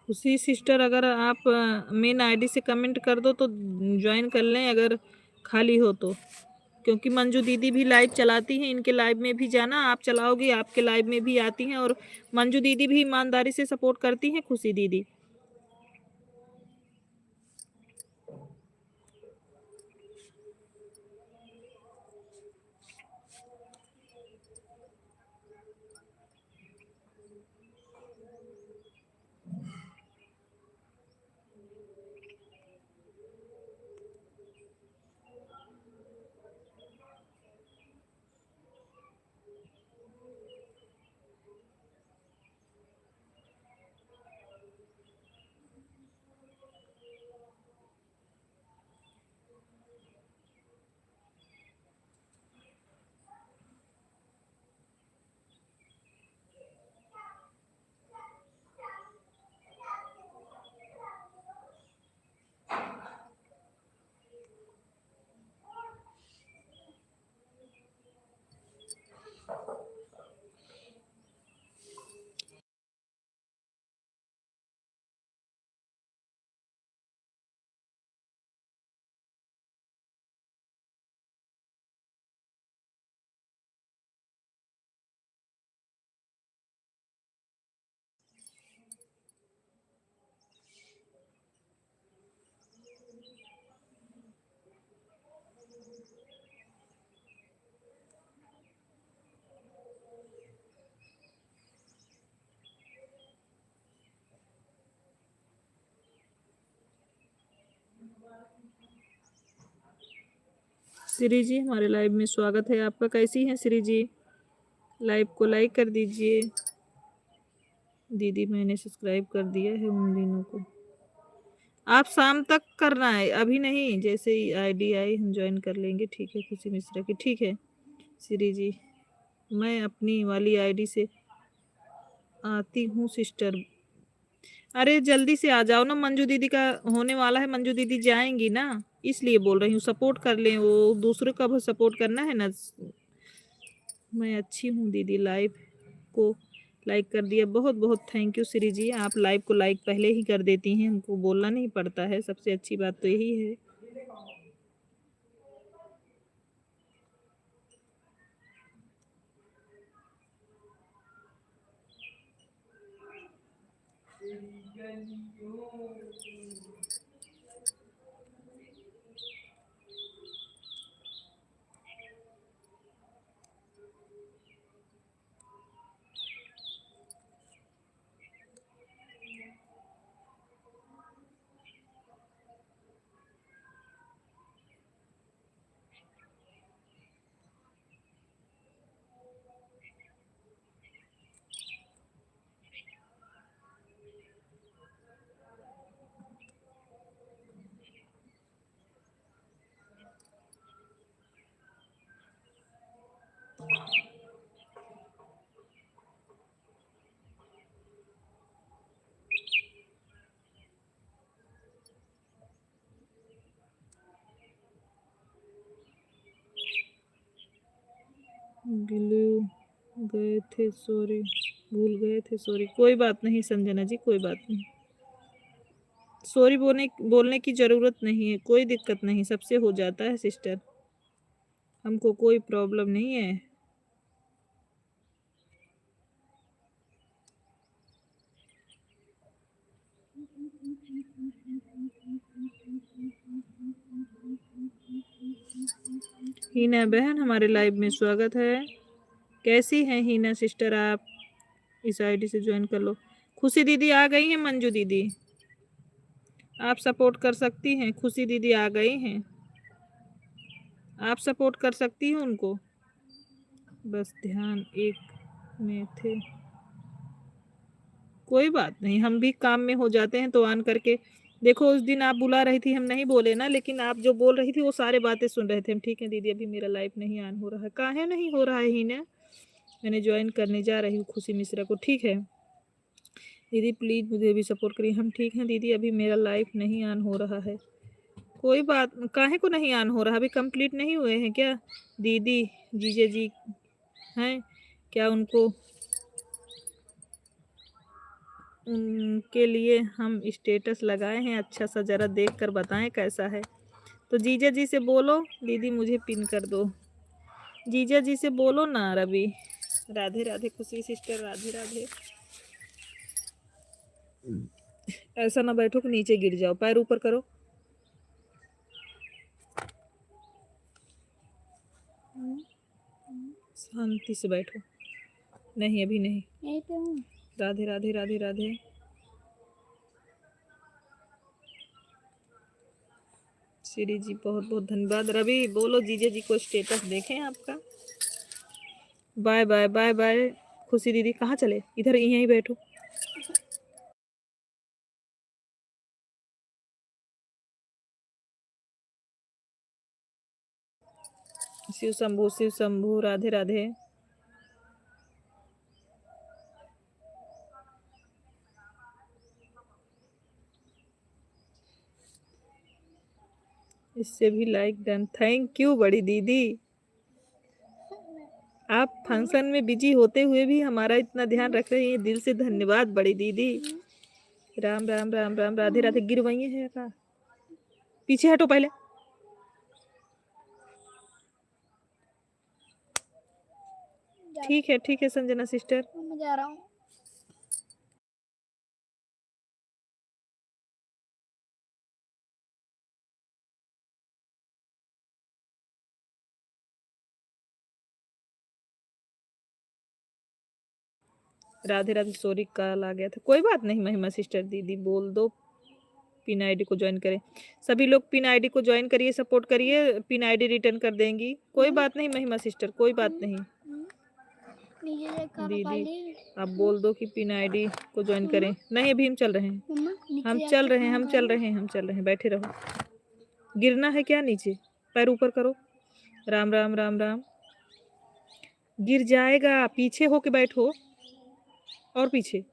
उसी सिस्टर अगर आप मेन आईडी से कमेंट कर दो तो ज्वाइन कर लें अगर खाली हो तो, क्योंकि मंजू दीदी भी लाइव चलाती हैं, इनके लाइव में भी जाना, आप चलाओगे आपके लाइव में भी आती हैं, और मंजू दीदी भी ईमानदारी से सपोर्ट करती हैं खुशी दीदी। श्री जी हमारे लाइव में स्वागत है आपका। कैसी हैं श्री जी? लाइव को लाइक कर दीजिए। दीदी मैंने सब्सक्राइब कर दिया है उन दिनों को। आप शाम तक करना है, अभी नहीं, जैसे ही आईडी आई हम ज्वाइन कर लेंगे। ठीक है खुशी मिश्रा की, ठीक है श्री जी। मैं अपनी वाली आईडी से आती हूँ सिस्टर। अरे जल्दी से आ जाओ ना, मंजू दीदी का होने वाला है, मंजू दीदी जाएंगी ना, इसलिए बोल रही हूँ सपोर्ट कर लें, वो दूसरों का भी सपोर्ट करना है ना। मैं अच्छी हूँ दीदी, लाइव को लाइक कर दिया, बहुत बहुत थैंक यू श्री जी। आप लाइव को लाइक पहले ही कर देती हैं, हमको बोलना नहीं पड़ता है, सबसे अच्छी बात तो यही है। गए थे सॉरी, भूल गए थे सॉरी। कोई बात नहीं संजना जी, कोई बात नहीं, सॉरी बोलने की ज़रूरत नहीं है, कोई दिक्कत नहीं, सबसे हो जाता है सिस्टर, हमको कोई प्रॉब्लम नहीं है। हीना बहन हमारे लाइव में स्वागत है। कैसी हैं हीना सिस्टर आप? इस आईडी से ज्वाइन कर लो। खुशी दीदी आ गई हैं, मंजू दीदी आप सपोर्ट कर सकती हैं, खुशी दीदी आ गई हैं, आप सपोर्ट कर सकती हैं उनको। बस ध्यान एक में थे, कोई बात नहीं, हम भी काम में हो जाते हैं तो ऑन करके देखो। उस दिन आप बुला रही थी, हम नहीं बोले ना, लेकिन आप जो बोल रही थी वो सारे बातें सुन रहे थे हम। ठीक है दीदी, अभी मेरा लाइव नहीं ऑन हो रहा है। काहे नहीं हो रहा है हीना? मैंने ज्वाइन करने जा रही हूँ खुशी मिश्रा को। ठीक है दीदी प्लीज़ मुझे भी सपोर्ट करिए। हम ठीक हैं दीदी, अभी मेरा लाइव नहीं ऑन हो रहा है। कोई बात, काहे को नहीं ऑन हो रहा? अभी कंप्लीट नहीं हुए हैं क्या दीदी? जीजे जी हैं क्या? उनके लिए हम स्टेटस लगाए हैं, अच्छा सा जरा देख कर बताएं कैसा है। तो जीजा जी से बोलो दीदी मुझे पिन कर दो, जीजा जी से बोलो ना रवि। राधे राधे खुशी सिस्टर, राधे राधे। ऐसा ना बैठो कि नीचे गिर जाओ, पैर ऊपर करो। शांति से बैठो। नहीं अभी नहीं। राधे राधे राधे राधे। श्री जी बहुत बहुत धन्यवाद। रवि बोलो जीजा जी को स्टेटस देखें आपका। Bye bye bye bye. Khushi दीदी कहाँ चले? इधर यहीं बैठो। शिव शंभू राधे राधे। इससे भी लाइक डन, थैंक यू बड़ी दीदी। आप फंक्शन में बिजी होते हुए भी हमारा इतना ध्यान रख रही हैं, दिल से धन्यवाद बड़ी दीदी। राम राम राम राम, राधे राधे। गिर वही है का? पीछे हटो पहले। ठीक है संजना सिस्टर, मैं जा रहा हूँ। राधे राधे सॉरी कॉल आ गया था, कोई बात नहीं महिमा सिस्टर। दीदी बोल दो पिन आईडी को ज्वाइन करें। सभी लोग पिन आईडी को ज्वाइन करिए, सपोर्ट करिए, पिन आईडी रिटर्न कर देंगी। कोई बात नहीं महिमा सिस्टर, कोई बात नहीं। दीदी आप बोल दो कि पिन आईडी को ज्वाइन करें। नहीं अभी हम चल रहे हैं, हम चल रहे हैं, हम चल रहे हैं, हम चल रहे हैं। बैठे रहो। गिरना है क्या? नीचे पैर ऊपर करो। राम राम राम राम। गिर जाएगा, पीछे होके बैठो और पीछे।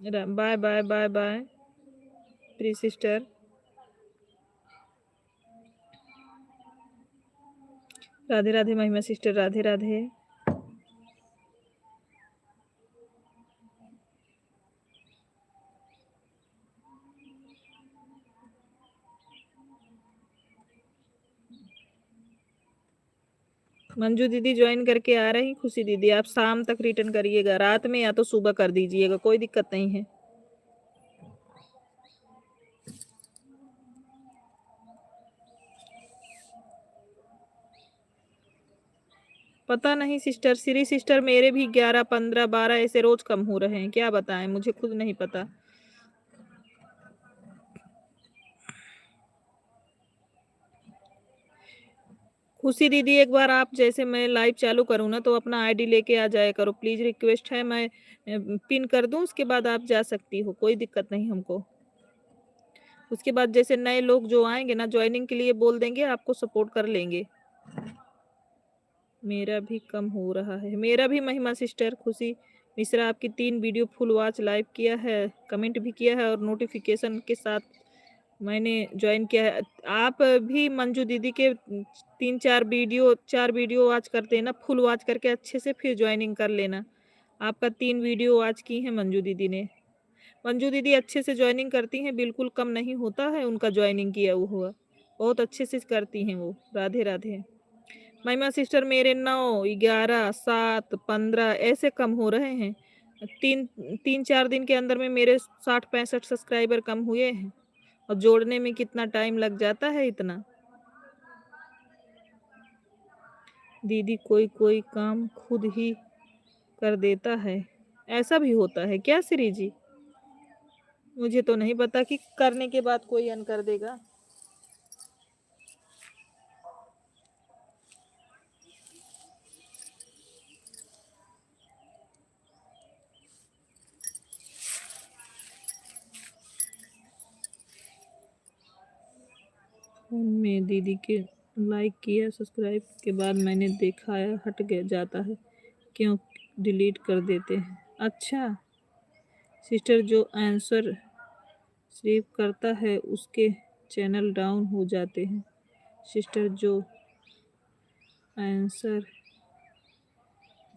बाय बाय बाय बाय प्री सिस्टर। राधे राधे महिमा सिस्टर, राधे राधे। मंजू दीदी ज्वाइन करके आ रही। खुशी दीदी आप शाम तक रिटर्न करिएगा, रात में या तो सुबह कर दीजिएगा, कोई दिक्कत नहीं है। पता नहीं सिस्टर, श्री सिस्टर मेरे भी 11, 15, 12 ऐसे रोज कम हो रहे हैं, क्या बताएं, मुझे खुद नहीं पता। खुशी दीदी एक बार आप जैसे मैं लाइव चालू करूँ ना तो अपना आईडी लेके आ जाया करो प्लीज, रिक्वेस्ट है। मैं पिन कर दूं, उसके बाद आप जा सकती हो, कोई दिक्कत नहीं हमको। उसके बाद जैसे नए लोग जो आएंगे ना ज्वाइनिंग के लिए बोल देंगे, आपको सपोर्ट कर लेंगे। मेरा भी कम हो रहा है, मेरा भी। महिमा सिस्टर खुशी मिश्रा आपकी 3 वीडियो फुल वॉच लाइव किया है, कमेंट भी किया है और नोटिफिकेशन के साथ मैंने ज्वाइन किया है। आप भी मंजू दीदी के 4 वीडियो वॉच करते हैं ना, फुल वॉच करके अच्छे से फिर ज्वाइनिंग कर लेना। आपका 3 वीडियो वॉच की है मंजू दीदी ने। मंजू दीदी अच्छे से ज्वाइनिंग करती हैं, बिल्कुल कम नहीं होता है उनका ज्वाइनिंग किया हुआ, बहुत अच्छे से करती हैं वो। राधे राधे। महिमा सिस्टर मेरे 9, 11, 7, 15 ऐसे कम हो रहे हैं। तीन 3-4 दिन के अंदर में मेरे 60-65 सब्सक्राइबर कम हुए हैं, और जोड़ने में कितना टाइम लग जाता है इतना। दीदी कोई कोई काम खुद ही कर देता है, ऐसा भी होता है क्या श्री जी? मुझे तो नहीं पता कि करने के बाद कोई अन कर देगा। में दीदी के लाइक किया सब्सक्राइब के बाद मैंने देखा है हट गया जाता है, क्यों डिलीट कर देते हैं? अच्छा सिस्टर, जो आंसर स्वीप करता है उसके चैनल डाउन हो जाते हैं। सिस्टर, जो आंसर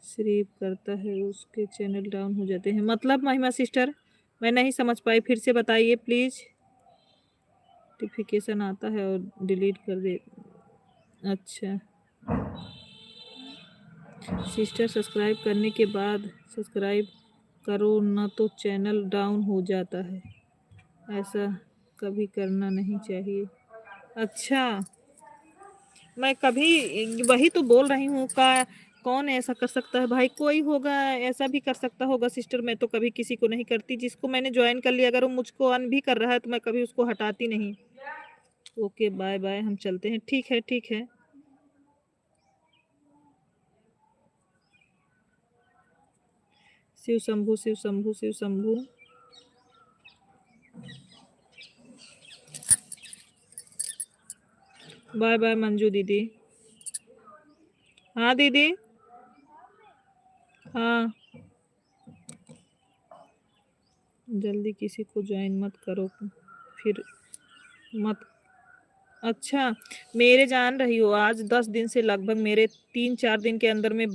स्वीप करता है उसके चैनल डाउन हो जाते हैं, मतलब महिमा सिस्टर मैं नहीं समझ पाई, फिर से बताइए प्लीज। नोटिफिकेशन आता है और डिलीट कर दे। अच्छा सिस्टर, सब्सक्राइब करने के बाद सब्सक्राइब करो ना तो चैनल डाउन हो जाता है, ऐसा कभी करना नहीं चाहिए। अच्छा मैं कभी वही तो बोल रही हूँ का, कौन ऐसा कर सकता है भाई? कोई होगा ऐसा भी कर सकता होगा सिस्टर, मैं तो कभी किसी को नहीं करती, जिसको मैंने ज्वाइन कर लिया अगर वो मुझको अन भी कर रहा है तो मैं कभी उसको हटाती नहीं। ओके बाय बाय, हम चलते हैं। ठीक है ठीक है। शिव शंभू शिव शंभू शिव शंभू। बाय बाय मंजू दीदी। हाँ दीदी। हाँ जल्दी किसी को ज्वाइन मत करो फिर मत। अच्छा मेरे जान रही हो, आज 10 दिन से लगभग मेरे 3-4 दिन के अंदर में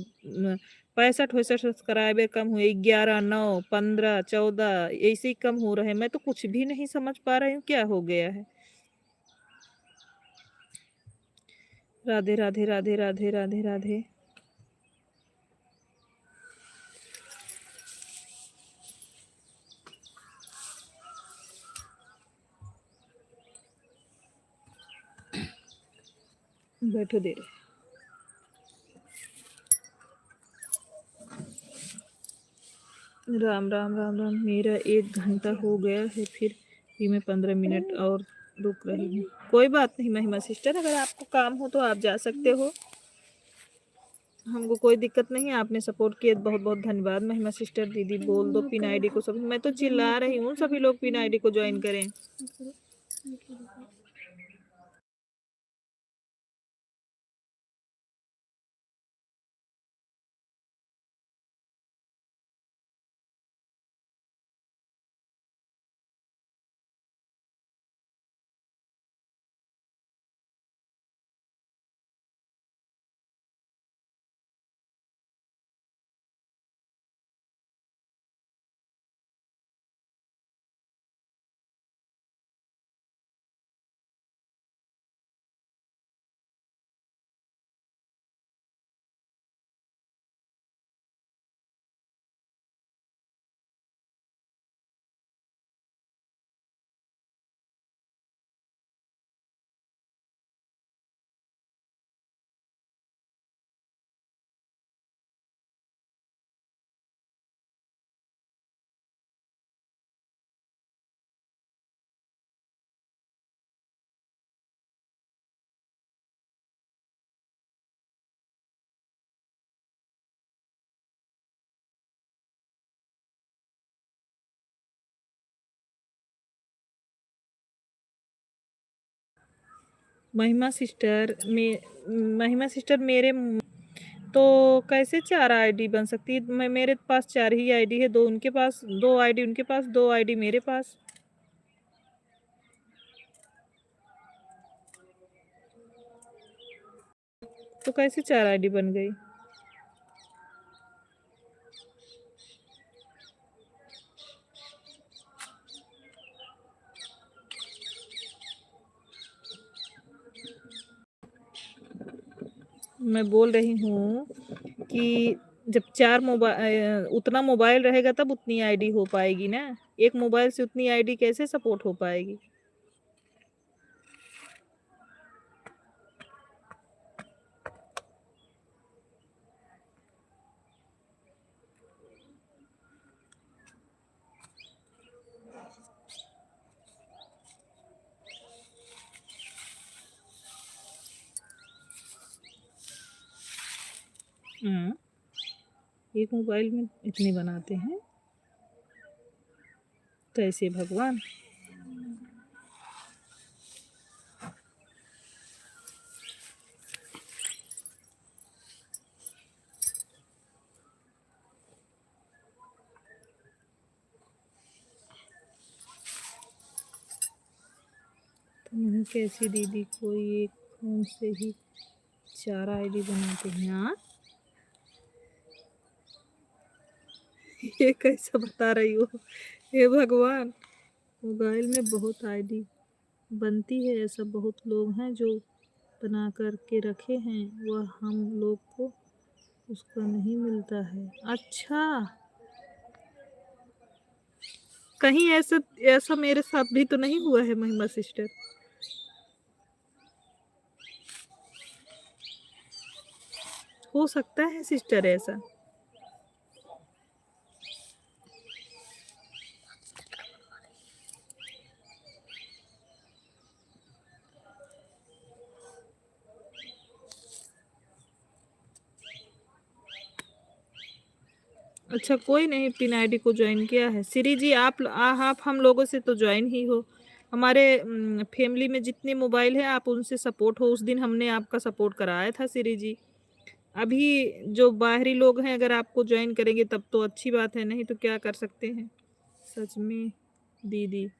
65-68 सब्सक्राइबर कम हुए। 11, 9, 15, 14 ऐसे ही कम हो रहे हैं, मैं तो कुछ भी नहीं समझ पा रही हूँ क्या हो गया है। राधे राधे राधे राधे राधे राधे। बैठो दे रहे। राम राम राम राम। मेरा 1 घंटा हो गया है, फिर भी मैं 15 मिनट और रुक रही हूँ। कोई बात नहीं महिमा सिस्टर, अगर आपको काम हो तो आप जा सकते हो, हमको कोई दिक्कत नहीं है। आपने सपोर्ट किया, बहुत बहुत धन्यवाद महिमा सिस्टर। दीदी बोल दो पिन आईडी को सब, मैं तो चिल्ला रही हूँ सभी लोग पिन आईडी को ज्वाइन करें। महिमा सिस्टर मेरे तो कैसे 4 आईडी बन सकती है? मैं मेरे पास 4 ही आईडी है, 2 उनके पास, 2 आईडी उनके पास, 2 आईडी मेरे पास। तो कैसे 4 आईडी बन गई? मैं बोल रही हूँ कि जब 4 उतना मोबाइल रहेगा तब उतनी आईडी हो पाएगी ना। एक मोबाइल से उतनी आईडी कैसे सपोर्ट हो पाएगी? एक मोबाइल में इतनी बनाते हैं? कैसे भगवान? तुम कैसी दीदी कोई एक फोन से ही 4 आईडी बनाते हैं? हाँ, ये कैसा बता रही हो? हे भगवान, मोबाइल में बहुत आईडी बनती है, ऐसा बहुत लोग हैं जो बना कर के रखे हैं, वह हम लोग को उसका नहीं मिलता है। अच्छा, कहीं ऐसा ऐसा मेरे साथ भी तो नहीं हुआ है महिमा सिस्टर? हो सकता है सिस्टर ऐसा। अच्छा, कोई नहीं पिन आईडी को ज्वाइन किया है। सिरी जी, आप हम लोगों से तो ज्वाइन ही हो। हमारे फैमिली में जितने मोबाइल हैं आप उनसे सपोर्ट हो। उस दिन हमने आपका सपोर्ट कराया था सिरी जी। अभी जो बाहरी लोग हैं अगर आपको ज्वाइन करेंगे तब तो अच्छी बात है, नहीं तो क्या कर सकते हैं। सच में दीदी,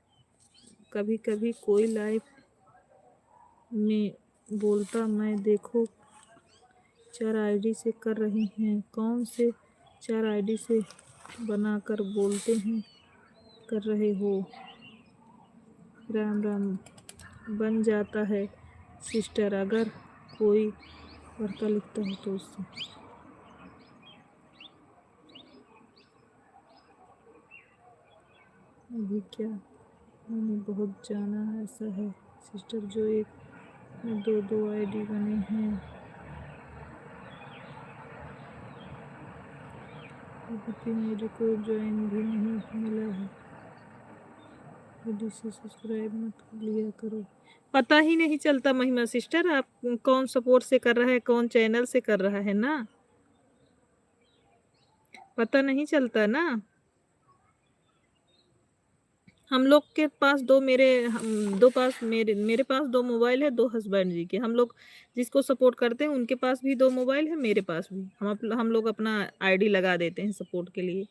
कभी कभी कोई लाइव में बोलता मैं देखो 4 आईडी से कर रही हैं, कौन से 4 आईडी से बनाकर बोलते हैं कर रहे हो? राम राम। बन जाता है सिस्टर, अगर कोई वार्ता लिखता हो तो उससे। अभी क्या, मैंने बहुत जाना ऐसा है सिस्टर जो एक में 2 आईडी बने हैं। अभी 3 आईडी को ज्वाइन भी नहीं मिला है। आईडी से सब्सक्राइब मत लिया करो। पता ही नहीं चलता महिमा सिस्टर आप कौन सपोर्ट से कर रहा है, कौन चैनल से कर रहा है ना, पता नहीं चलता ना। हम लोग के पास दो मेरे दो पास मेरे पास 2 मोबाइल है, 2 हस्बैंड जी के। हम लोग जिसको सपोर्ट करते हैं उनके पास भी 2 मोबाइल है, मेरे पास भी। हम लोग अपना आईडी लगा देते हैं सपोर्ट के लिए।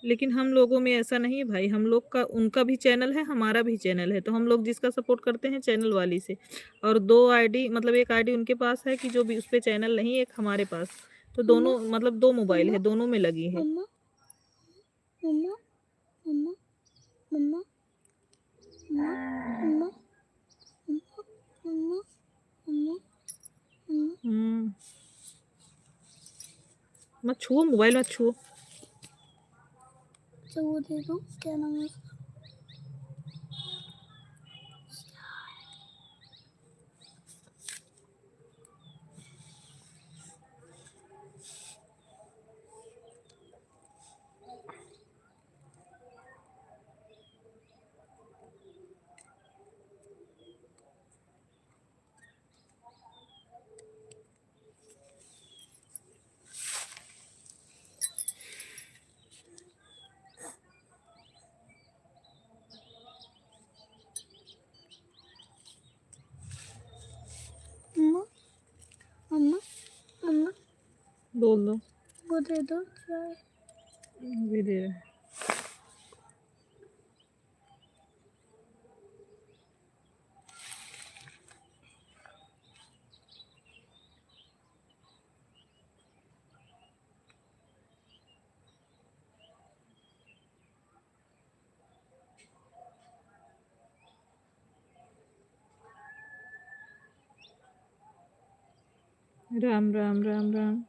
लेकिन हम लोगों में ऐसा नहीं है भाई, हम लोग का उनका भी चैनल है, हमारा भी चैनल है, तो हम लोग जिसका सपोर्ट करते हैं चैनल वाली से। और 2 आईडी मतलब एक आईडी उनके पास है कि जो भी उस पे चैनल नहीं, एक हमारे पास। तो दोनों मतलब 2 मोबाइल है, दोनों में लगी है। हम्म, मत छुओ मोबाइल, मत छुओ। तो वो दे दो, क्या नाम है? बोल दो। वो दे दो चाय। भी दे रहे। राम राम राम राम।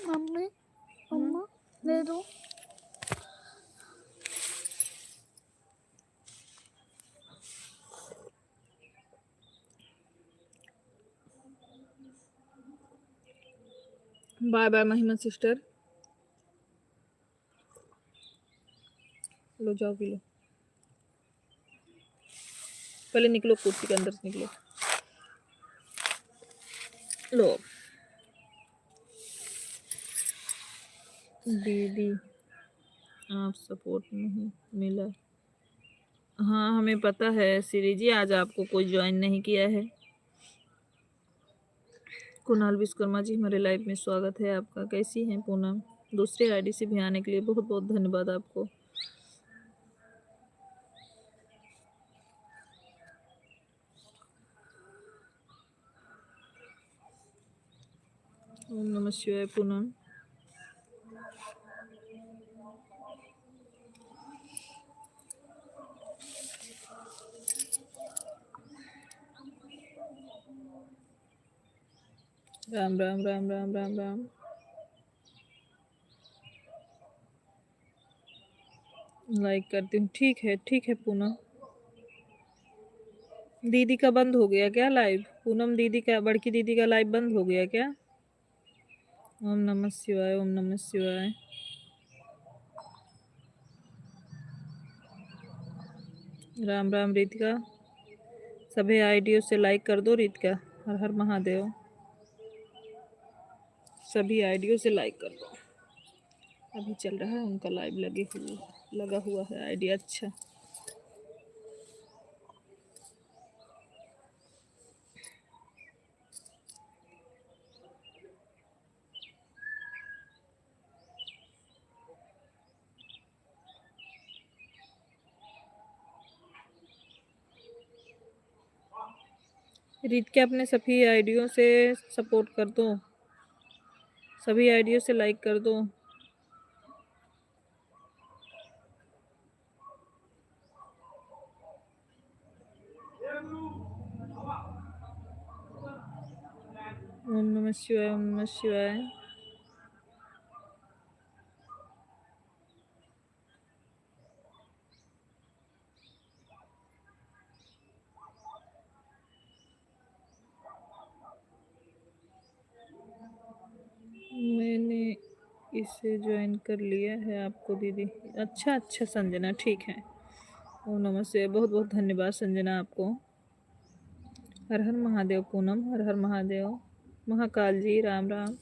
मम्मी मम्मा दे दो। बाय बाय महिमा सिस्टर। लो जाओ पी लो। पहले निकलो, कुर्सी के अंदर से निकलो। लो। दीदी आप सपोर्ट नहीं मिला। हाँ हमें पता है श्री जी, आज आपको कोई ज्वाइन नहीं किया है। कुणाल विश्वकर्मा जी, हमारे लाइव में स्वागत है आपका। कैसी हैं पूनम? दूसरे आईडी से भी आने के लिए बहुत बहुत धन्यवाद आपको। ओम नमः शिवाय पूनम। राम राम राम राम राम राम। लाइक करती हूँ। ठीक है पूनम। दीदी का बंद हो गया क्या लाइव? पूनम दीदी का, बड़की दीदी का लाइव बंद हो गया क्या? ओम नमः शिवाय, ओम नमः शिवाय। राम राम रितिका। सभी आईडियो से लाइक कर दो रितिका। हर हर महादेव। सभी आईडियो से लाइक कर दो। अभी चल रहा है उनका लाइव, लगा हुआ है आईडिया। अच्छा रितिका, अपने सभी आईडियो से सपोर्ट कर दो। सभी आईडियो से लाइक कर दो। ओम नमः शिवाय, ओम नमः शिवाय। मैंने इसे ज्वाइन कर लिया है आपको दीदी। अच्छा अच्छा संजना, ठीक है। ओम नमः शिवाय। बहुत बहुत धन्यवाद संजना आपको। हर हर महादेव पूनम, हर हर महादेव। महाकाल जी राम राम।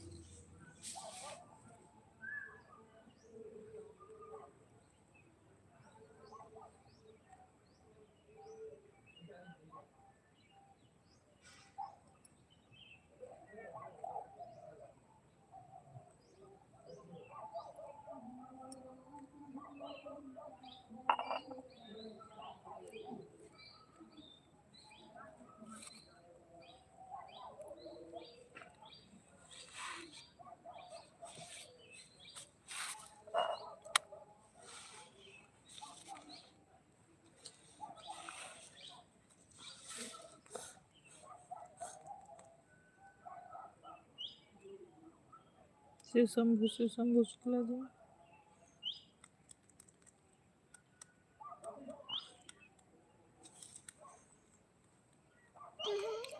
शिव शंभु शुक्ला जी।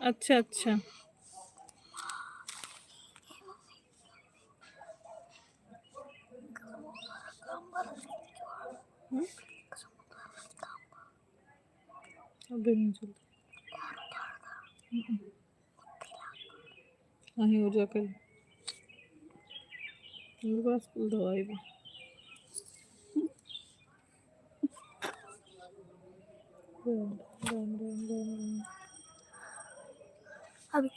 अच्छा अच्छा। हम्म? अभी नहीं चलता। कहीं हो जाकर मेरे पास कोई दवाई भी। राम राम राम राम राम। अभी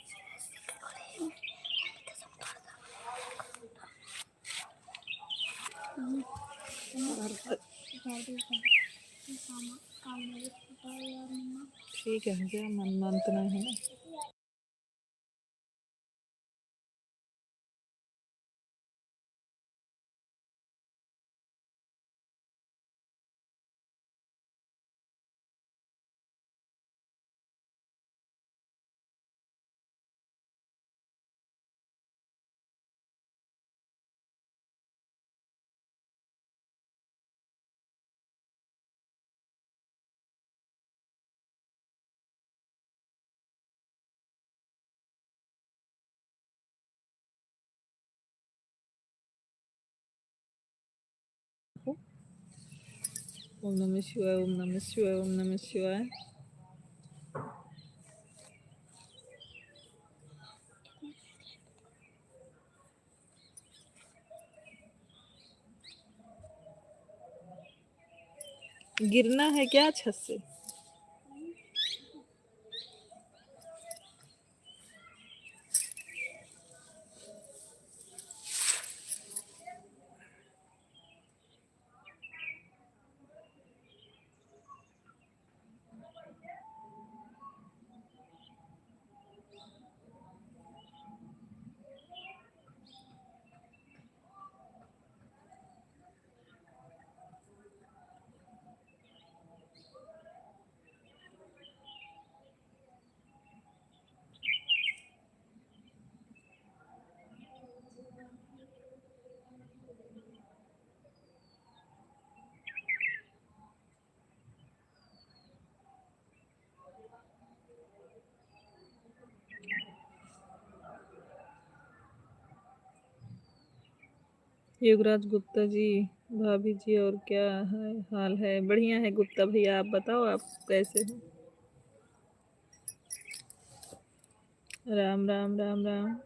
ठीक है, क्या मन मानतना है ना। ओम नमः शिवाय, ओम नमः शिवाय, ओम नमः शिवाय। गिरना है क्या छत से? युवराज गुप्ता जी, भाभी जी, और क्या है हाल है? बढ़िया है गुप्ता भैया, आप बताओ आप कैसे हो? राम राम राम राम।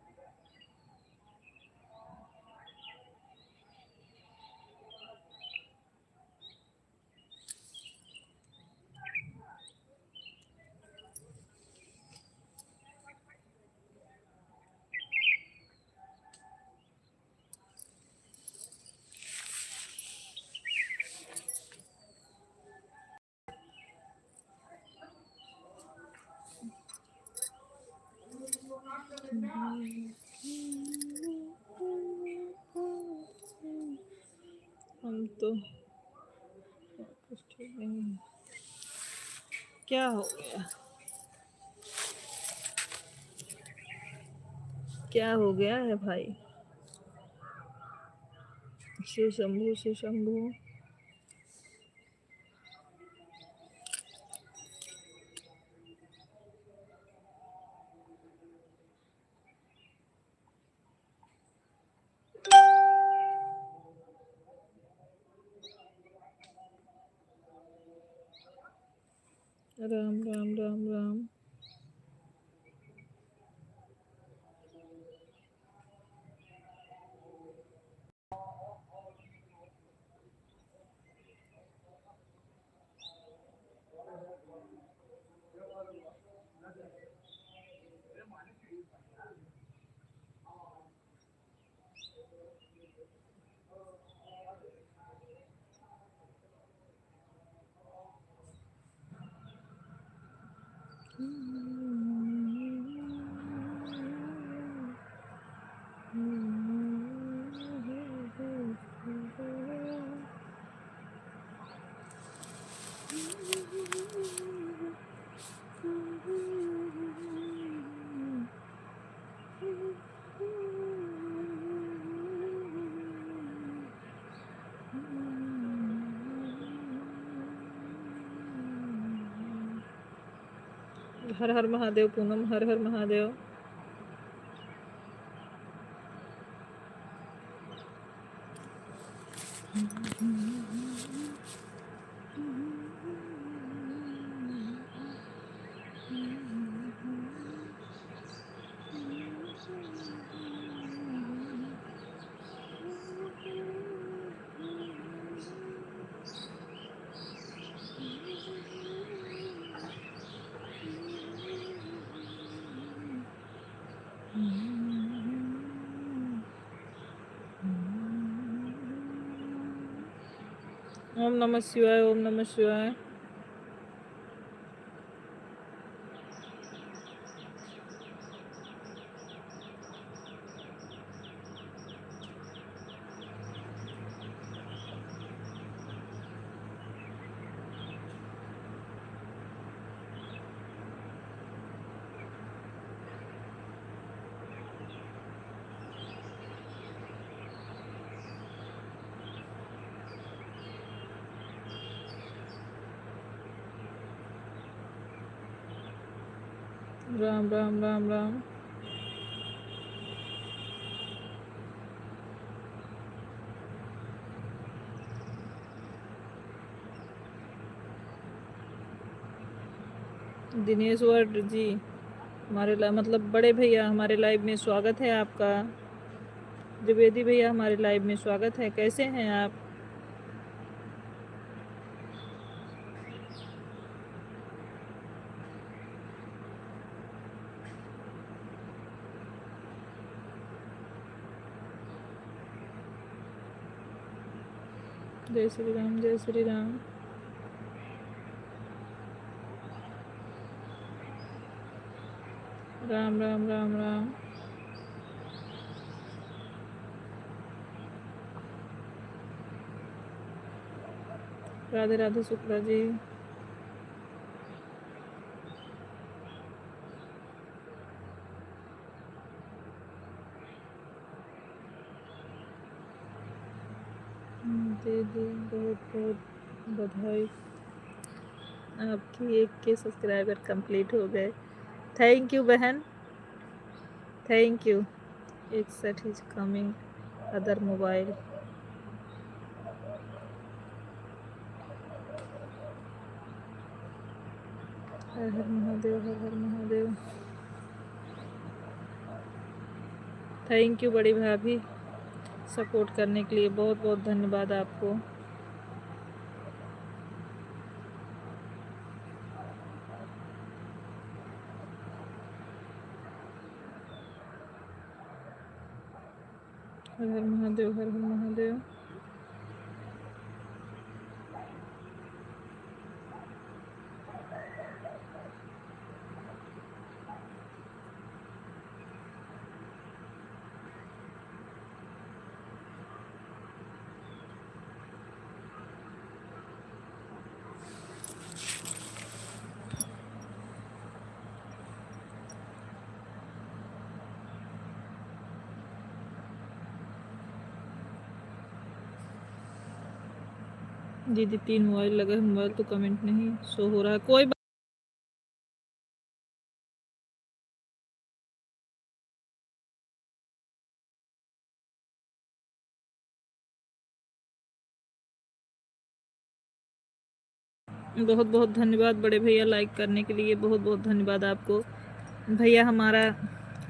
हम तो कुछ ठीक नहीं है। क्या हो गया? क्या हो गया है भाई? शिव शंभू, शिव शंभू। राम राम राम राम। हर हर महादेव पूनम, हर हर महादेव। ओम नमः शिवाय, ओम नमः शिवाय। राम राम राम राम। दिनेश वर्ड जी हमारे मतलब बड़े भैया हमारे लाइव में स्वागत है आपका। द्विवेदी भैया हमारे लाइव में स्वागत है, कैसे हैं आप? जय श्री राम, जय श्री राम। राम राम राम राम। राधे राधे शुक्ला जी। दीदी बहुत बहुत बधाई, आपकी 1K सब्सक्राइबर कंप्लीट हो गए। थैंक यू बहन, थैंक यू। एक set is coming other mobile. हर हर महादेव, हर हर महादेव। थैंक यू बड़ी भाभी, सपोर्ट करने के लिए बहुत बहुत धन्यवाद आपको। हर हर महादेव, हर हर महादेव। दीदी 3 मोबाइल लगे, मोबाइल तो कमेंट नहीं शो हो रहा है, कोई बहुत बहुत धन्यवाद बड़े भैया लाइक करने के लिए, बहुत बहुत धन्यवाद आपको। भैया हमारा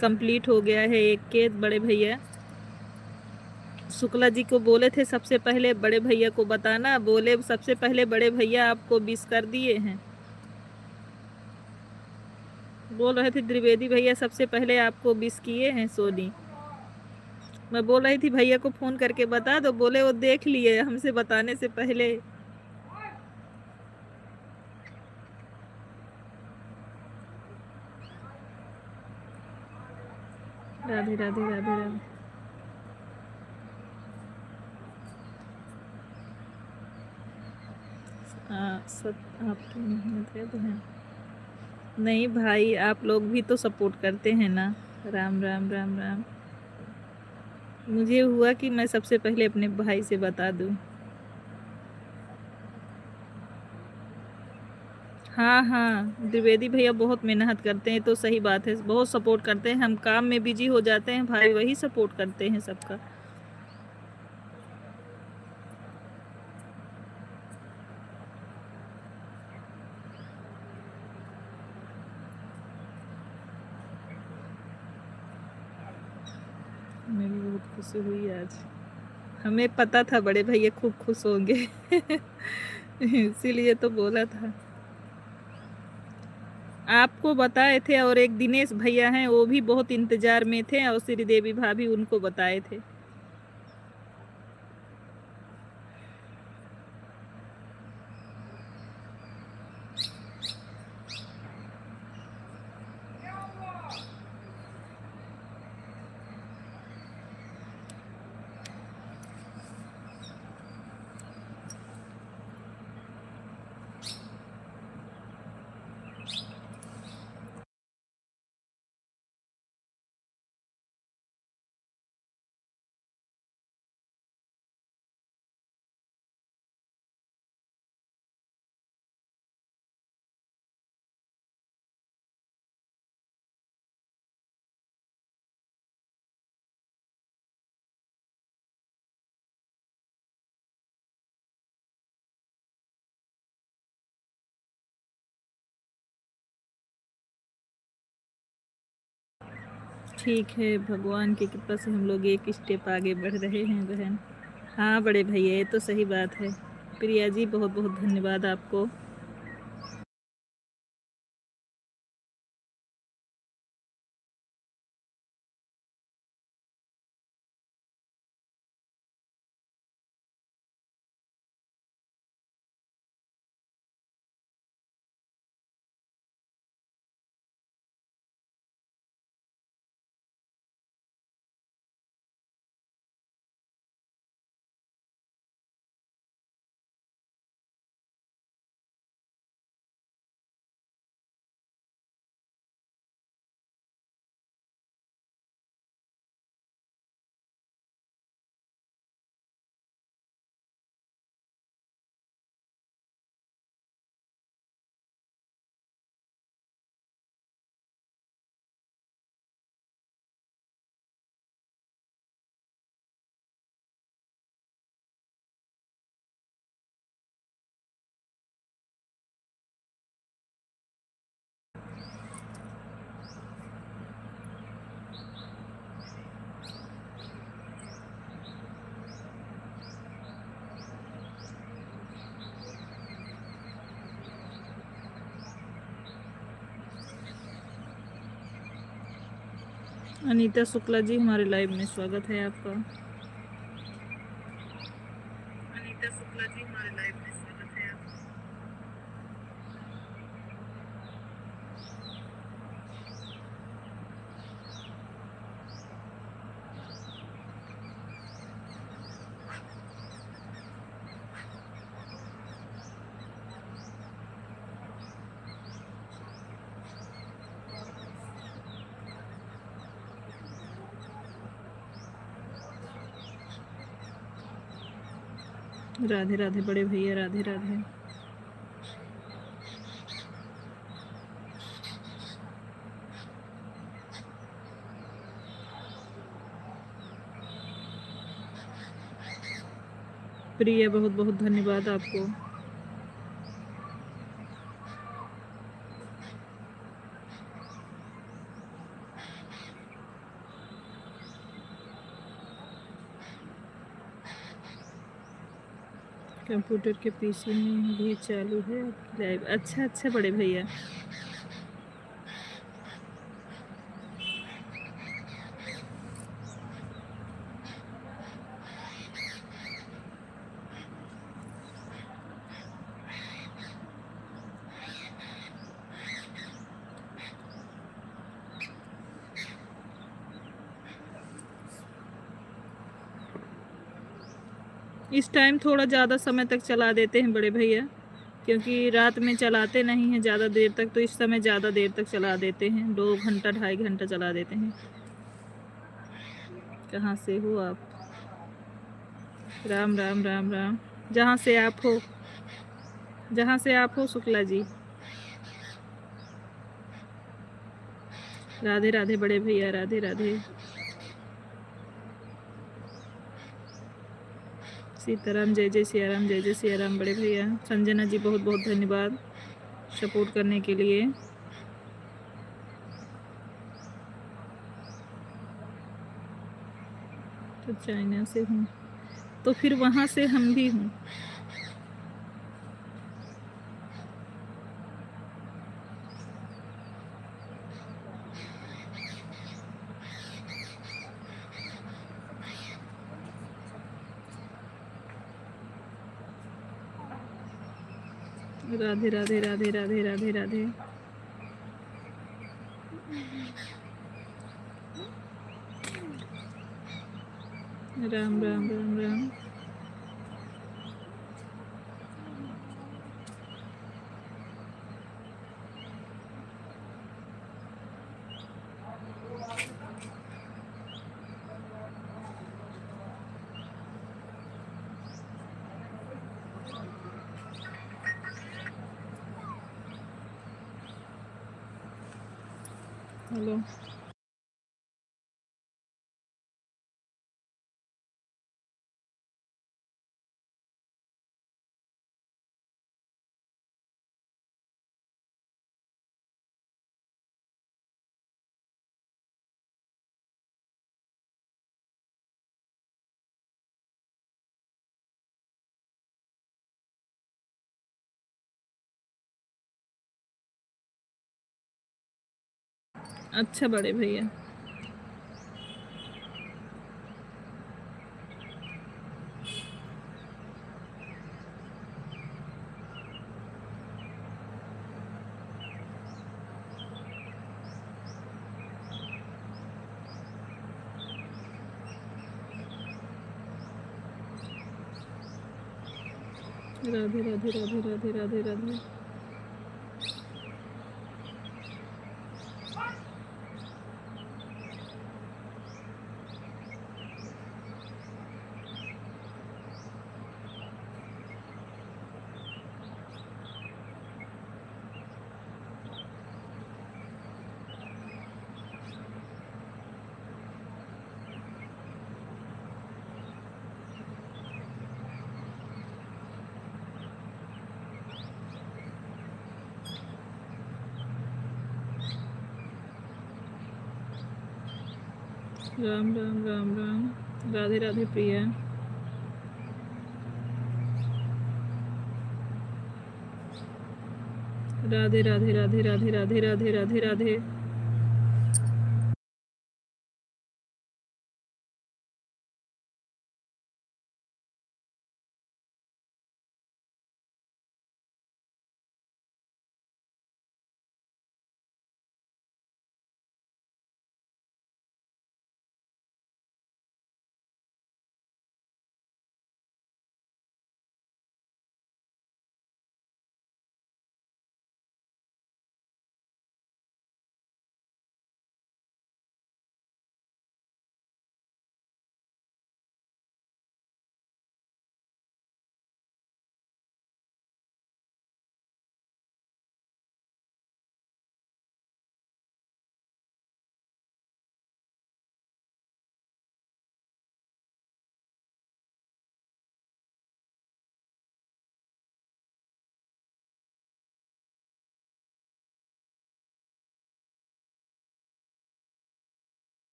कंप्लीट हो गया है 1K। बड़े भैया शुक्ला जी को बोले थे सबसे पहले बड़े भैया को बताना, बोले सबसे पहले बड़े भैया आपको विश कर दिए हैं। बोल रहे थे द्विवेदी भैया सबसे पहले आपको विश किए हैं सोनी। मैं बोल रही थी भैया को फोन करके बता दो, बोले वो देख लिए हमसे बताने से पहले। राधे राधे राधे राधे। सब आपकी मेहनत है बहन। नहीं भाई, आप लोग भी तो सपोर्ट करते हैं ना। राम राम राम राम। मुझे हुआ कि मैं सबसे पहले अपने भाई से बता दूं। हाँ हाँ, द्विवेदी भैया बहुत मेहनत करते हैं, तो सही बात है, बहुत सपोर्ट करते हैं। हम काम में बिजी हो जाते हैं, भाई वही सपोर्ट करते हैं सबका। हमें भी बहुत खुशी हुई आज। हमें पता था बड़े भैया खूब खुश होंगे इसीलिए तो बोला था। आपको बताए थे, और एक दिनेश भैया हैं वो भी बहुत इंतजार में थे, और श्रीदेवी भाभी उनको बताए थे। ठीक है, भगवान की कृपा से हम लोग एक स्टेप आगे बढ़ रहे हैं बहन। हाँ बड़े भैया, ये तो सही बात है। प्रिया जी बहुत बहुत धन्यवाद आपको। अनीता शुक्ला जी हमारे लाइव में स्वागत है आपका। अनीता शुक्ला जी हमारे लाइव में स्वागत है आपका। राधे राधे बड़े भैया, राधे राधे। प्रिया बहुत बहुत धन्यवाद आपको। कंप्यूटर के पीसी में भी चालू है आपकी लाइव। अच्छा अच्छा बड़े भैया। इस टाइम थोड़ा ज़्यादा समय तक चला देते हैं बड़े भैया, क्योंकि रात में चलाते नहीं हैं ज़्यादा देर तक, तो इस समय ज़्यादा देर तक चला देते हैं। 2 घंटा 2.5 घंटा चला देते हैं। कहाँ से हो आप? राम राम राम राम। जहाँ से आप हो, जहाँ से आप हो शुक्ला जी। राधे राधे बड़े भैया, राधे राधे। सीताराम, जय जय सियाराम, जय जय सियाराम बड़े भैया। संजना जी बहुत बहुत धन्यवाद सपोर्ट करने के लिए। तो चाइना से हूँ, तो फिर वहाँ से हम भी हूँ। राधे राधे राधे राधे राधे राधे। राम राम राम राम। हेलो। अच्छा बड़े भैया। राधे राधे राधे राधे राधे राधे। राम राम राम राम। राधे राधे प्रिया। राधे राधे राधे राधे राधे राधे राधे राधे।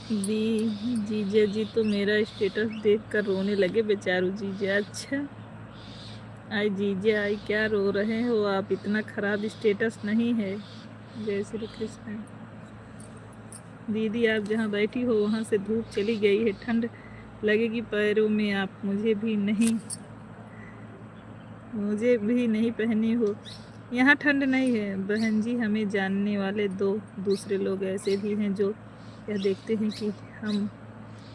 जीजा जी तो मेरा स्टेटस देखकर रोने लगे बेचारू जीजा। अच्छा आई जीजा आई, क्या रो रहे हो आप? इतना खराब स्टेटस नहीं है। जय श्री कृष्ण। दीदी आप जहाँ बैठी हो वहाँ से धूप चली गई है, ठंड लगेगी पैरों में। आप मुझे भी नहीं पहनी हो। यहाँ ठंड नहीं है बहन जी। हमें जानने वाले दो दूसरे लोग ऐसे भी हैं जो यह देखते हैं कि हम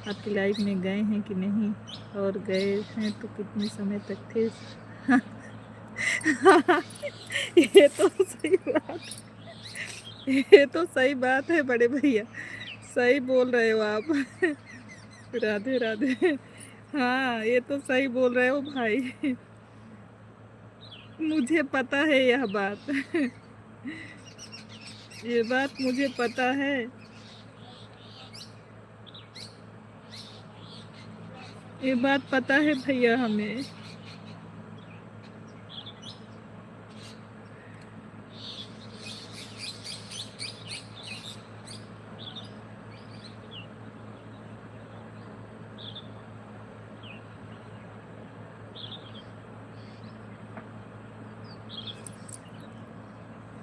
आपकी लाइफ में गए हैं कि नहीं, और गए हैं तो कितने समय तक थे। ये तो सही बात, ये तो सही बात है बड़े भैया, सही बोल रहे हो आप। राधे राधे। हाँ ये तो सही बोल रहे हो भाई। मुझे पता है यह बात। ये बात मुझे पता है। ये बात पता है भैया हमें।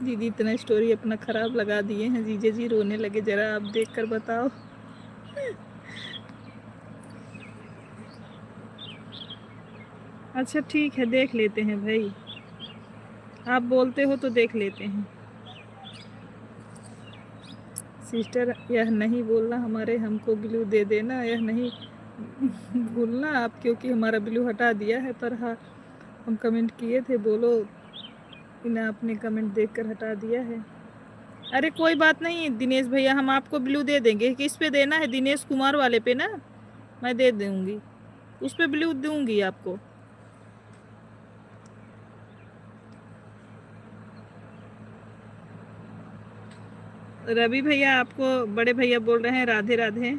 दीदी इतना स्टोरी अपना खराब लगा दिए हैं, जीजे जी रोने लगे। जरा आप देख कर बताओ। अच्छा ठीक है, देख लेते हैं भाई, आप बोलते हो तो देख लेते हैं। सिस्टर यह नहीं बोलना हमारे हमको ब्लू दे देना, यह नहीं भूलना आप, क्योंकि हमारा ब्लू हटा दिया है। पर हाँ हम कमेंट किए थे, बोलो इन्हें आपने कमेंट देखकर हटा दिया है। अरे कोई बात नहीं दिनेश भैया, हम आपको ब्लू दे देंगे। किस पे देना है? दिनेश कुमार वाले पे ना, मैं दे दूंगी, उस पे ब्लू दूंगी आपको। रवि भैया आपको बड़े भैया बोल रहे हैं राधे राधे।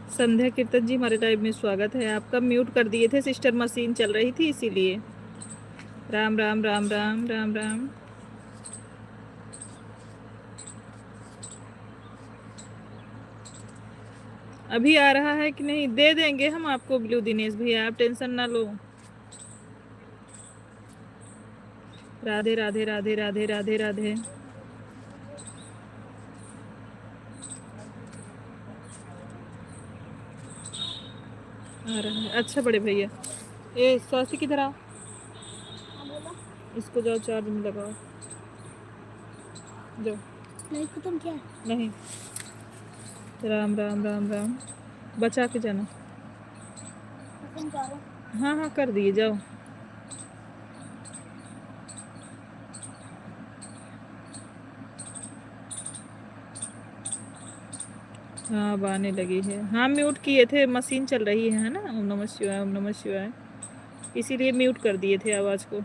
संध्या कीर्तन जी हमारे लाइव में स्वागत है आपका। म्यूट कर दिए थे सिस्टर, मशीन चल रही थी इसीलिए। राम राम राम राम राम राम। अभी आ रहा है कि नहीं? दे देंगे हम आपको ब्लू दिनेश भैया, आप टेंशन ना लो। राधे राधे राधे राधे राधे राधे। आ रहा है, अच्छा बड़े भैया। ए स्वास्थ्य किधर आओ, इसको जाओ चार्ज में लगाओ, जाओ। नहीं खत्म क्या? नहीं, राम राम राम राम। बचा के जाना। खत्म जा रहा हूँ। हाँ हाँ कर दिए, जाओ। हाँ अब आने लगी है। हाँ म्यूट किए थे, मशीन चल रही है ना। ओम नमः शिवाय, ओम नमः शिवाय, इसीलिए म्यूट कर दिए थे आवाज को।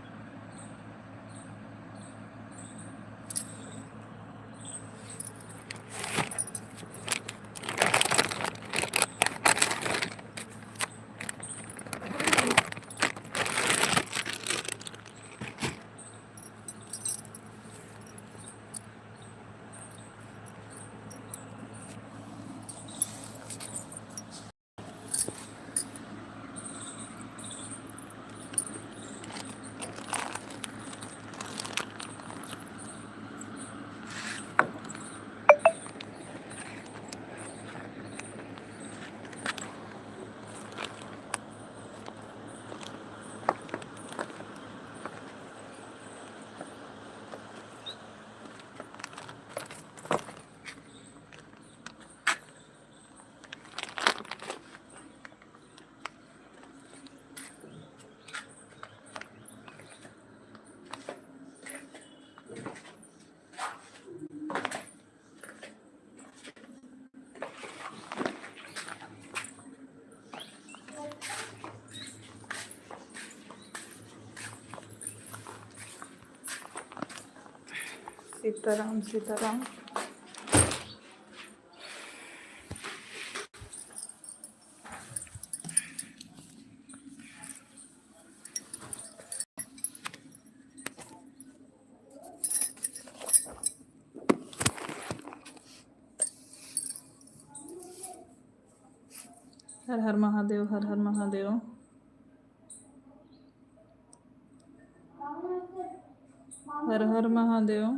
सीताराम सीताराम। हर हर महादेव, हर हर महादेव। हर हर महादेव।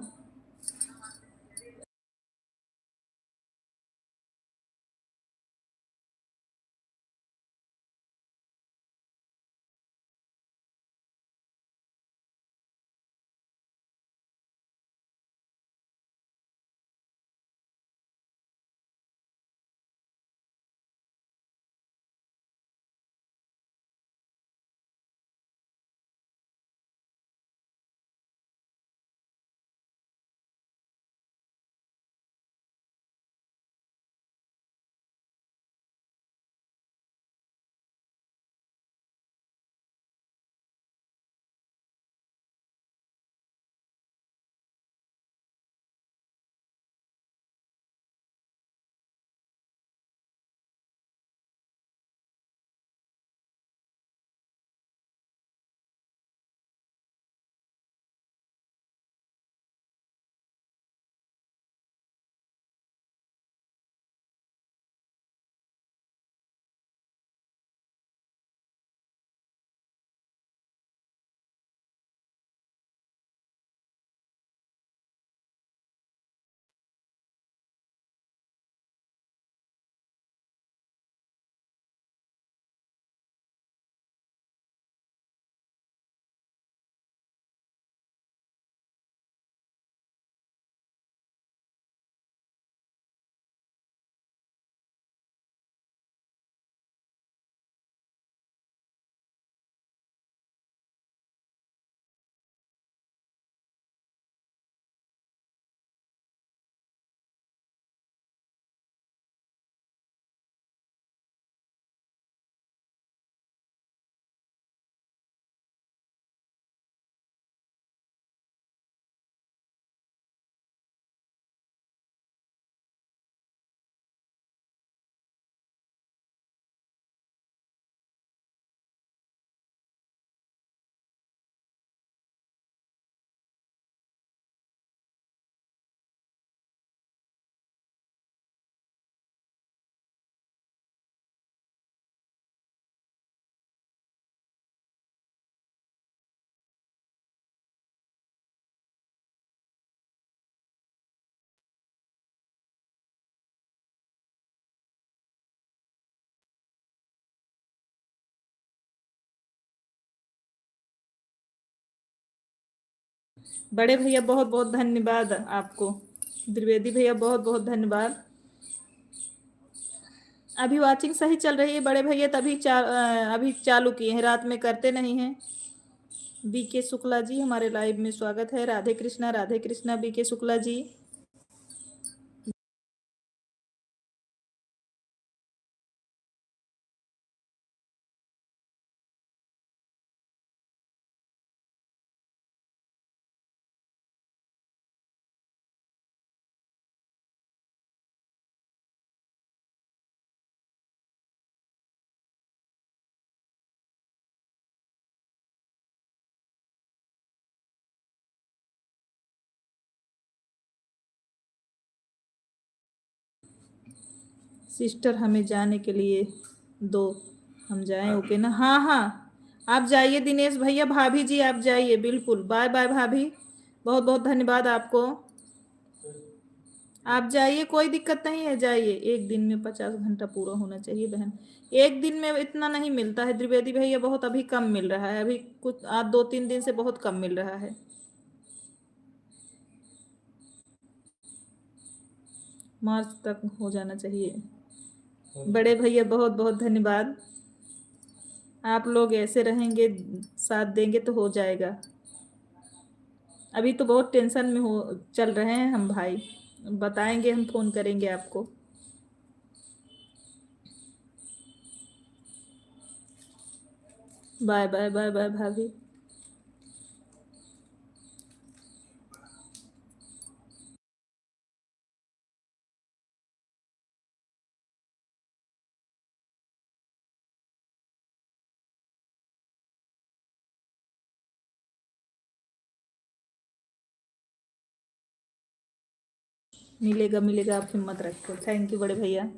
बड़े भैया बहुत बहुत धन्यवाद आपको। द्विवेदी भैया बहुत बहुत धन्यवाद। अभी वाचिंग सही चल रही है बड़े भैया, तभी अभी चालू किए हैं, रात में करते नहीं हैं। बीके शुक्ला जी हमारे लाइव में स्वागत है। राधे कृष्णा बीके शुक्ला जी। सिस्टर हमें जाने के लिए दो, हम जाएं, ओके ना? हाँ हाँ, आप जाइए दिनेश भैया। भाभी जी आप जाइए, बिल्कुल। बाय बाय भाभी, बहुत बहुत धन्यवाद आपको। आप जाइए, कोई दिक्कत नहीं है, जाइए। एक दिन में 50 घंटा पूरा होना चाहिए बहन। एक दिन में इतना नहीं मिलता है द्विवेदी भैया, बहुत अभी कम मिल रहा है। अभी कुछ आज 2-3 दिन से बहुत कम मिल रहा है। मार्च तक हो जाना चाहिए। बड़े भैया बहुत बहुत धन्यवाद। आप लोग ऐसे रहेंगे, साथ देंगे तो हो जाएगा। अभी तो बहुत टेंशन में हो चल रहे हैं हम भाई, बताएंगे, हम फोन करेंगे आपको। बाय बाय बाय बाय भाभी। मिलेगा मिलेगा, आप हिम्मत रखो। थैंक यू बड़े भैया।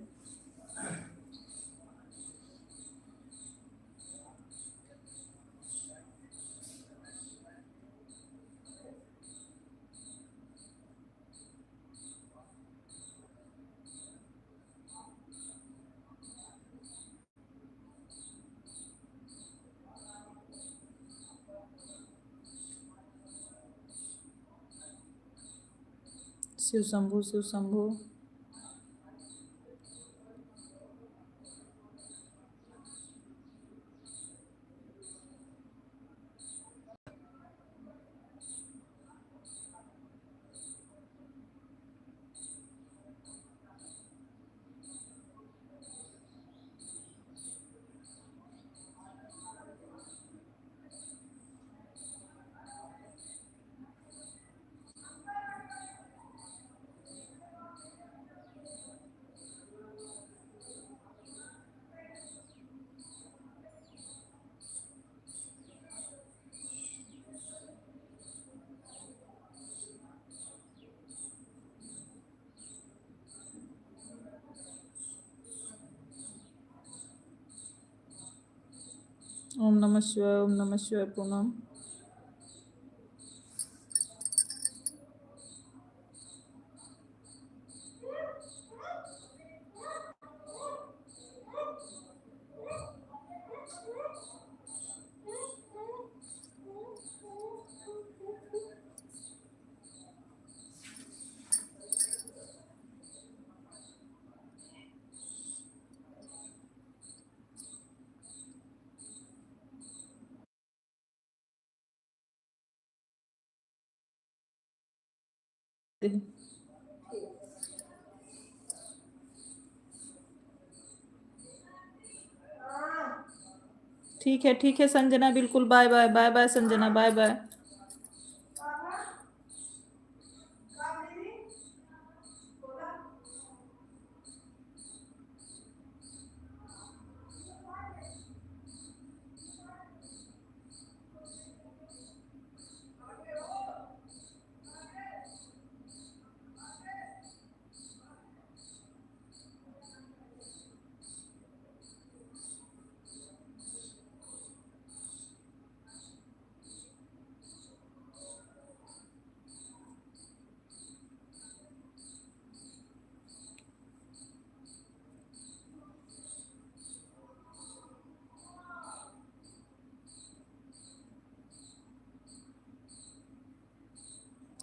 शिव शंभू शिव शंभू। ओम नमः शिवाय, ओम नमः शिवाय। पूनम ठीक है संजना, बिल्कुल। Bye bye bye bye Sanjana, bye bye.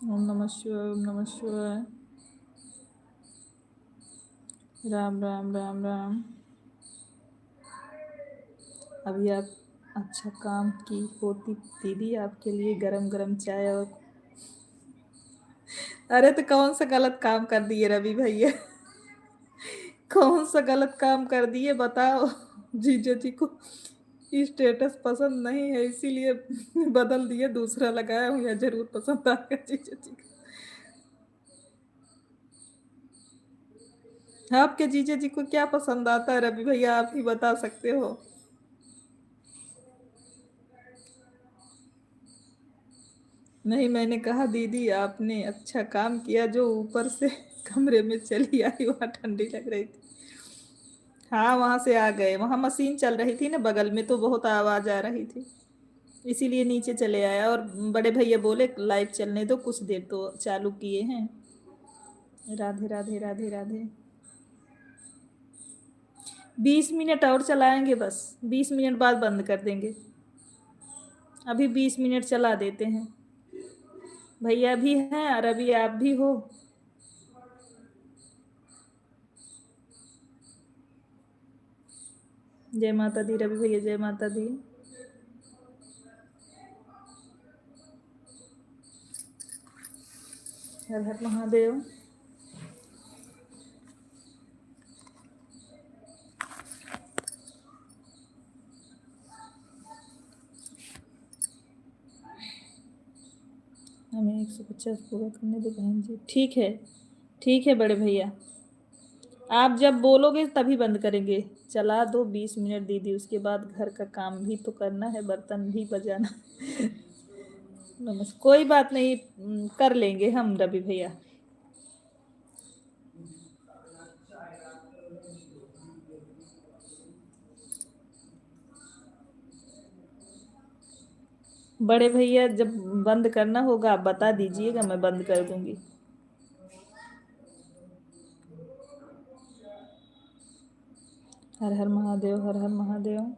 Om नमः शिवाय, ओम नमः शिवाय। राम राम राम राम। अभी आप अच्छा काम की होती दीदी, आपके लिए गरम गरम चाय और अरे तो कौन सा गलत काम कर दिए रवि भैया? कौन सा गलत काम कर दिए बताओ? जीजा जी को स्टेटस पसंद नहीं है इसीलिए बदल दिए, दूसरा लगाया हूँ, या जरूर पसंद आएगा जीजा जी को। आपके जीजा जी को क्या पसंद आता है रवि भैया, आप ही बता सकते हो। नहीं, मैंने कहा दीदी आपने अच्छा काम किया, जो ऊपर से कमरे में चली आई, वहां ठंडी लग रही थी। हाँ वहां से आ गए, वहां मशीन चल रही थी ना बगल में, तो बहुत आवाज आ रही थी, इसीलिए नीचे चले आया। और बड़े भैया बोले लाइव चलने दो कुछ देर, तो चालू किए हैं। राधे राधे राधे राधे। 20 मिनट और चलाएंगे, बस 20 मिनट बाद बंद कर देंगे। अभी 20 मिनट चला देते हैं। भैया भी हैं और अभी आप भी हो। जय माता दी रवि भैया, जय माता दी। हर हर महादेव। हमें 150 पूरा करने दो बहन जी। ठीक है, ठीक है बड़े भैया, आप जब बोलोगे तभी बंद करेंगे। चला दो 20 मिनट दीदी, उसके बाद घर का काम भी तो करना है, बर्तन भी बजाना। नमस्कार, कोई बात नहीं, कर लेंगे हम रवि भैया। बड़े भैया जब बंद करना होगा आप बता दीजिएगा, मैं बंद कर दूंगी। हर हर महादेव, हर हर महादेव।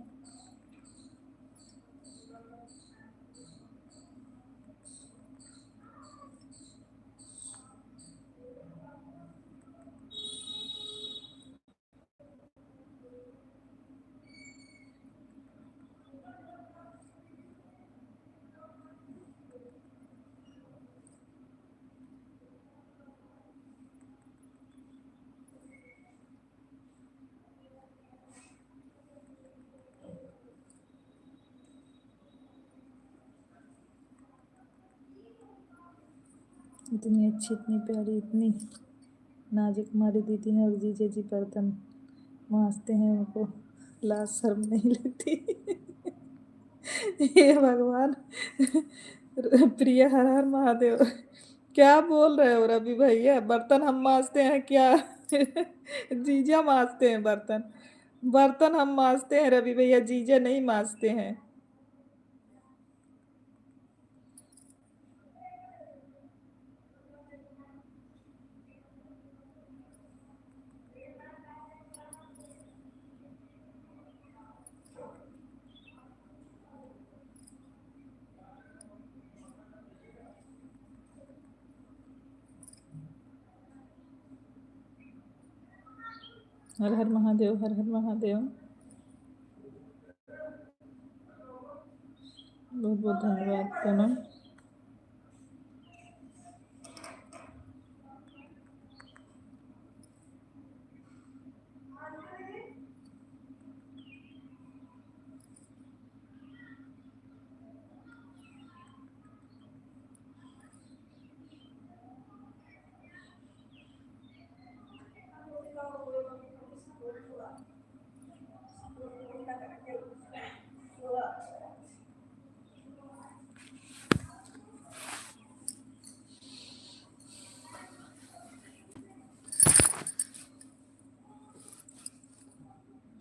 इतनी अच्छी, इतनी प्यारी, इतनी नाजुक हमारी दीदी है, और जीजे जी बर्तन मांजते हैं, उनको लाज शर्म नहीं लगती। हे भगवान। प्रिय हर हर महादेव। क्या बोल रहे हो रवि भैया, बर्तन हम मांजते हैं क्या? जीजा मांजते हैं बर्तन। बर्तन हम मांजते हैं रवि भैया, जीजा नहीं मांजते हैं। हर हर महादेव, हर हर महादेव। बहुत बहुत धन्यवाद पूनम।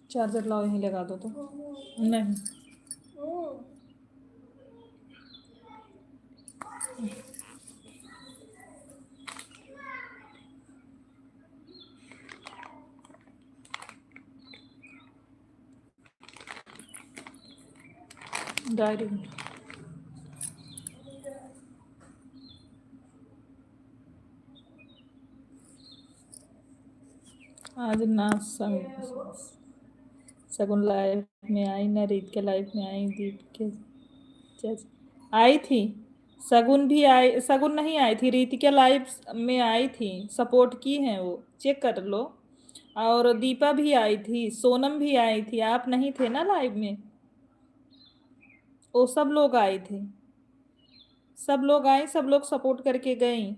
चार्जर लाओ, यहीं लगा दो तो। नहीं, डायरी में। आज ना सगुन लाइफ में आई, ना रीत के लाइफ में आई, दीप के आई थी। सगुन भी आई, सगुन नहीं आई थी, रीतिका लाइव में आई थी, सपोर्ट की है वो, चेक कर लो। और दीपा भी आई थी, सोनम भी आई थी, आप नहीं थे ना लाइव में। वो सब लोग आए थे, सब लोग आए, सब लोग सपोर्ट करके गई।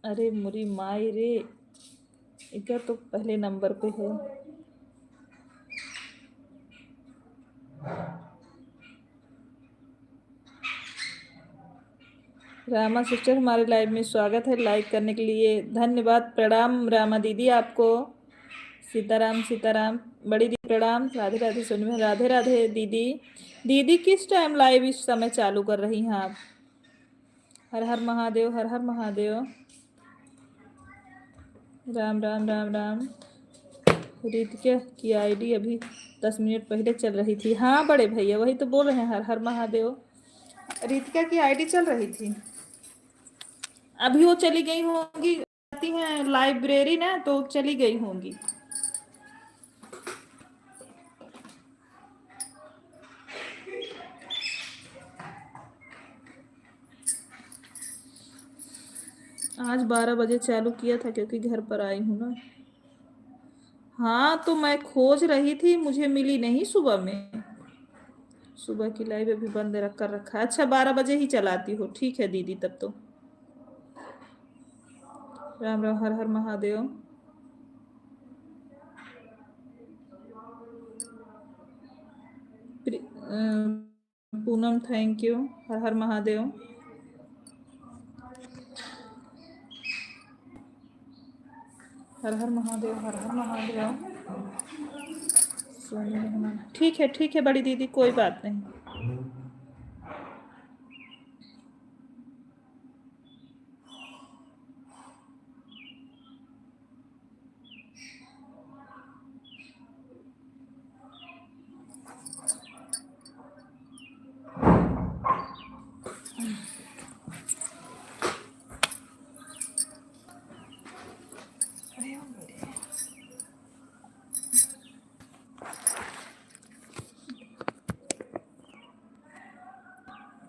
अरे मुरी माई रे, इधर तो पहले नंबर पे है। रामा सिस्टर हमारे लाइव में स्वागत है, लाइक करने के लिए धन्यवाद। प्रणाम रामा दीदी आपको। सीताराम सीताराम, बड़ी दी प्रणाम। राधे राधे सुन, राधे राधे दीदी। दीदी किस टाइम लाइव इस समय चालू कर रही हैं आप? हर हर महादेव, हर हर महादेव। राम राम राम राम। रितिका की आईडी अभी 10 मिनट पहले चल रही थी। हाँ बड़े भैया, वही तो बोल रहे हैं, हर हर महादेव। रितिका की आईडी चल रही थी, अभी वो चली गई होंगी, आती हैं लाइब्रेरी ना, तो चली गई होंगी। आज 12 बजे चालू किया था क्योंकि घर पर आई हूँ ना। हाँ तो मैं खोज रही थी, मुझे मिली नहीं सुबह में। सुबह की लाइव अभी बंद कर रखा है। अच्छा 12 बजे ही चलाती हो, ठीक है दीदी तब तो। राम राम, हर हर महादेव। पूनम थैंक यू, हर हर महादेव। हर हर महादेव, हर हर महादेव। सोनी रहमान, ठीक है बड़ी दीदी, कोई बात नहीं।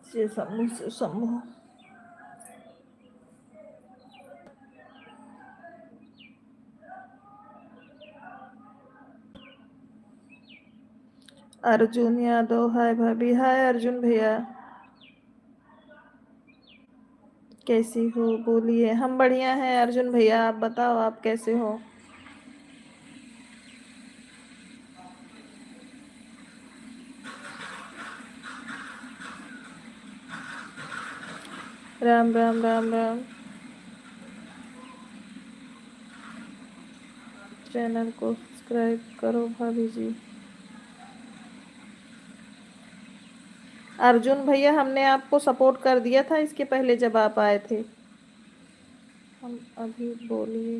से समूह से समूह। अर्जुन यादव, हाय भाभी, हाय अर्जुन भैया, कैसी हो बोलिए। हम बढ़िया हैं अर्जुन भैया, आप बताओ आप कैसे हो? राम राम राम राम। चैनल को सब्सक्राइब करो भाभी जी। अर्जुन भैया हमने आपको सपोर्ट कर दिया था इसके पहले जब आप आए थे। हम अभी बोलिए,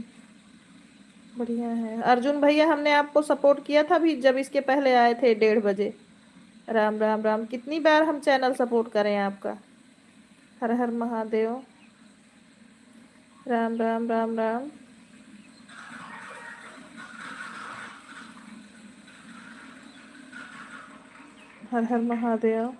बढ़िया है अर्जुन भैया, हमने आपको सपोर्ट किया था भी जब इसके पहले आए थे 1:30 बजे। राम राम राम, कितनी बार हम चैनल सपोर्ट करें आपका। हर हर महादेव। राम राम राम राम। हर हर महादेव।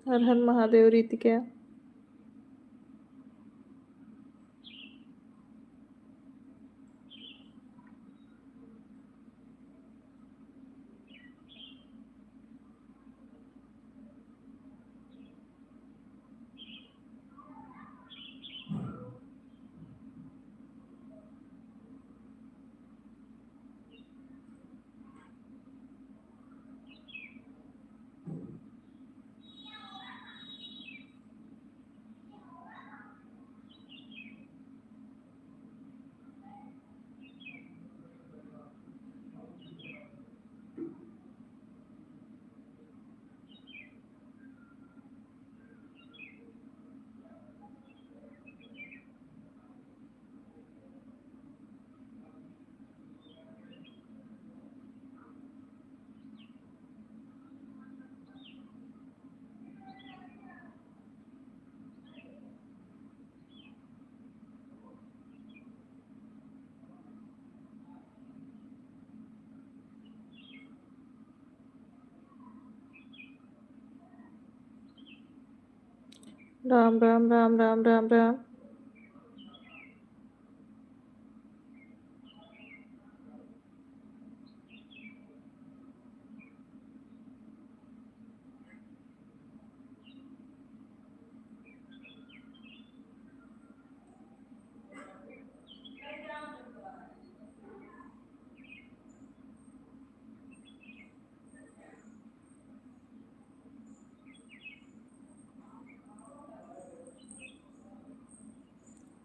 हर हर महादेव रितिका। राम राम राम राम राम राम।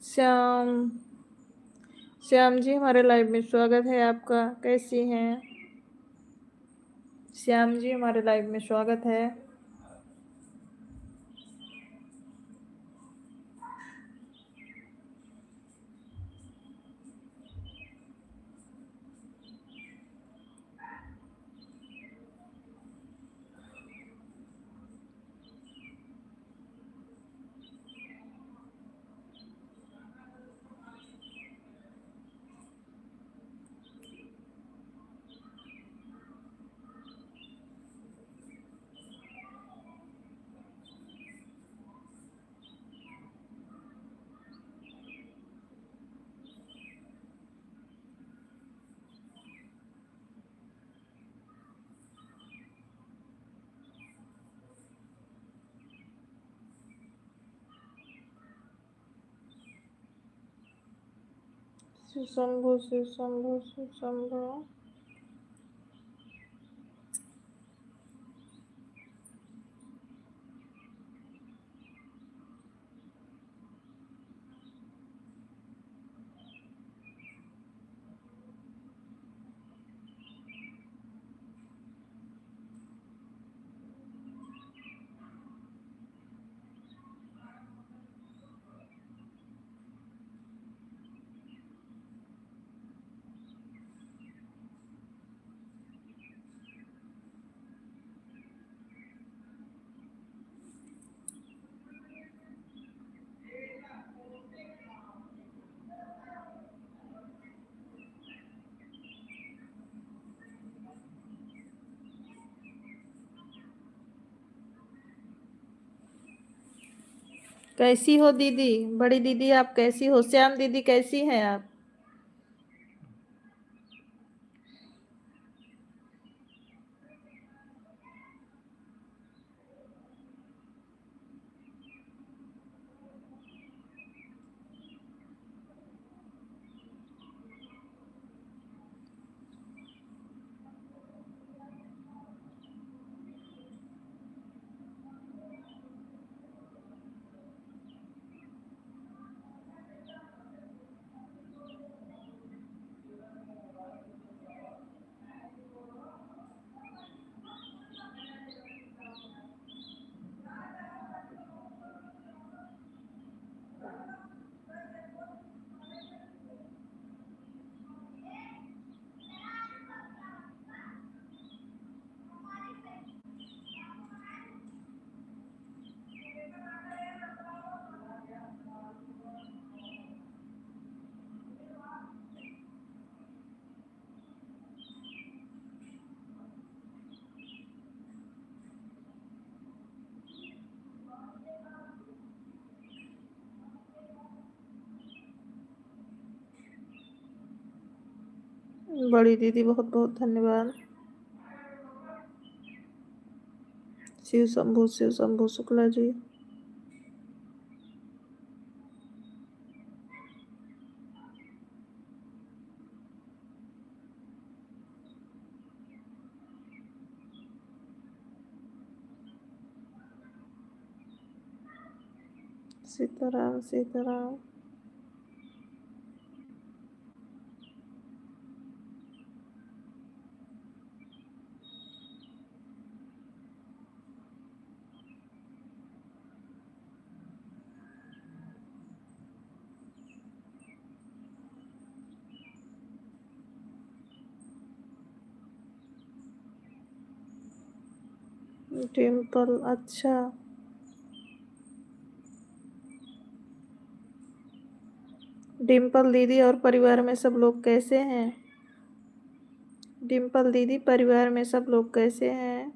श्याम, श्याम जी हमारे लाइव में स्वागत है आपका। कैसी हैं श्याम जी? हमारे लाइव में स्वागत है। शिव शंभु शिव शंभु शिव शंभु। कैसी हो दीदी? बड़ी दीदी आप कैसी हो? श्याम दीदी कैसी हैं आप? बड़ी दीदी बहुत बहुत धन्यवाद। शिव शंभू शुक्ला जी। सीताराम सीताराम। डिम्पल, अच्छा। डिम्पल दीदी और परिवार में सब लोग कैसे हैं? डिम्पल दीदी परिवार में सब लोग कैसे हैं?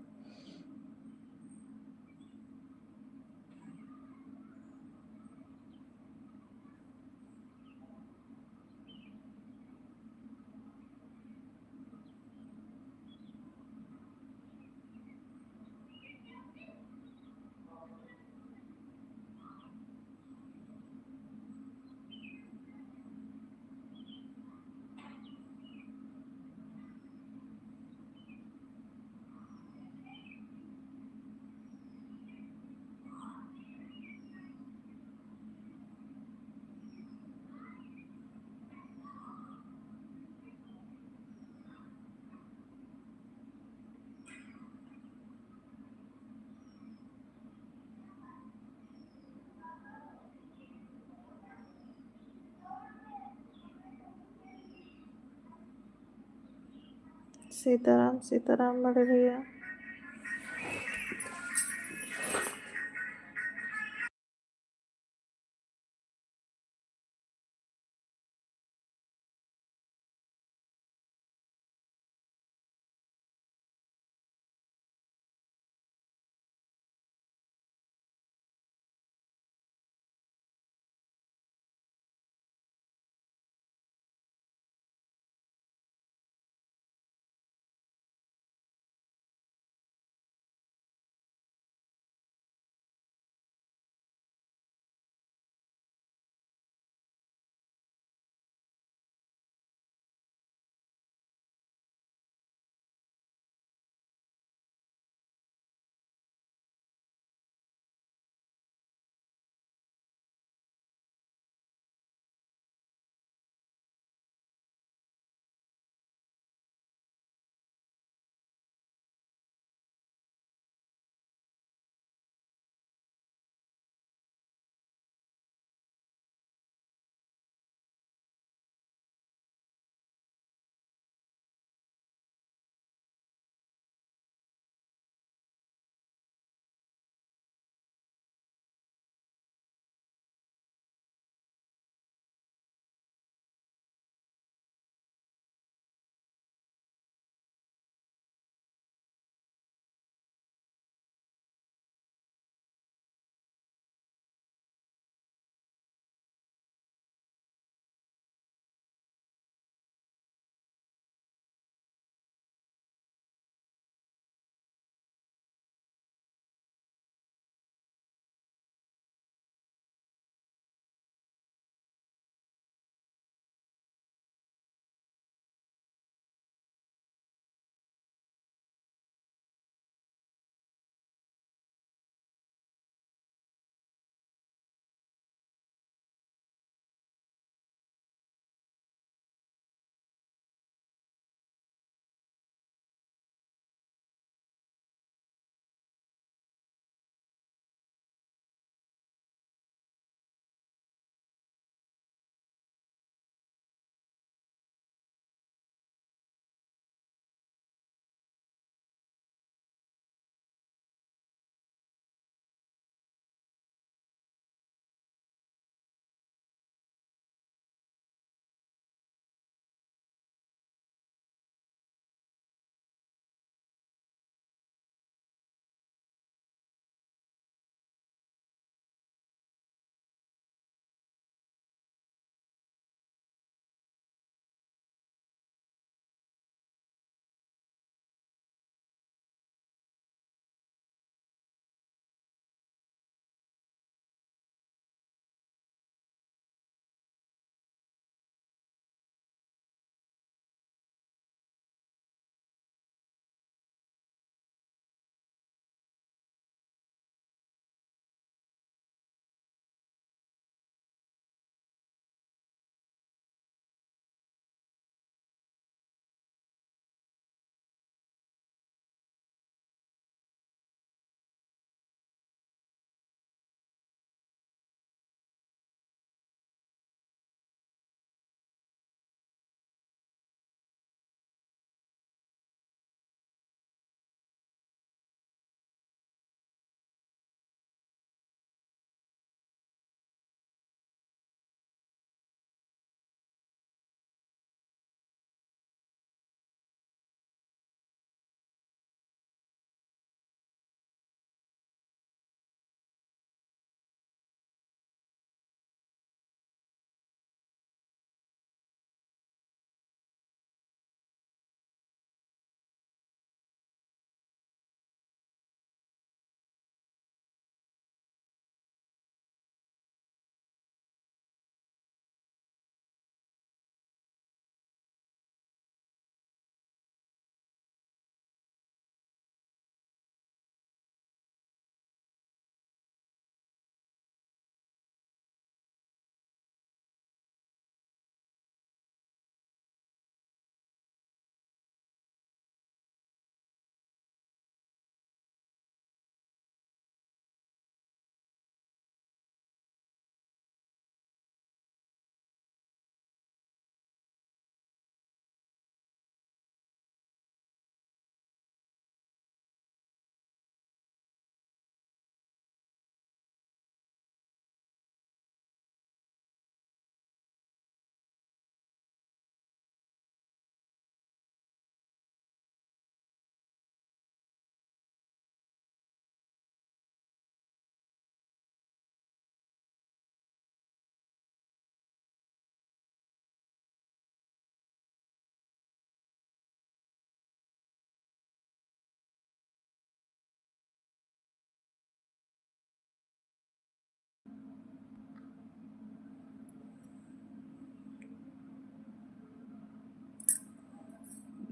सीताराम सीताराम बड़े भैया।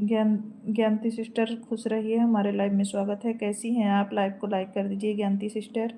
ज्ञानती सिस्टर खुश रहिए, हमारे लाइव में स्वागत है। कैसी हैं आप? लाइव को लाइक कर दीजिए ज्ञानती सिस्टर।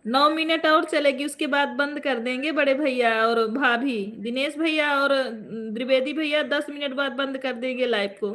9 मिनट और चलेगी, उसके बाद बंद कर देंगे बड़े भैया और भाभी, दिनेश भैया और द्विवेदी भैया 10 मिनट बाद बंद कर देंगे लाइव को।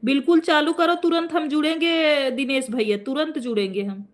बिल्कुल चालू करो, तुरंत हम जुड़ेंगे दिनेश भैया, तुरंत जुड़ेंगे हम।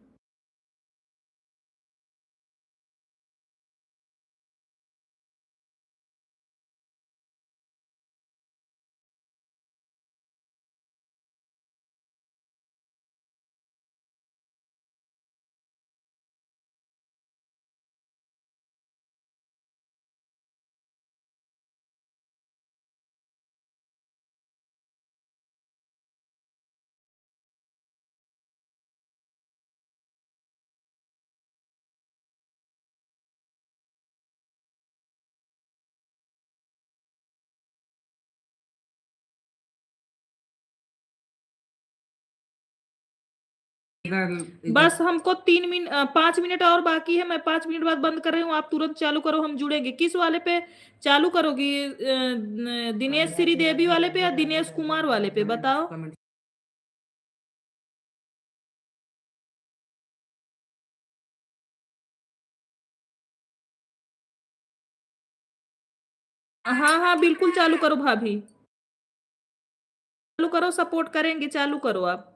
बस हमको 3 मिनट 5 मिनट और बाकी है, मैं 5 मिनट बाद बंद कर रही हूँ, आप तुरंत चालू करो, हम जुड़ेंगे। किस वाले पे चालू करोगी, दिनेश श्री देवी वाले पे या दिनेश कुमार वाले पे, बताओ। हाँ हाँ बिल्कुल चालू करो भाभी, चालू करो, सपोर्ट करेंगे, चालू करो आप।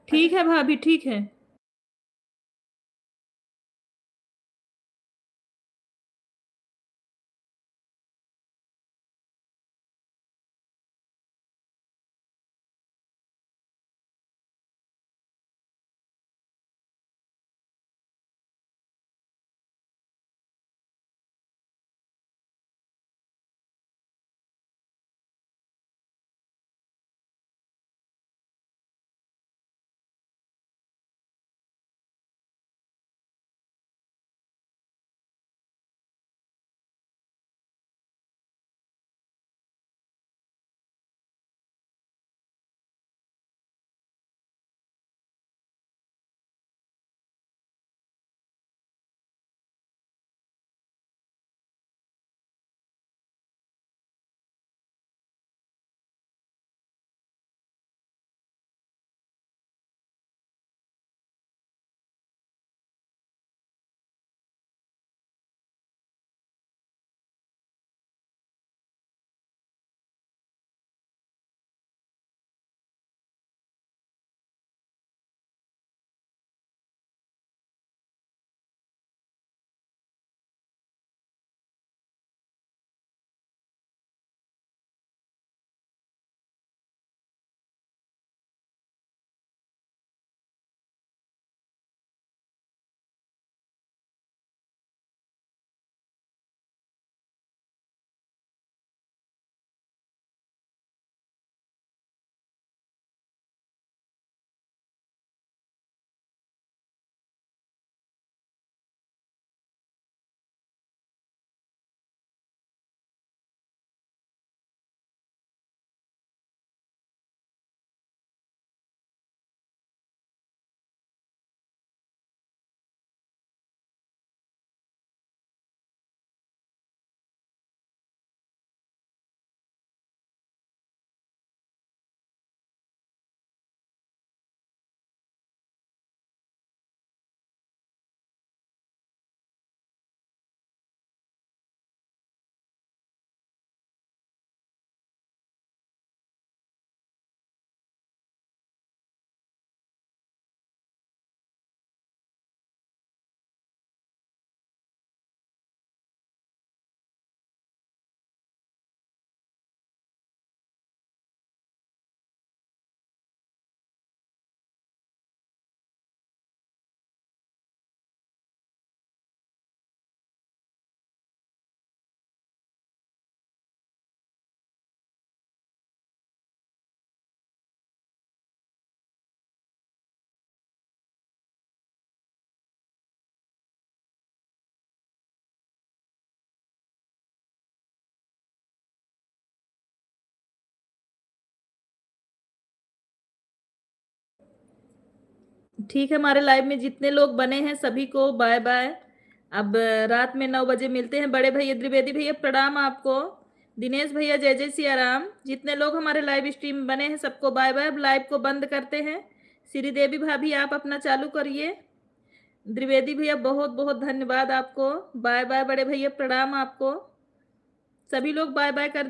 ठीक है भाभी, ठीक है। ठीक है, हमारे लाइव में जितने लोग बने हैं सभी को बाय बाय। अब रात में 9 बजे मिलते हैं। बड़े भैया द्विवेदी भैया प्रणाम आपको। दिनेश भैया जय जय सिया राम। जितने लोग हमारे लाइव स्ट्रीम में बने हैं सबको बाय बाय। अब लाइव को बंद करते हैं। श्रीदेवी भाभी आप अपना चालू करिए। द्विवेदी भैया बहुत बहुत धन्यवाद आपको। बाय बाय बड़े भैया प्रणाम आपको। सभी लोग बाय बाय कर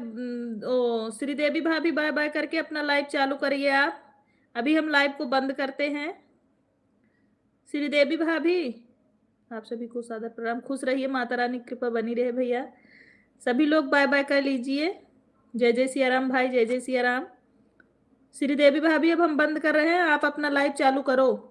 ओ श्रीदेवी भाभी बाय बाय करके अपना लाइव चालू करिए आप। अभी हम लाइव को बंद करते हैं। श्रीदेवी भाभी आप सभी को सादर प्रणाम। खुश रहिए, माता रानी की कृपा बनी रहे भैया। सभी लोग बाय बाय कर लीजिए। जय जय सिया राम भाई, जय जय सिया राम। श्रीदेवी भाभी अब हम बंद कर रहे हैं, आप अपना लाइव चालू करो।